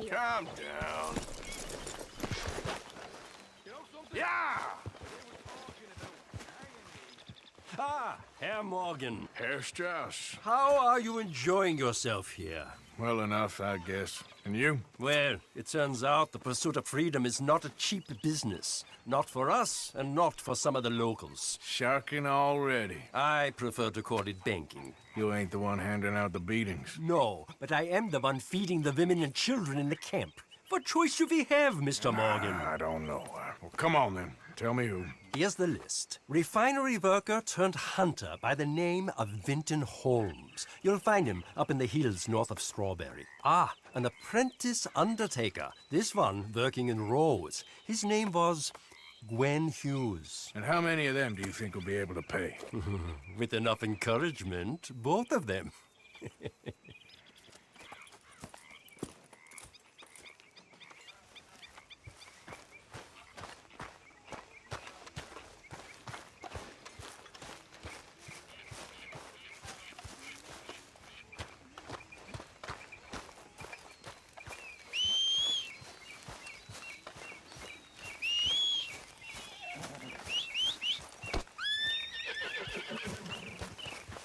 Calm down. Yeah! Ah, Herr Morgan. Herr Strauss. How are you enjoying yourself here? Well enough, I guess. And you? Well, it turns out the pursuit of freedom is not a cheap business. Not for us, and not for some of the locals. Sharking already. I prefer to call it banking. You ain't the one handing out the beatings. No, but I am the one feeding the women and children in the camp. What choice do we have, Mr. Morgan? I don't know. Well, come on then. Tell me who. Here's the list. Refinery worker turned hunter by the name of Vinton Holmes. You'll find him up in the hills north of Strawberry. Ah, an apprentice undertaker. This one working in rows. His name was Gwen Hughes. And how many of them do you think will be able to pay? With enough encouragement, both of them.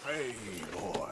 Hey, boy.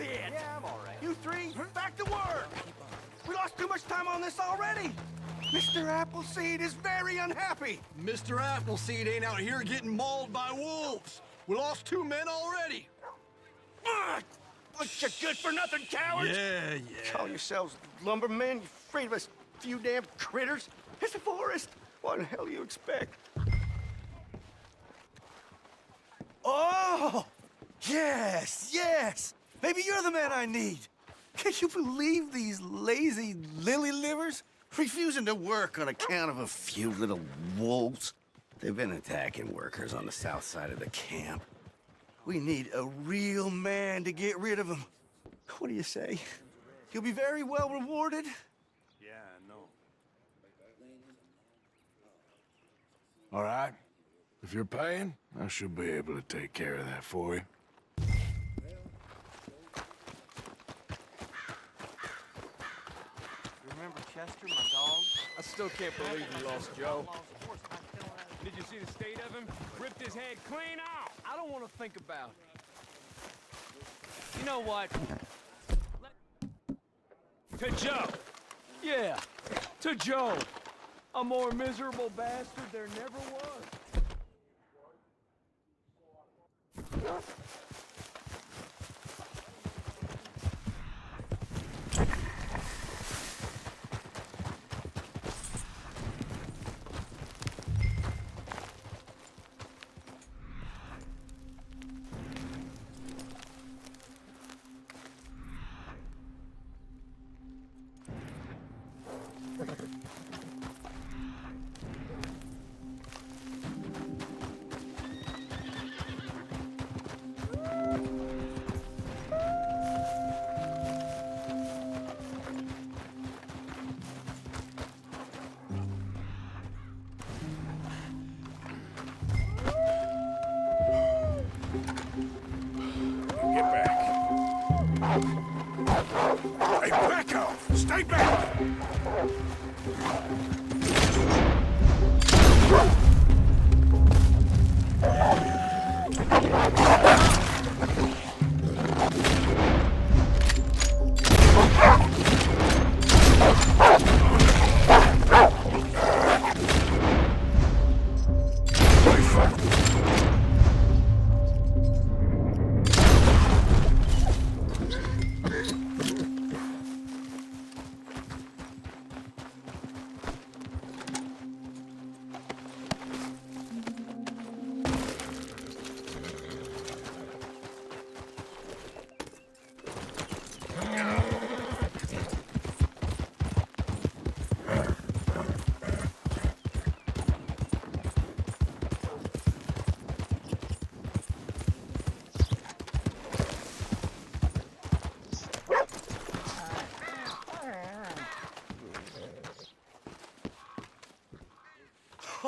it! Yeah, I'm all right. You three, back to work! We lost too much time on this already! Mr. Appleseed is very unhappy! Mr. Appleseed ain't out here getting mauled by wolves. We lost 2 men already. Bunch of good-for-nothing cowards! Yeah. Call yourselves lumbermen, you afraid of us few damn critters? It's a forest! What the hell do you expect? Oh! Yes! Maybe you're the man I need! Can you believe these lazy lily livers? Refusing to work on account of a few little wolves. They've been attacking workers on the south side of the camp. We need a real man to get rid of them. What do you say? You'll be very well rewarded? Yeah, I know. All right. If you're paying, I should be able to take care of that for you. Remember Chester, my dog? I still can't believe you lost Joe. Did you see the state of him? Ripped his head clean off. I don't want to think about it. You know what? To Joe. Yeah, to Joe. A more miserable bastard there never was. Get back. Hey, back off! Stay back!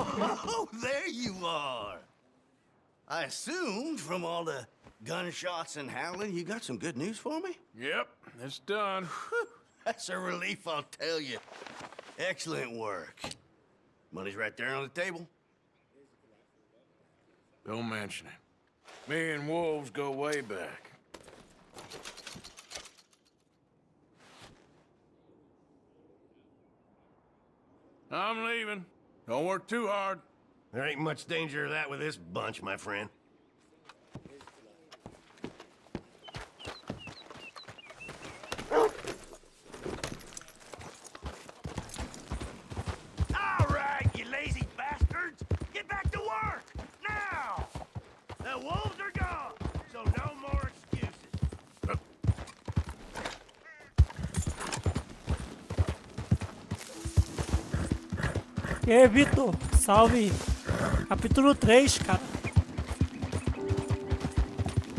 Oh, there you are. I assumed from all the gunshots and howling, you got some good news for me? Yep, it's done. Whew, that's a relief, I'll tell you. Excellent work. Money's right there on the table. Don't mention it. Me and Wolves go way back. I'm leaving. Don't work too hard. There ain't much danger of that with this bunch, my friend. All right, you lazy bastards! Get back to work! Now! The wolves are gone, so no more excuses. E aí, Vitor? Salve! Capítulo 3, cara.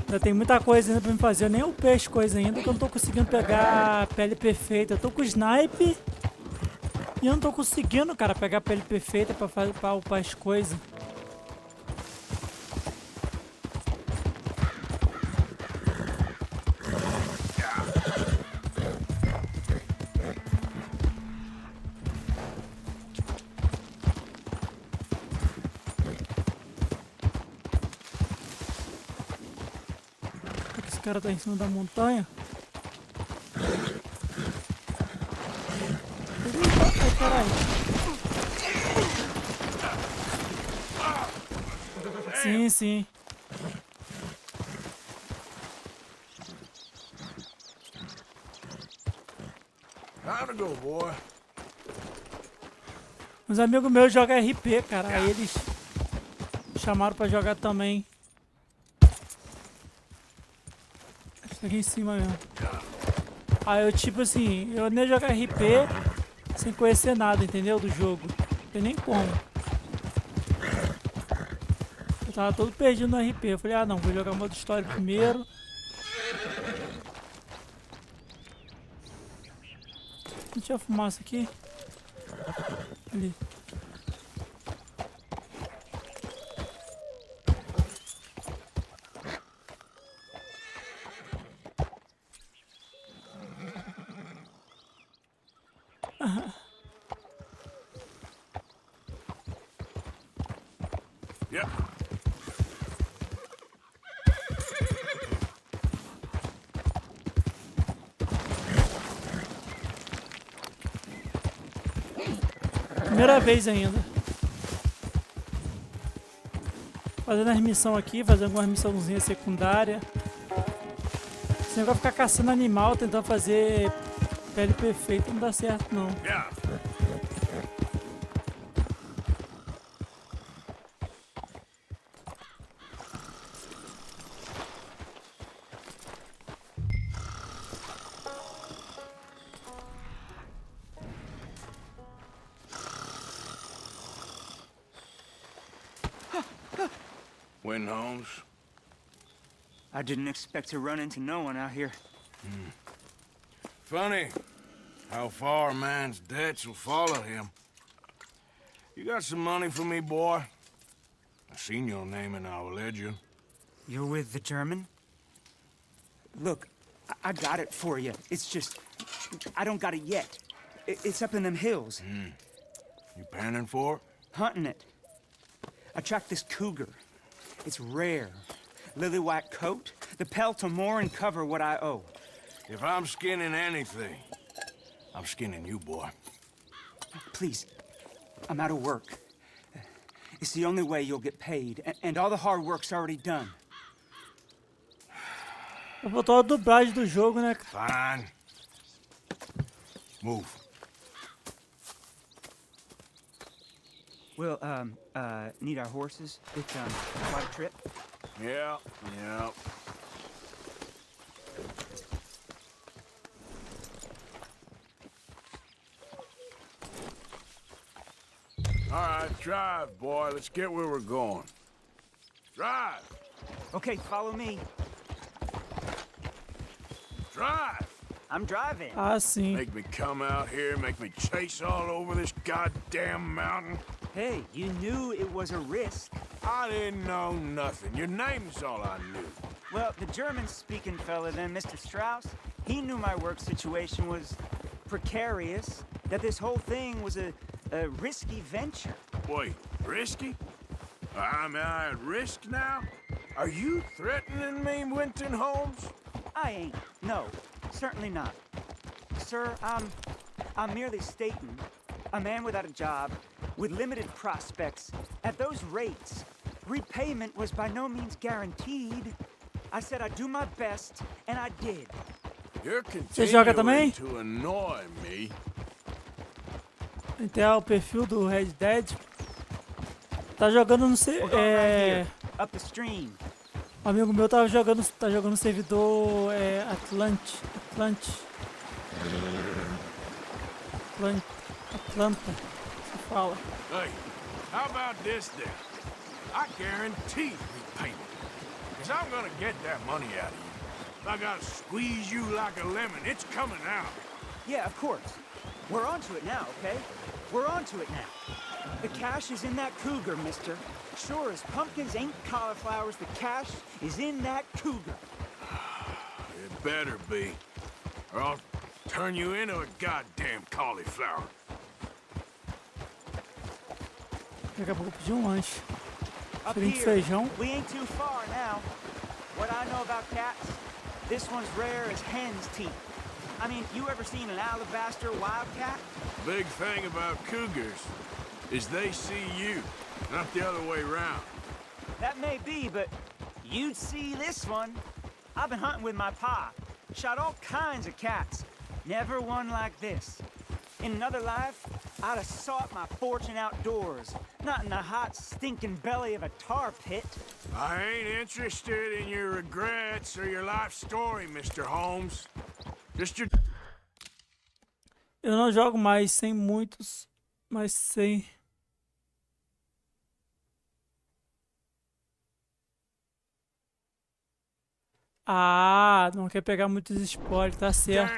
Ainda tem muita coisa ainda pra me fazer. Eu nem upei as coisas ainda, que eu não tô conseguindo pegar a pele perfeita. Eu tô com o snipe e eu não tô conseguindo, cara, pegar a pele perfeita pra upar as coisas. Esse cara tá em cima da montanha. caralho. Sim, sim. Time to go, boy. Uns amigos meus jogam RP, cara. Aí eles chamaram pra jogar também. Acho que aqui em cima mesmo. Aí eu, tipo assim, eu nem jogo RP sem conhecer nada, entendeu? Do jogo. Não tem nem como. Eu tava todo perdido no RP. Eu falei, ah não, vou jogar modo história primeiro. Não tinha fumaça aqui? Ali. Yep. Primeira vez ainda. Fazendo as missões aqui, fazendo algumas missãozinhas secundárias. Esse negócio de ficar caçando animal, tentando fazer pele perfeita, não dá certo não. Yeah. Win, Holmes. I didn't expect to run into no one out here. Funny how far a man's debts will follow him. You got some money for me, boy? I seen your name in our ledger. You're with the German? Look, I got it for you. It's just, I don't got it yet. It's up in them hills. You panning for it? Hunting it. I tracked this cougar. It's rare. Lily white coat, the pelt will more and cover what I owe. If I'm skinning anything, I'm skinning you, boy. Please, I'm out of work. It's the only way you'll get paid, and all the hard work's already done. Eu vou botar a dublagem do jogo, né? Fine. Move. We'll, need our horses. It's, quite a trip. Yeah. All right, drive, boy. Let's get where we're going. Drive. Okay, follow me. Drive. I'm driving. Ah, sim. Make me come out here, make me chase all over this goddamn mountain. Hey, you knew it was a risk. I didn't know nothing. Your name's all I knew. Well, the German-speaking fella then, Mr. Strauss, he knew my work situation was precarious, that this whole thing was a risky venture. Wait, risky? Am I at risk now? Are you threatening me, Winton Holmes? I ain't. No, certainly not. Sir, I'm merely stating, a man without a job, with limited prospects, at those rates, repayment was by no means guaranteed. I said I'd do my best, and I did. You're Você joga também? continuing to annoy me. Então, o perfil do Red Dead. Tá jogando no Up the stream. Um amigo meu tá jogando no servidor Atlanta, se fala. Hey, how about this then? I guarantee repayment. Because I'm gonna get that money out of you. If I gotta squeeze you like a lemon, it's coming out. Yeah, of course. We're onto it now, okay? We're onto it now. The cash is in that cougar, mister. Sure as pumpkins ain't cauliflowers, the cash is in that cougar. It better be, or I'll turn you into a goddamn cauliflower. Daqui a pouco eu pedi lanche. Up Cheirinho de here, feijão. we ain't too far now. What I know about cats, this one's rare as hen's teeth. I mean, you ever seen an alabaster wildcat? Big thing about cougars is they see you, not the other way around. That may be, but you'd see this one. I've been hunting with my pa. Shot all kinds of cats. Never one like this. In another life, I'd have sought my fortune outdoors, not in the hot, stinking belly of a tar pit. I ain't interested in your regrets or your life story, Mr. Holmes. Just your... Eu não jogo mais sem muitos, mas sem... Ah, não quer pegar muitos spoilers, tá certo.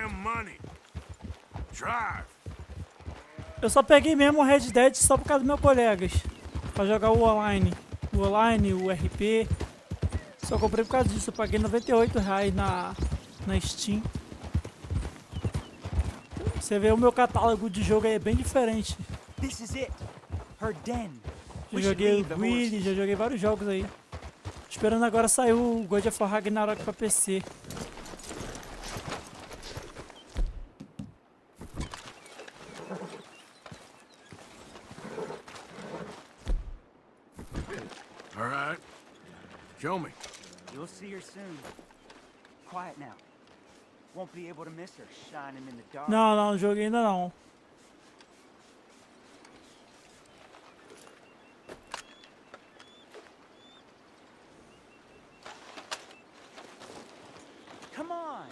Eu só peguei mesmo o Red Dead só por causa dos meus colegas. Pra jogar o online. O online, o RP. Só comprei por causa disso. Eu paguei R$98 na Steam. Você vê o meu catálogo de jogo aí é bem diferente. This is it. Her den. Já joguei o Willy, já joguei vários jogos aí. Esperando agora sair o God of War Ragnarok pra PC. All right. Show me. You'll see her soon. Quiet now. Won't be able to miss her shining in the dark. Não, não joguei ainda não. Come on.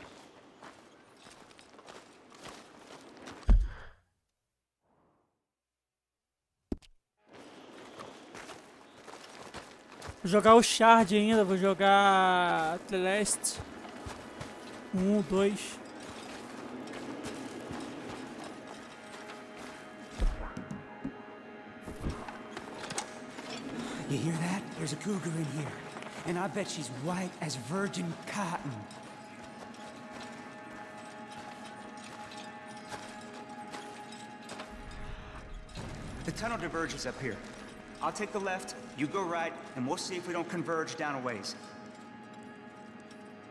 Vou jogar o Shard ainda, vou jogar Celeste 1, 2. You hear that? There's a cougar in here. And I bet she's white as virgin cotton. The tunnel diverges up here. I'll take the left, you go right, and we'll see if we don't converge down a ways.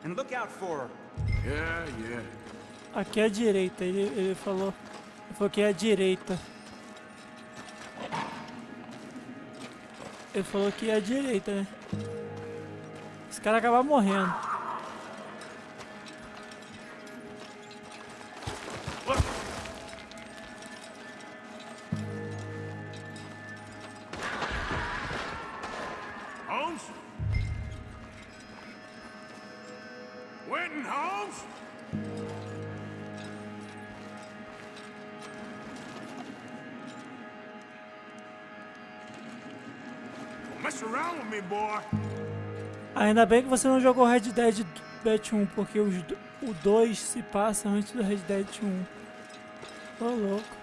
And look out for her. Yeah, yeah. Aqui é a direita, ele falou. Ele falou que é a direita. Ele falou que é a direita, né? Esse cara acaba morrendo. Holmes? Winton Holmes? Don't mess around with me, boy. Ainda bem que você não jogou Red Dead 1, porque o 2 se passa antes do Red Dead 1. Ô, louco.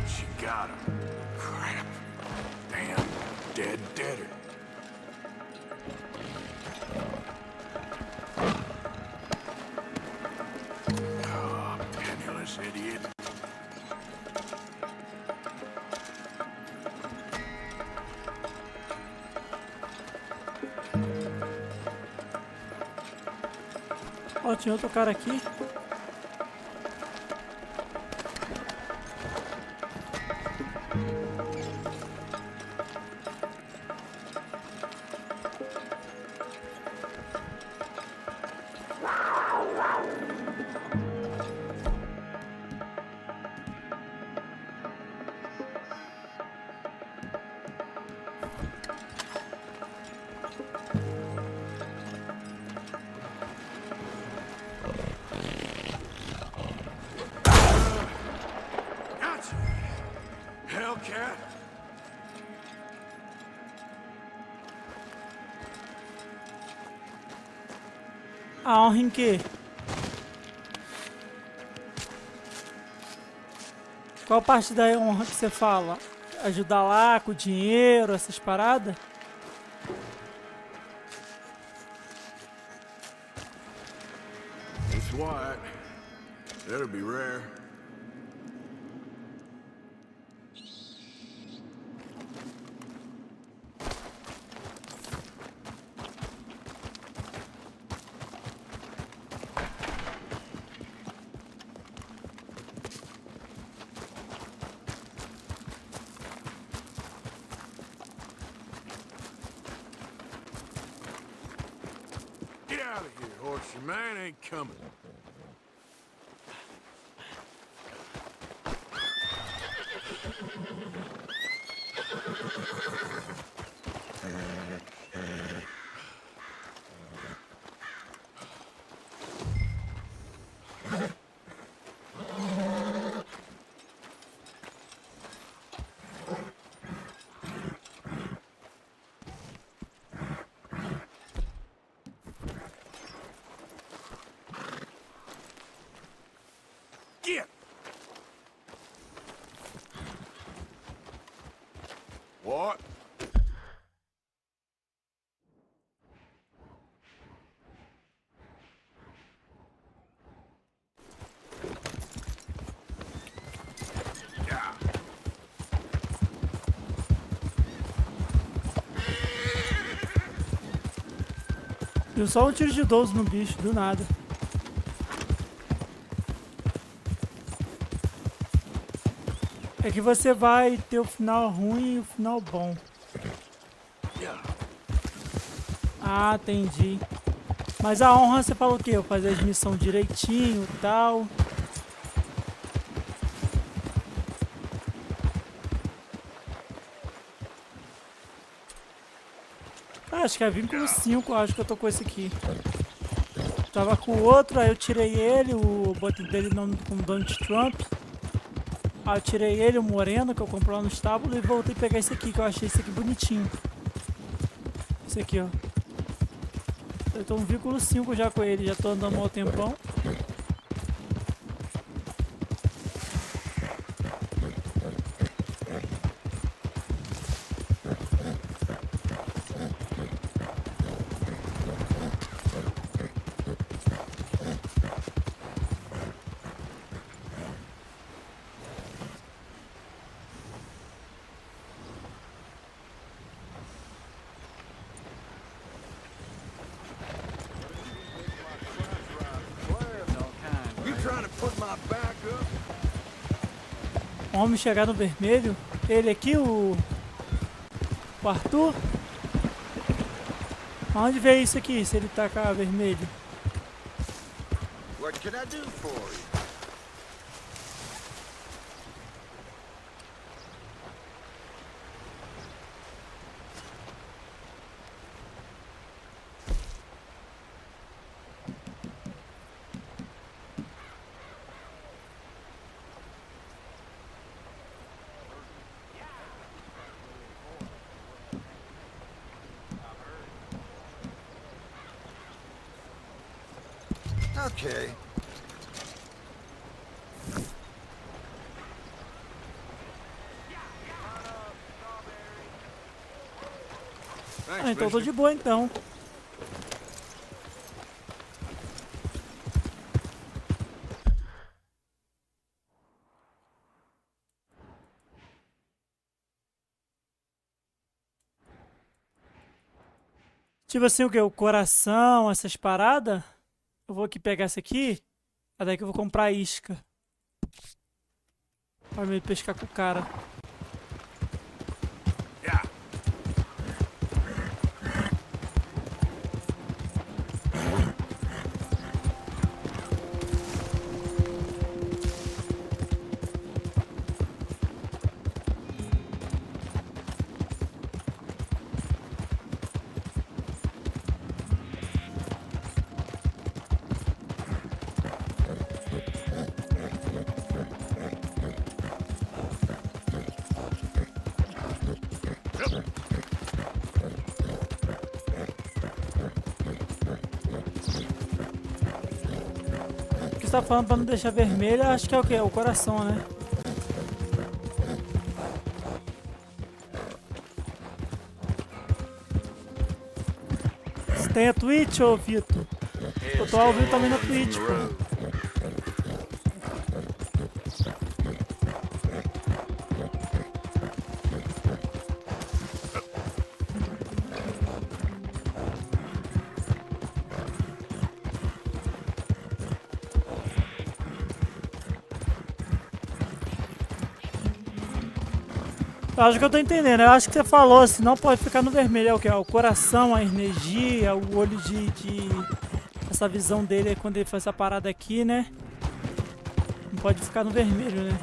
She got him. Crap. Damn. Deader. Oh, penniless idiot. Ó, tinha outro cara aqui. Gotcha. Hellcat. A honra em quê? Qual parte da honra que você fala? Ajudar lá com dinheiro, essas paradas? It's white. That'll be rare. out of here, horsey. Man ain't coming. Get! What? Deu só um tiro de 12 no bicho, do nada. É que você vai ter o final ruim e o final bom. Ah, entendi. Mas a honra você falou o quê? Eu fazer as missões direitinho e tal. Ah, acho que é vínculo 5, acho que eu tô com esse aqui. Tava com o outro, aí eu tirei ele, o botão dele não com Donald Trump. Aí eu tirei ele, o moreno, que eu comprei lá no estábulo, e voltei a pegar esse aqui, que eu achei esse aqui bonitinho. Esse aqui, ó. Eu tô no vínculo 5 já com ele, já tô andando há um tempão. Homem chegar no vermelho. Ele aqui, o Arthur. Onde vê isso aqui, se ele tacar vermelho? What can I do for you? Okay. Ah, então tô de boa então. Tipo assim, o que? O coração, essas paradas. Eu vou aqui pegar essa aqui. É daí que eu vou comprar isca. Pra me pescar com o cara. Tá falando pra não deixar vermelho, acho que é o que? O coração, né? Você tem a Twitch, ô Vitor? Eu tô ao vivo também na Twitch, pô. Acho que eu tô entendendo, eu acho que você falou, senão pode ficar no vermelho, é o que? O coração, a energia, o olho essa visão dele é quando ele faz essa parada aqui, né? Não pode ficar no vermelho, né?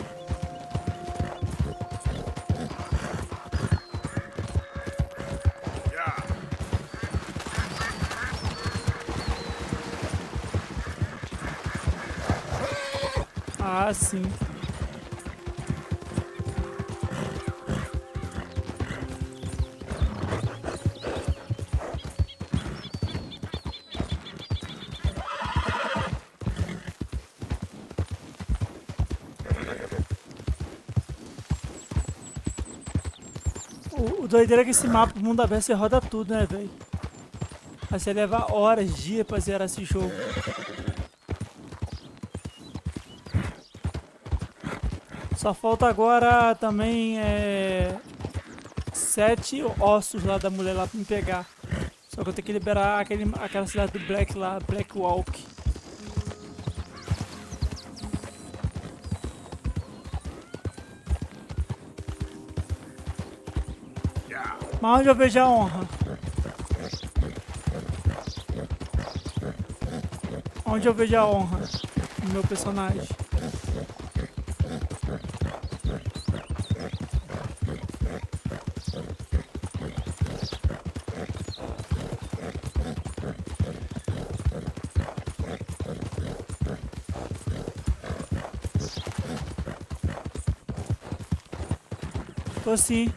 Ah, sim. O doideira é que esse mapa, o mundo aberto, você roda tudo, né, velho? Aí você leva horas, dias pra zerar esse jogo. Só falta agora também 7 ossos lá da mulher lá pra me pegar. Só que eu tenho que liberar aquela cidade do Black lá, Black Walk. Mas onde eu vejo a honra? Onde eu vejo a honra no meu personagem? Tô sim.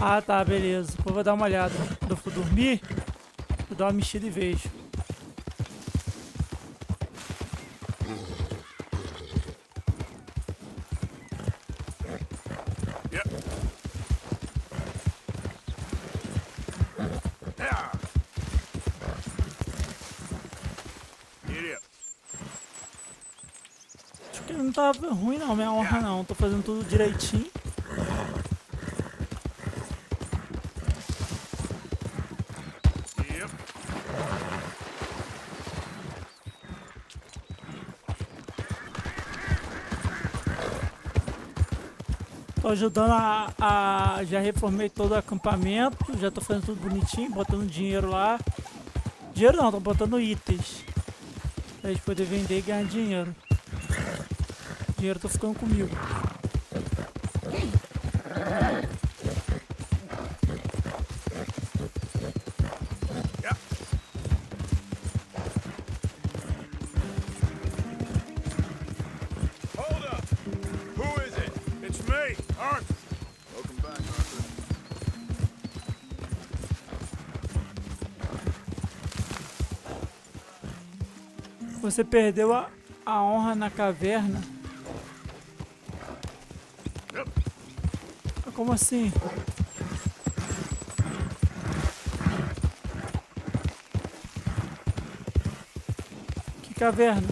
Ah, tá, beleza. Depois vou dar uma olhada. Quando eu for dormir, vou dar uma mexida e vejo. Acho que não tá ruim não, minha honra não. Tô fazendo tudo direitinho. Tô ajudando já reformei todo o acampamento, já tô fazendo tudo bonitinho, botando dinheiro lá. Dinheiro não, tô botando itens. Pra gente poder vender e ganhar dinheiro. Dinheiro tá ficando comigo. Hold up! Who is it? It's me, Arthur. Welcome back, Arthur. Você perdeu a honra na caverna? Como assim? Que caverna?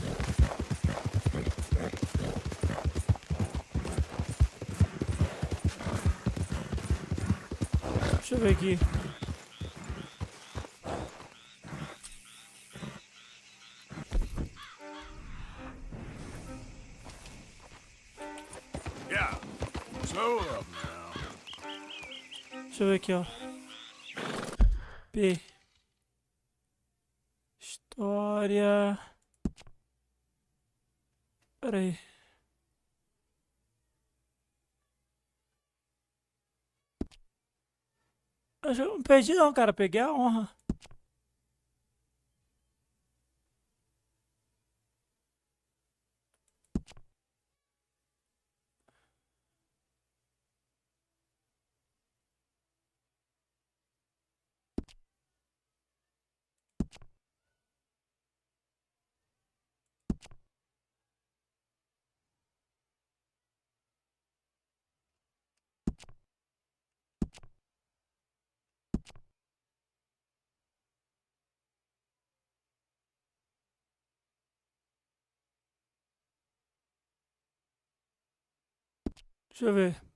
Deixa eu ver aqui. Yeah. Slow up now. Deixa eu ver aqui, ó. P. História. Pera aí. Eu não perdi não, cara. Peguei a honra. Deixa eu ver.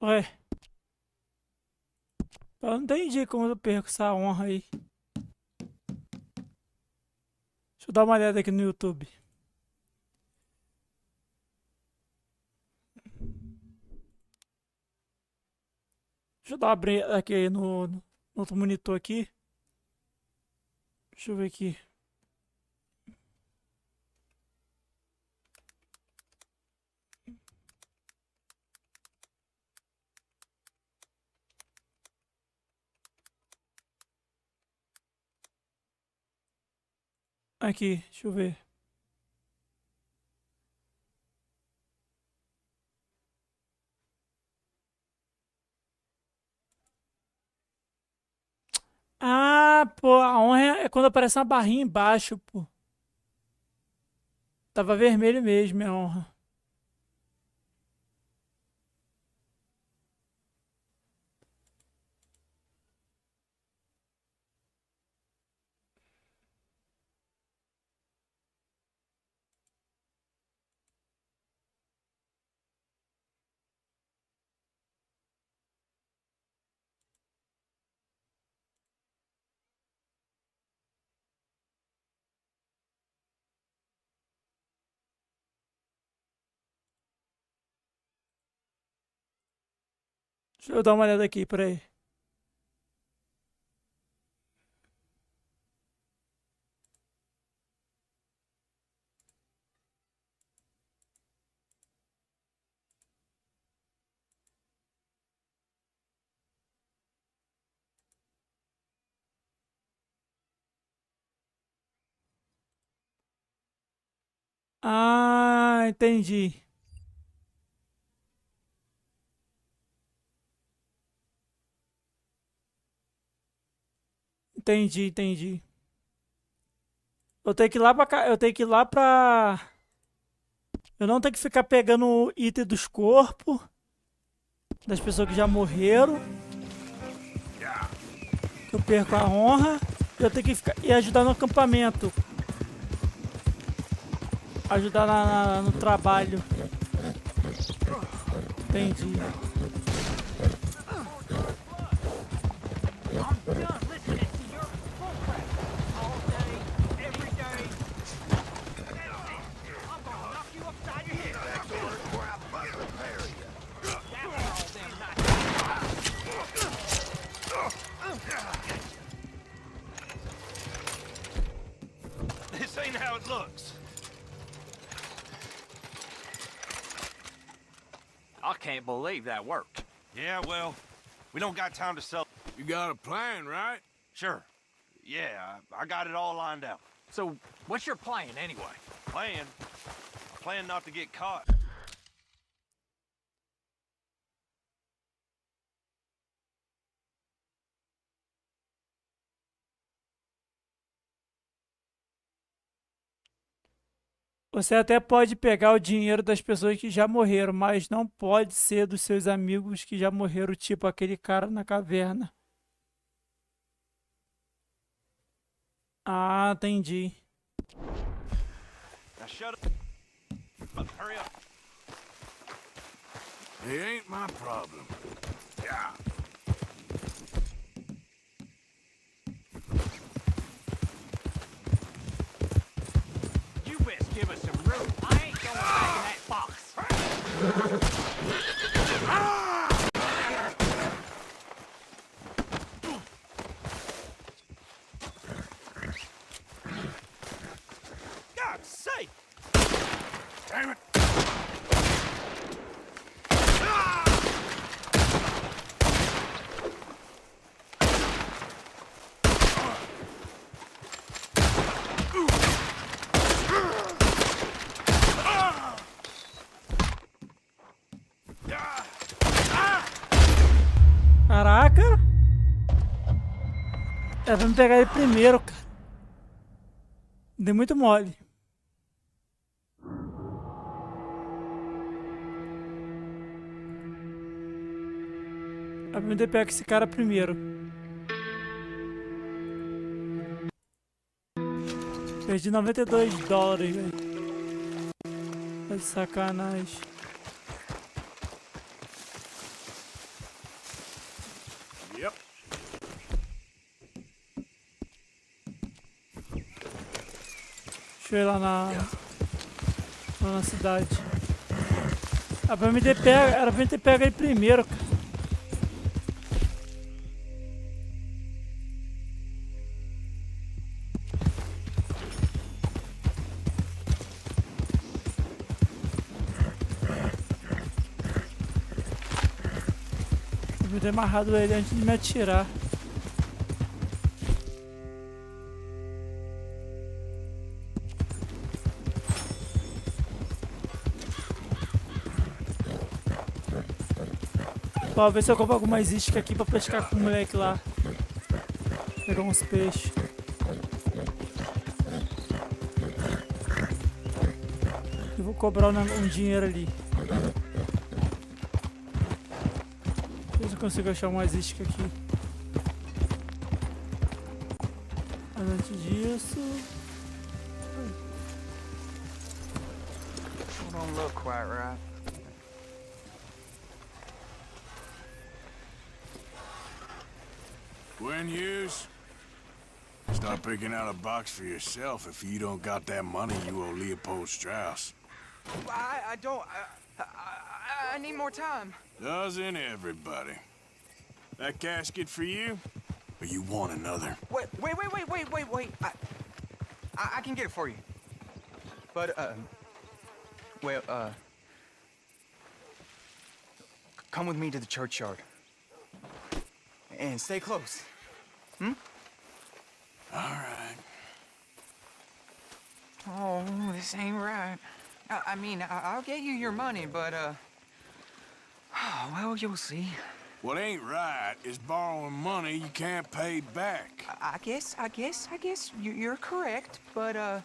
Ué. Eu não entendi como eu perco essa honra aí. Deixa eu dar uma olhada aqui no YouTube. Deixa eu dar uma abrir aqui no outro monitor aqui. Deixa eu ver aqui. Aqui, deixa eu ver. Ah, pô, a honra é quando aparece uma barrinha embaixo, pô. Tava vermelho mesmo, a honra. Deixa eu dar uma olhada aqui, peraí. Ah, entendi. Entendi. Eu tenho que ir lá pra cá. Eu tenho que ir lá pra. Eu não tenho que ficar pegando o item dos corpos das pessoas que já morreram. Eu perco a honra. Eu tenho que ficar e ajudar no acampamento. Ajudar no trabalho. Entendi. This ain't how it looks. I can't believe that worked. Yeah, well, we don't got time to sell. You got a plan, right? Sure. Yeah, I got it all lined out. So, what's your plan anyway? Plan? Plan not to get caught. Você até pode pegar o dinheiro das pessoas que já morreram, mas não pode ser dos seus amigos que já morreram, tipo aquele cara na caverna. Ah, entendi. Now shut up. Hurry up. It ain't my problem. Yeah. You best give us some room. I ain't going back in that box. God's sake! Damn it! Era pra me pegar ele primeiro, cara. Dei muito mole. Era pra me ter pego esse cara primeiro. Perdi $92, velho. Tá de sacanagem. Yep. Deixa eu ir lá na cidade. Era pra me ter pego ele primeiro, cara. Devia ter amarrado ele antes de me atirar. Vou ver se eu compro algumas iscas aqui pra pescar com o moleque lá. Pegar uns peixes. E vou cobrar um dinheiro ali. Ver se eu consigo achar umas iscas aqui. Mas antes disso... Don't look quite right. Gwen Hughes, start picking out a box for yourself if you don't got that money you owe Leopold Strauss. I don't. I need more time. Doesn't everybody? That casket for you, or you want another? Wait. I can get it for you. But, come with me to the churchyard. And stay close. Hmm? All right. Oh, this ain't right. I mean, I'll get you your money, but, well, you'll see. What ain't right is borrowing money you can't pay back. I guess you're correct, but,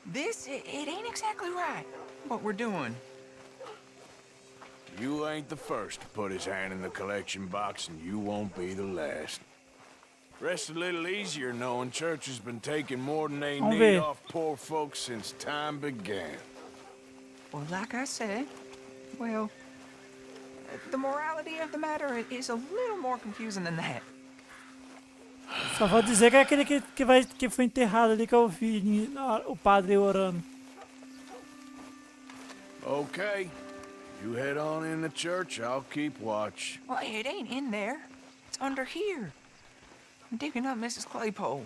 this, it ain't exactly right, what we're doing. You ain't the first to put his hand in the collection box, and you won't be the last. Rest a little easier knowing church has been taking more than they need off poor folks since time began. Well, like I said, well, the morality of the matter is a little more confusing than that. Só vou dizer que é aquele que foi enterrado ali que eu vi o padre orando. Okay. You head on in the church, I'll keep watch. Well, it ain't in there. It's under here. I'm digging up Mrs. Claypole.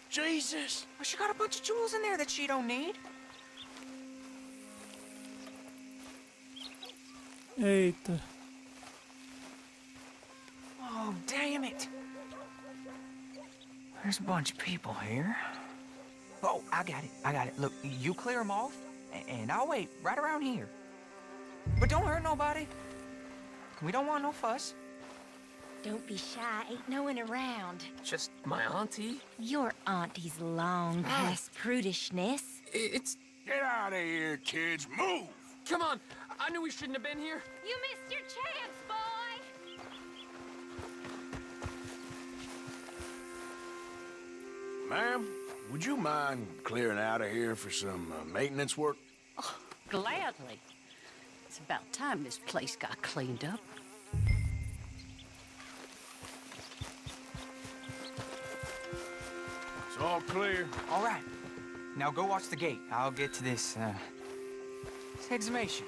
Jesus! Well, she got a bunch of jewels in there that she don't need. Eita. Oh, damn it. There's a bunch of people here. Oh, I got it. Look, you clear them off, and I'll wait right around here. But don't hurt nobody. We don't want no fuss. Don't be shy, ain't no one around. Just my auntie. Your auntie's long past prudishness. It's... Get out of here, kids. Move! Come on. I knew we shouldn't have been here. You missed your chance, boy! Ma'am, would you mind clearing out of here for some maintenance work? Oh, gladly. It's about time this place got cleaned up. It's all clear. All right. Now go watch the gate. I'll get to this exhumation.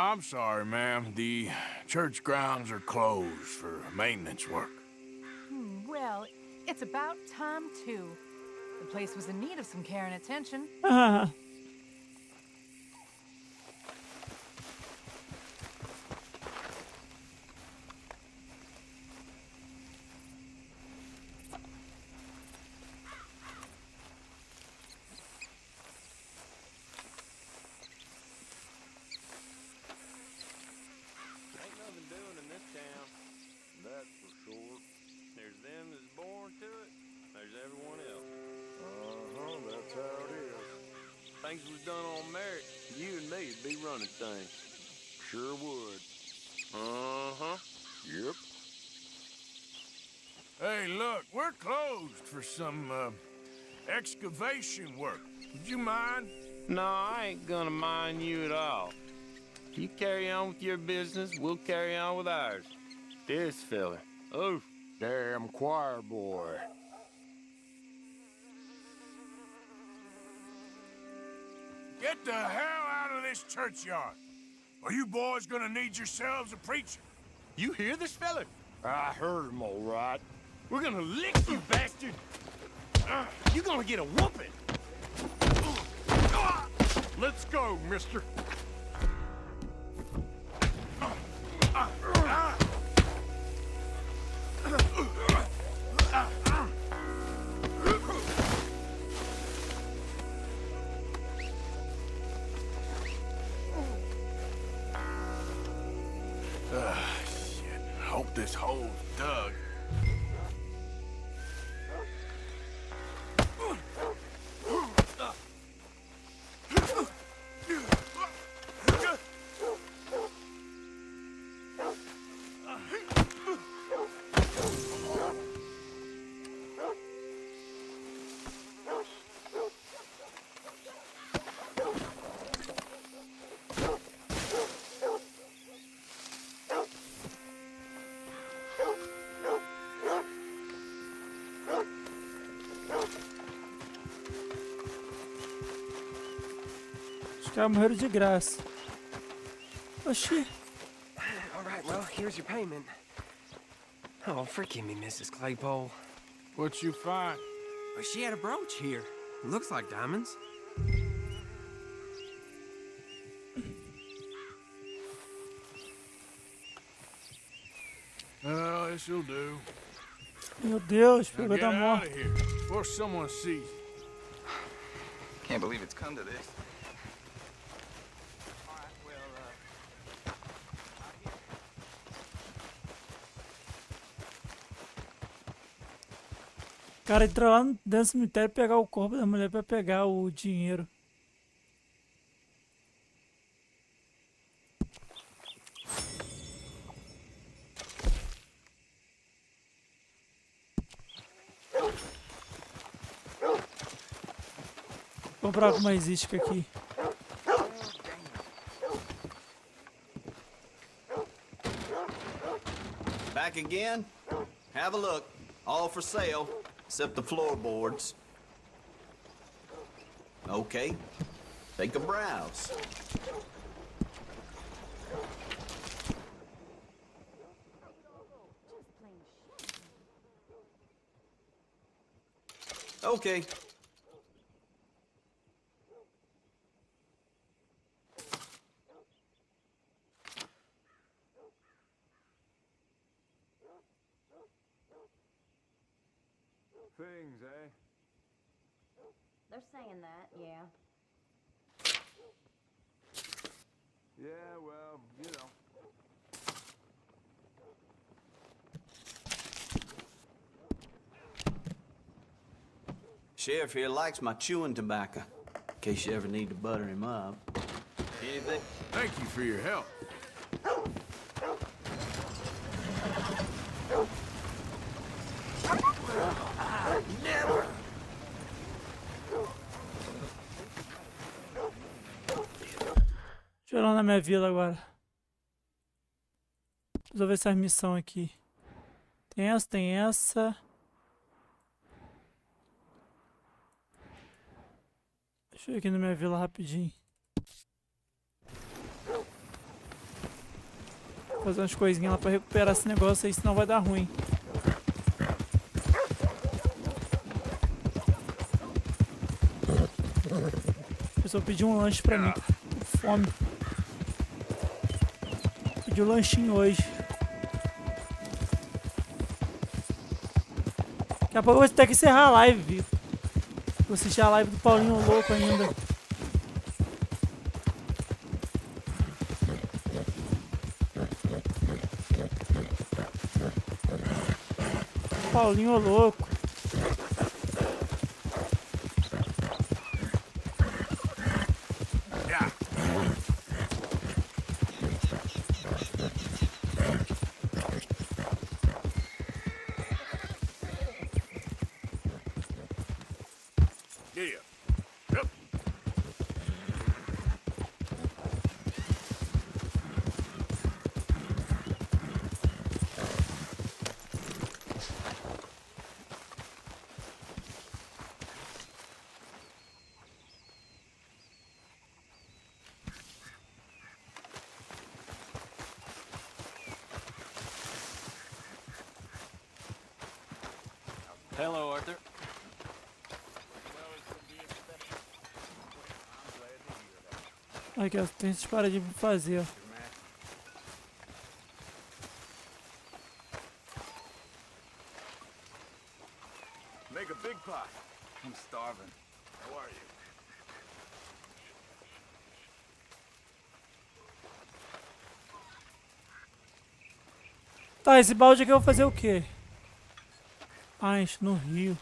I'm sorry, ma'am. The church grounds are closed for maintenance work. Well, it's about time, too. The place was in need of some care and attention. Ain't nothing doing in this town. That's for sure. There's them that's born to it. There's everyone else. That's how it is. Things was done on merit, you and me'd be running things. Sure would. Yep. Hey, look, we're closed for some, excavation work. Would you mind? No, I ain't gonna mind you at all. You carry on with your business, we'll carry on with ours. This fella. Oh, damn choir boy. Get the hell out of this churchyard. Are you boys gonna need yourselves a preacher? You hear this fella? I heard him all right. We're gonna lick you, bastard. You're gonna get a whooping. Let's go, mister. Shit. Hope this hole's dug. Os caras morreram de graça. Oxi. All right, well, here's your payment. Oh, forgive me, Mrs. Claypole. What you find? Well, she had a brooch here. Looks like diamonds. Oh, this'll do. Meu Deus, Now pegou get da out morte. of here before someone sees you. Can't believe it's come to this. O cara entrou lá dentro do cemitério pegar o corpo da mulher pra pegar o dinheiro. Vou comprar com mais isca aqui. Back again? Have a look. All for sale, except the floorboards. Okay. Take a browse. Okay. Things, eh? They're saying that, yeah. Yeah, well, you know. Sheriff here likes my chewing tobacco, in case you ever need to butter him up. Anything? Thank you for your help. Never! Deixa eu ir lá na minha vila agora. Resolver essas missões aqui. Tem essa, tem essa. Deixa eu ir aqui na minha vila rapidinho. Fazer umas coisinhas lá pra recuperar esse negócio aí, senão vai dar ruim. A pessoa pediu um lanche pra mim. Tô com fome. Pediu lanchinho hoje. Daqui a pouco eu vou ter que encerrar a live, Vitor. Vou assistir a live do Paulinho Louco ainda. Paulinho Louco. Hello, Arthur. Aqui, ó, tem essas paradinhas pra fazer, ó. Make a big pot. I'm starving. How are you? Tá, esse balde aqui eu vou fazer o quê? Ah, enche no rio.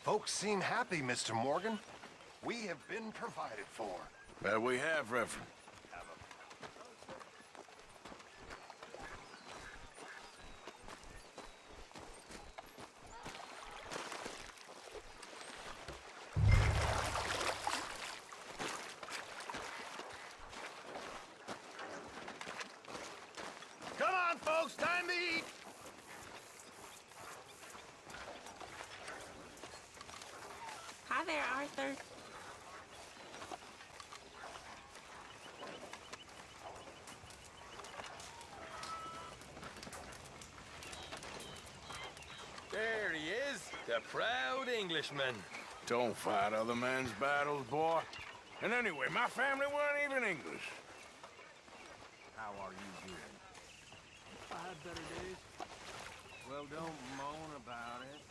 Folks seem happy, Mr. Morgan. We have been provided for. That we have, Reverend. Come on, folks, time to eat. Hi there, Arthur. There he is, the proud Englishman. Don't fight other men's battles, boy. And anyway, my family weren't even English. How are you doing? I had better days. Well, don't moan about it.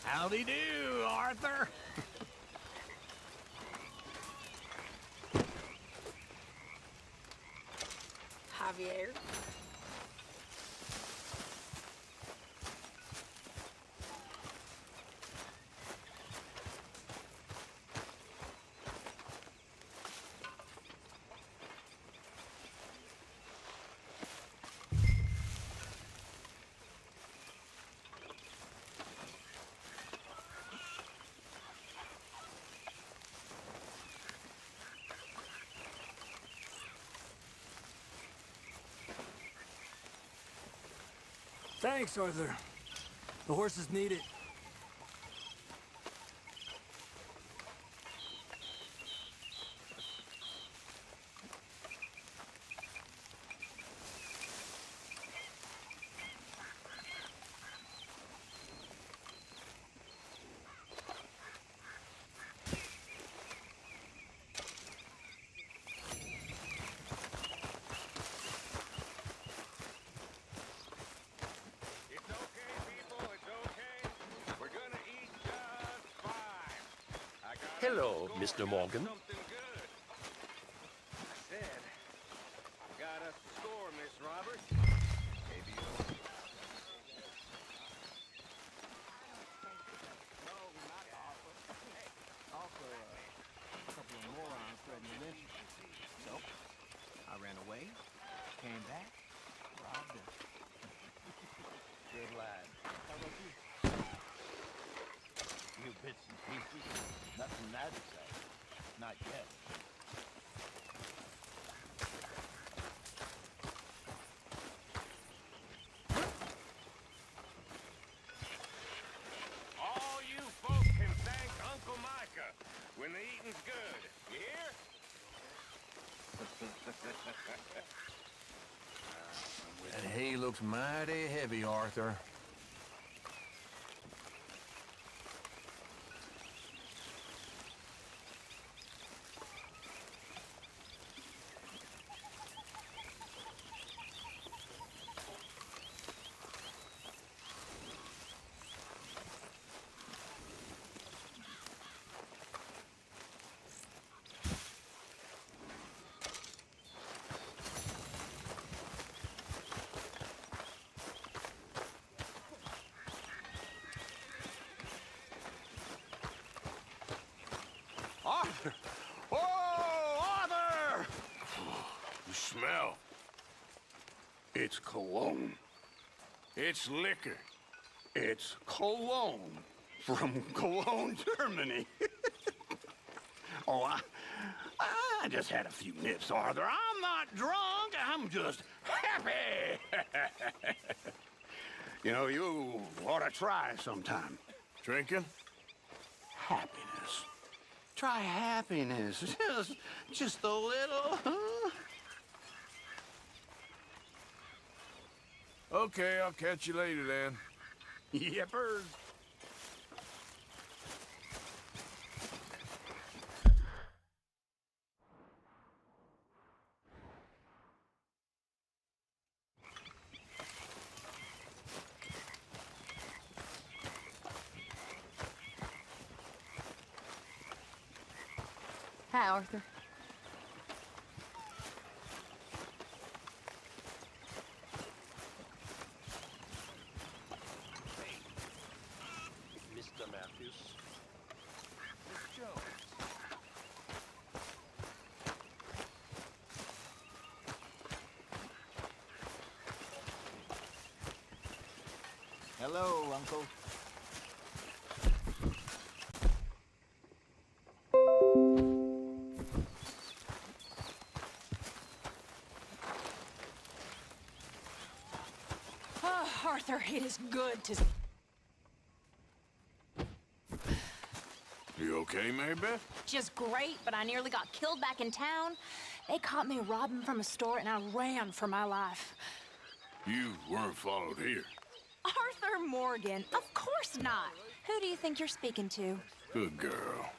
Howdy do, Arthur. Javier. Thanks, Arthur. The horses need it. Hello, Mr. Morgan. Few bits and pieces. Nothing that exciting. Not yet. All you folks can thank Uncle Micah when the eating's good. You hear? That hay looks mighty heavy, Arthur. Arthur! Oh, Arthur! You smell. It's cologne. It's liquor. It's cologne from Cologne, Germany. Oh, I just had a few nips, Arthur. I'm not drunk. I'm just happy. You know, you ought to try sometime. Drinking? Happiness. Try happiness. Just a little, huh? Okay, I'll catch you later then. Yippers. Hi, Arthur. Mr. Matthews. Miss Jones. Hello, Uncle. Oh, Arthur, it is good to... You okay, Marybeth? Just great, but I nearly got killed back in town. They caught me robbing from a store, and I ran for my life. You weren't followed here. Arthur Morgan, of course not. Who do you think you're speaking to? Good girl.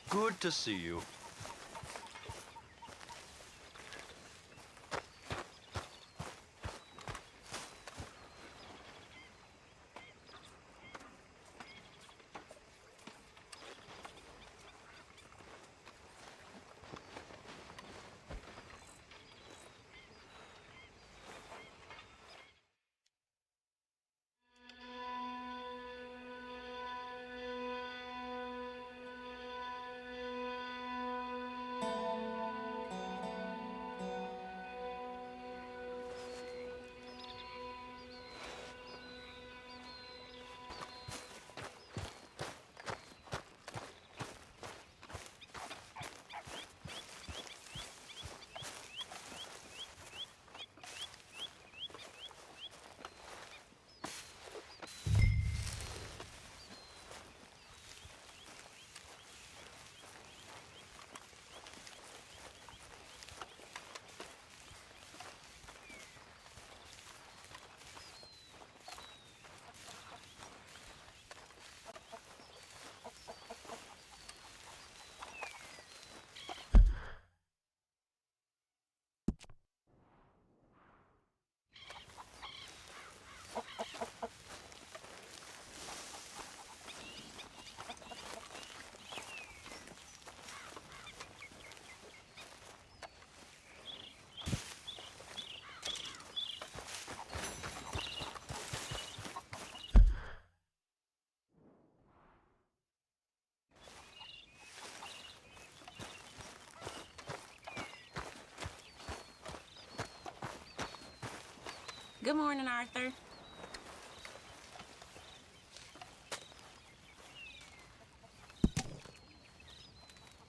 Good to see you. Good morning, Arthur.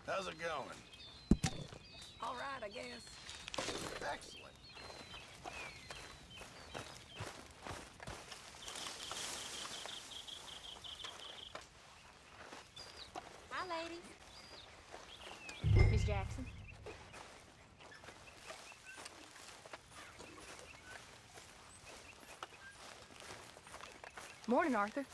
How's it going? All right, I guess. Excellent. Hi, ladies. Miss Jackson. Morning, Arthur.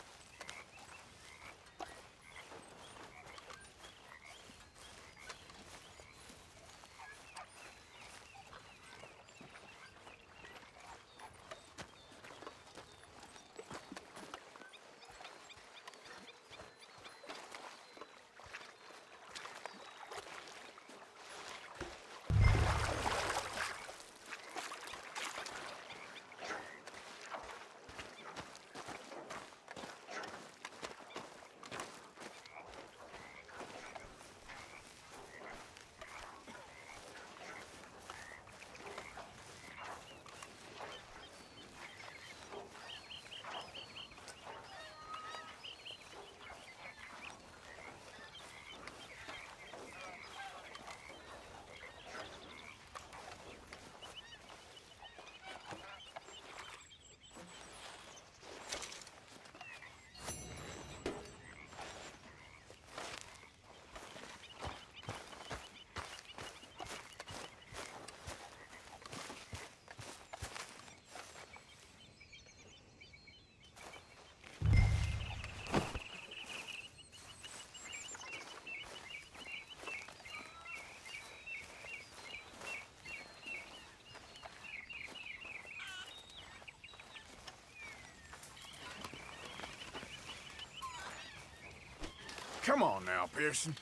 Come on now, Pearson.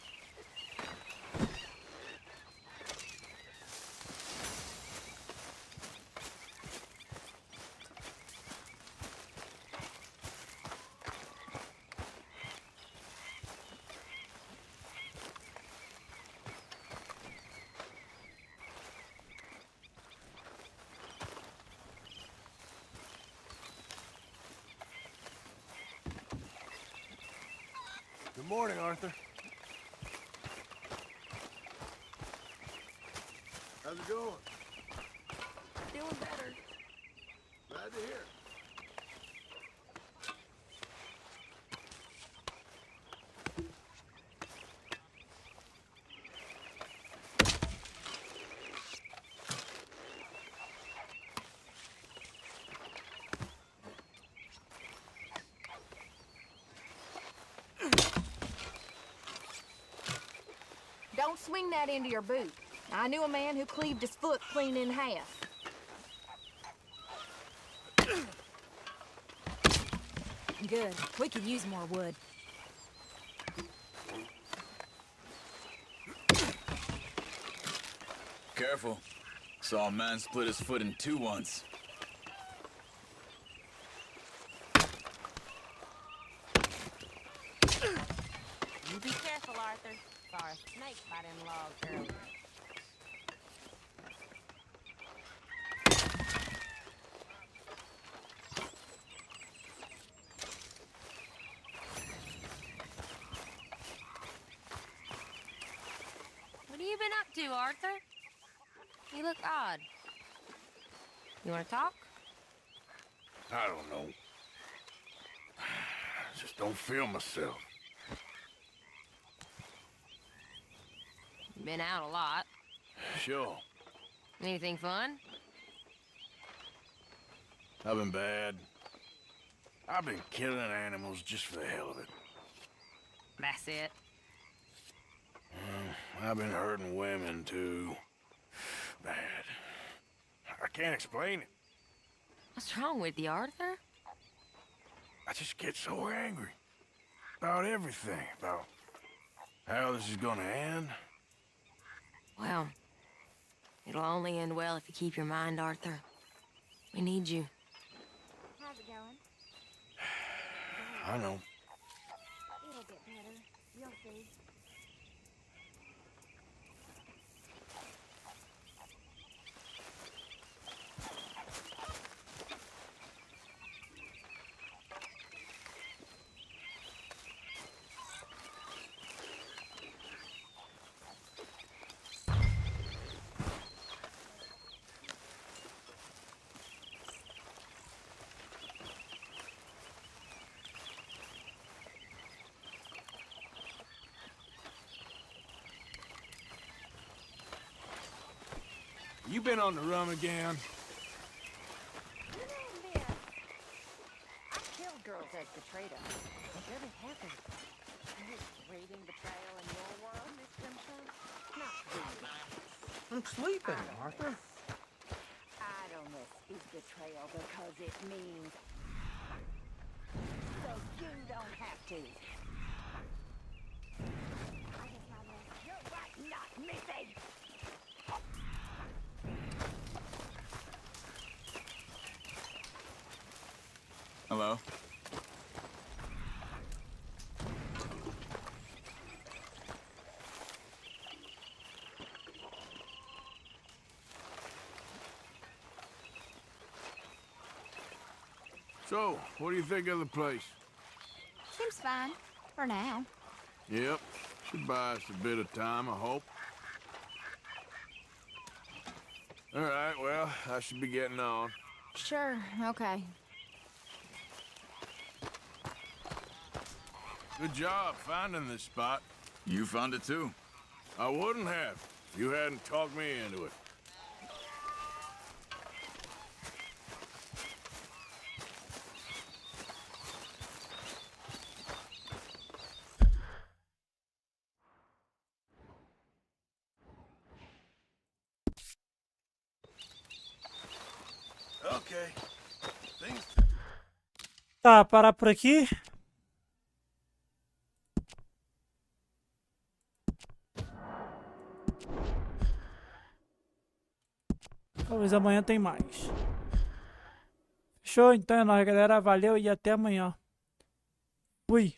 Good morning, Arthur. How's it going? Feeling better. Glad to hear it. Don't swing that into your boot. I knew a man who cleaved his foot clean in half. Good. We could use more wood. Careful. Saw a man split his foot in two once. You be careful, Arthur. Saw a snake by them logs earlier. What have you been up to, Arthur? You look odd. You want to talk? I don't know. Just don't feel myself. Been out a lot. Sure. Anything fun? I've been bad. I've been killing animals just for the hell of it. That's it. I've been hurting women, too. Bad. I can't explain it. What's wrong with you, Arthur? I just get so angry. About everything. About how this is gonna end. Well, it'll only end well if you keep your mind, Arthur. We need you. How's it going? I know. It'll get better. You'll see. You been on the run again? I killed girls as betrayed them. It doesn't happen. Reading betrayal in your world, Miss Grimshaw? Not really. I'm sleeping, Arthur. Idleness is betrayal because it means so you don't have to. You're right, not missing. Hello? So, what do you think of the place? Seems fine, for now. Yep. Should buy us a bit of time, I hope. All right, well, I should be getting on. Sure, okay. Good job finding this spot. You found it too. I wouldn't have if you hadn't talked me into it. Okay. Things. Tá, parar por aqui. Talvez amanhã tem mais. Fechou? Então é nóis, galera. Valeu e até amanhã. Fui.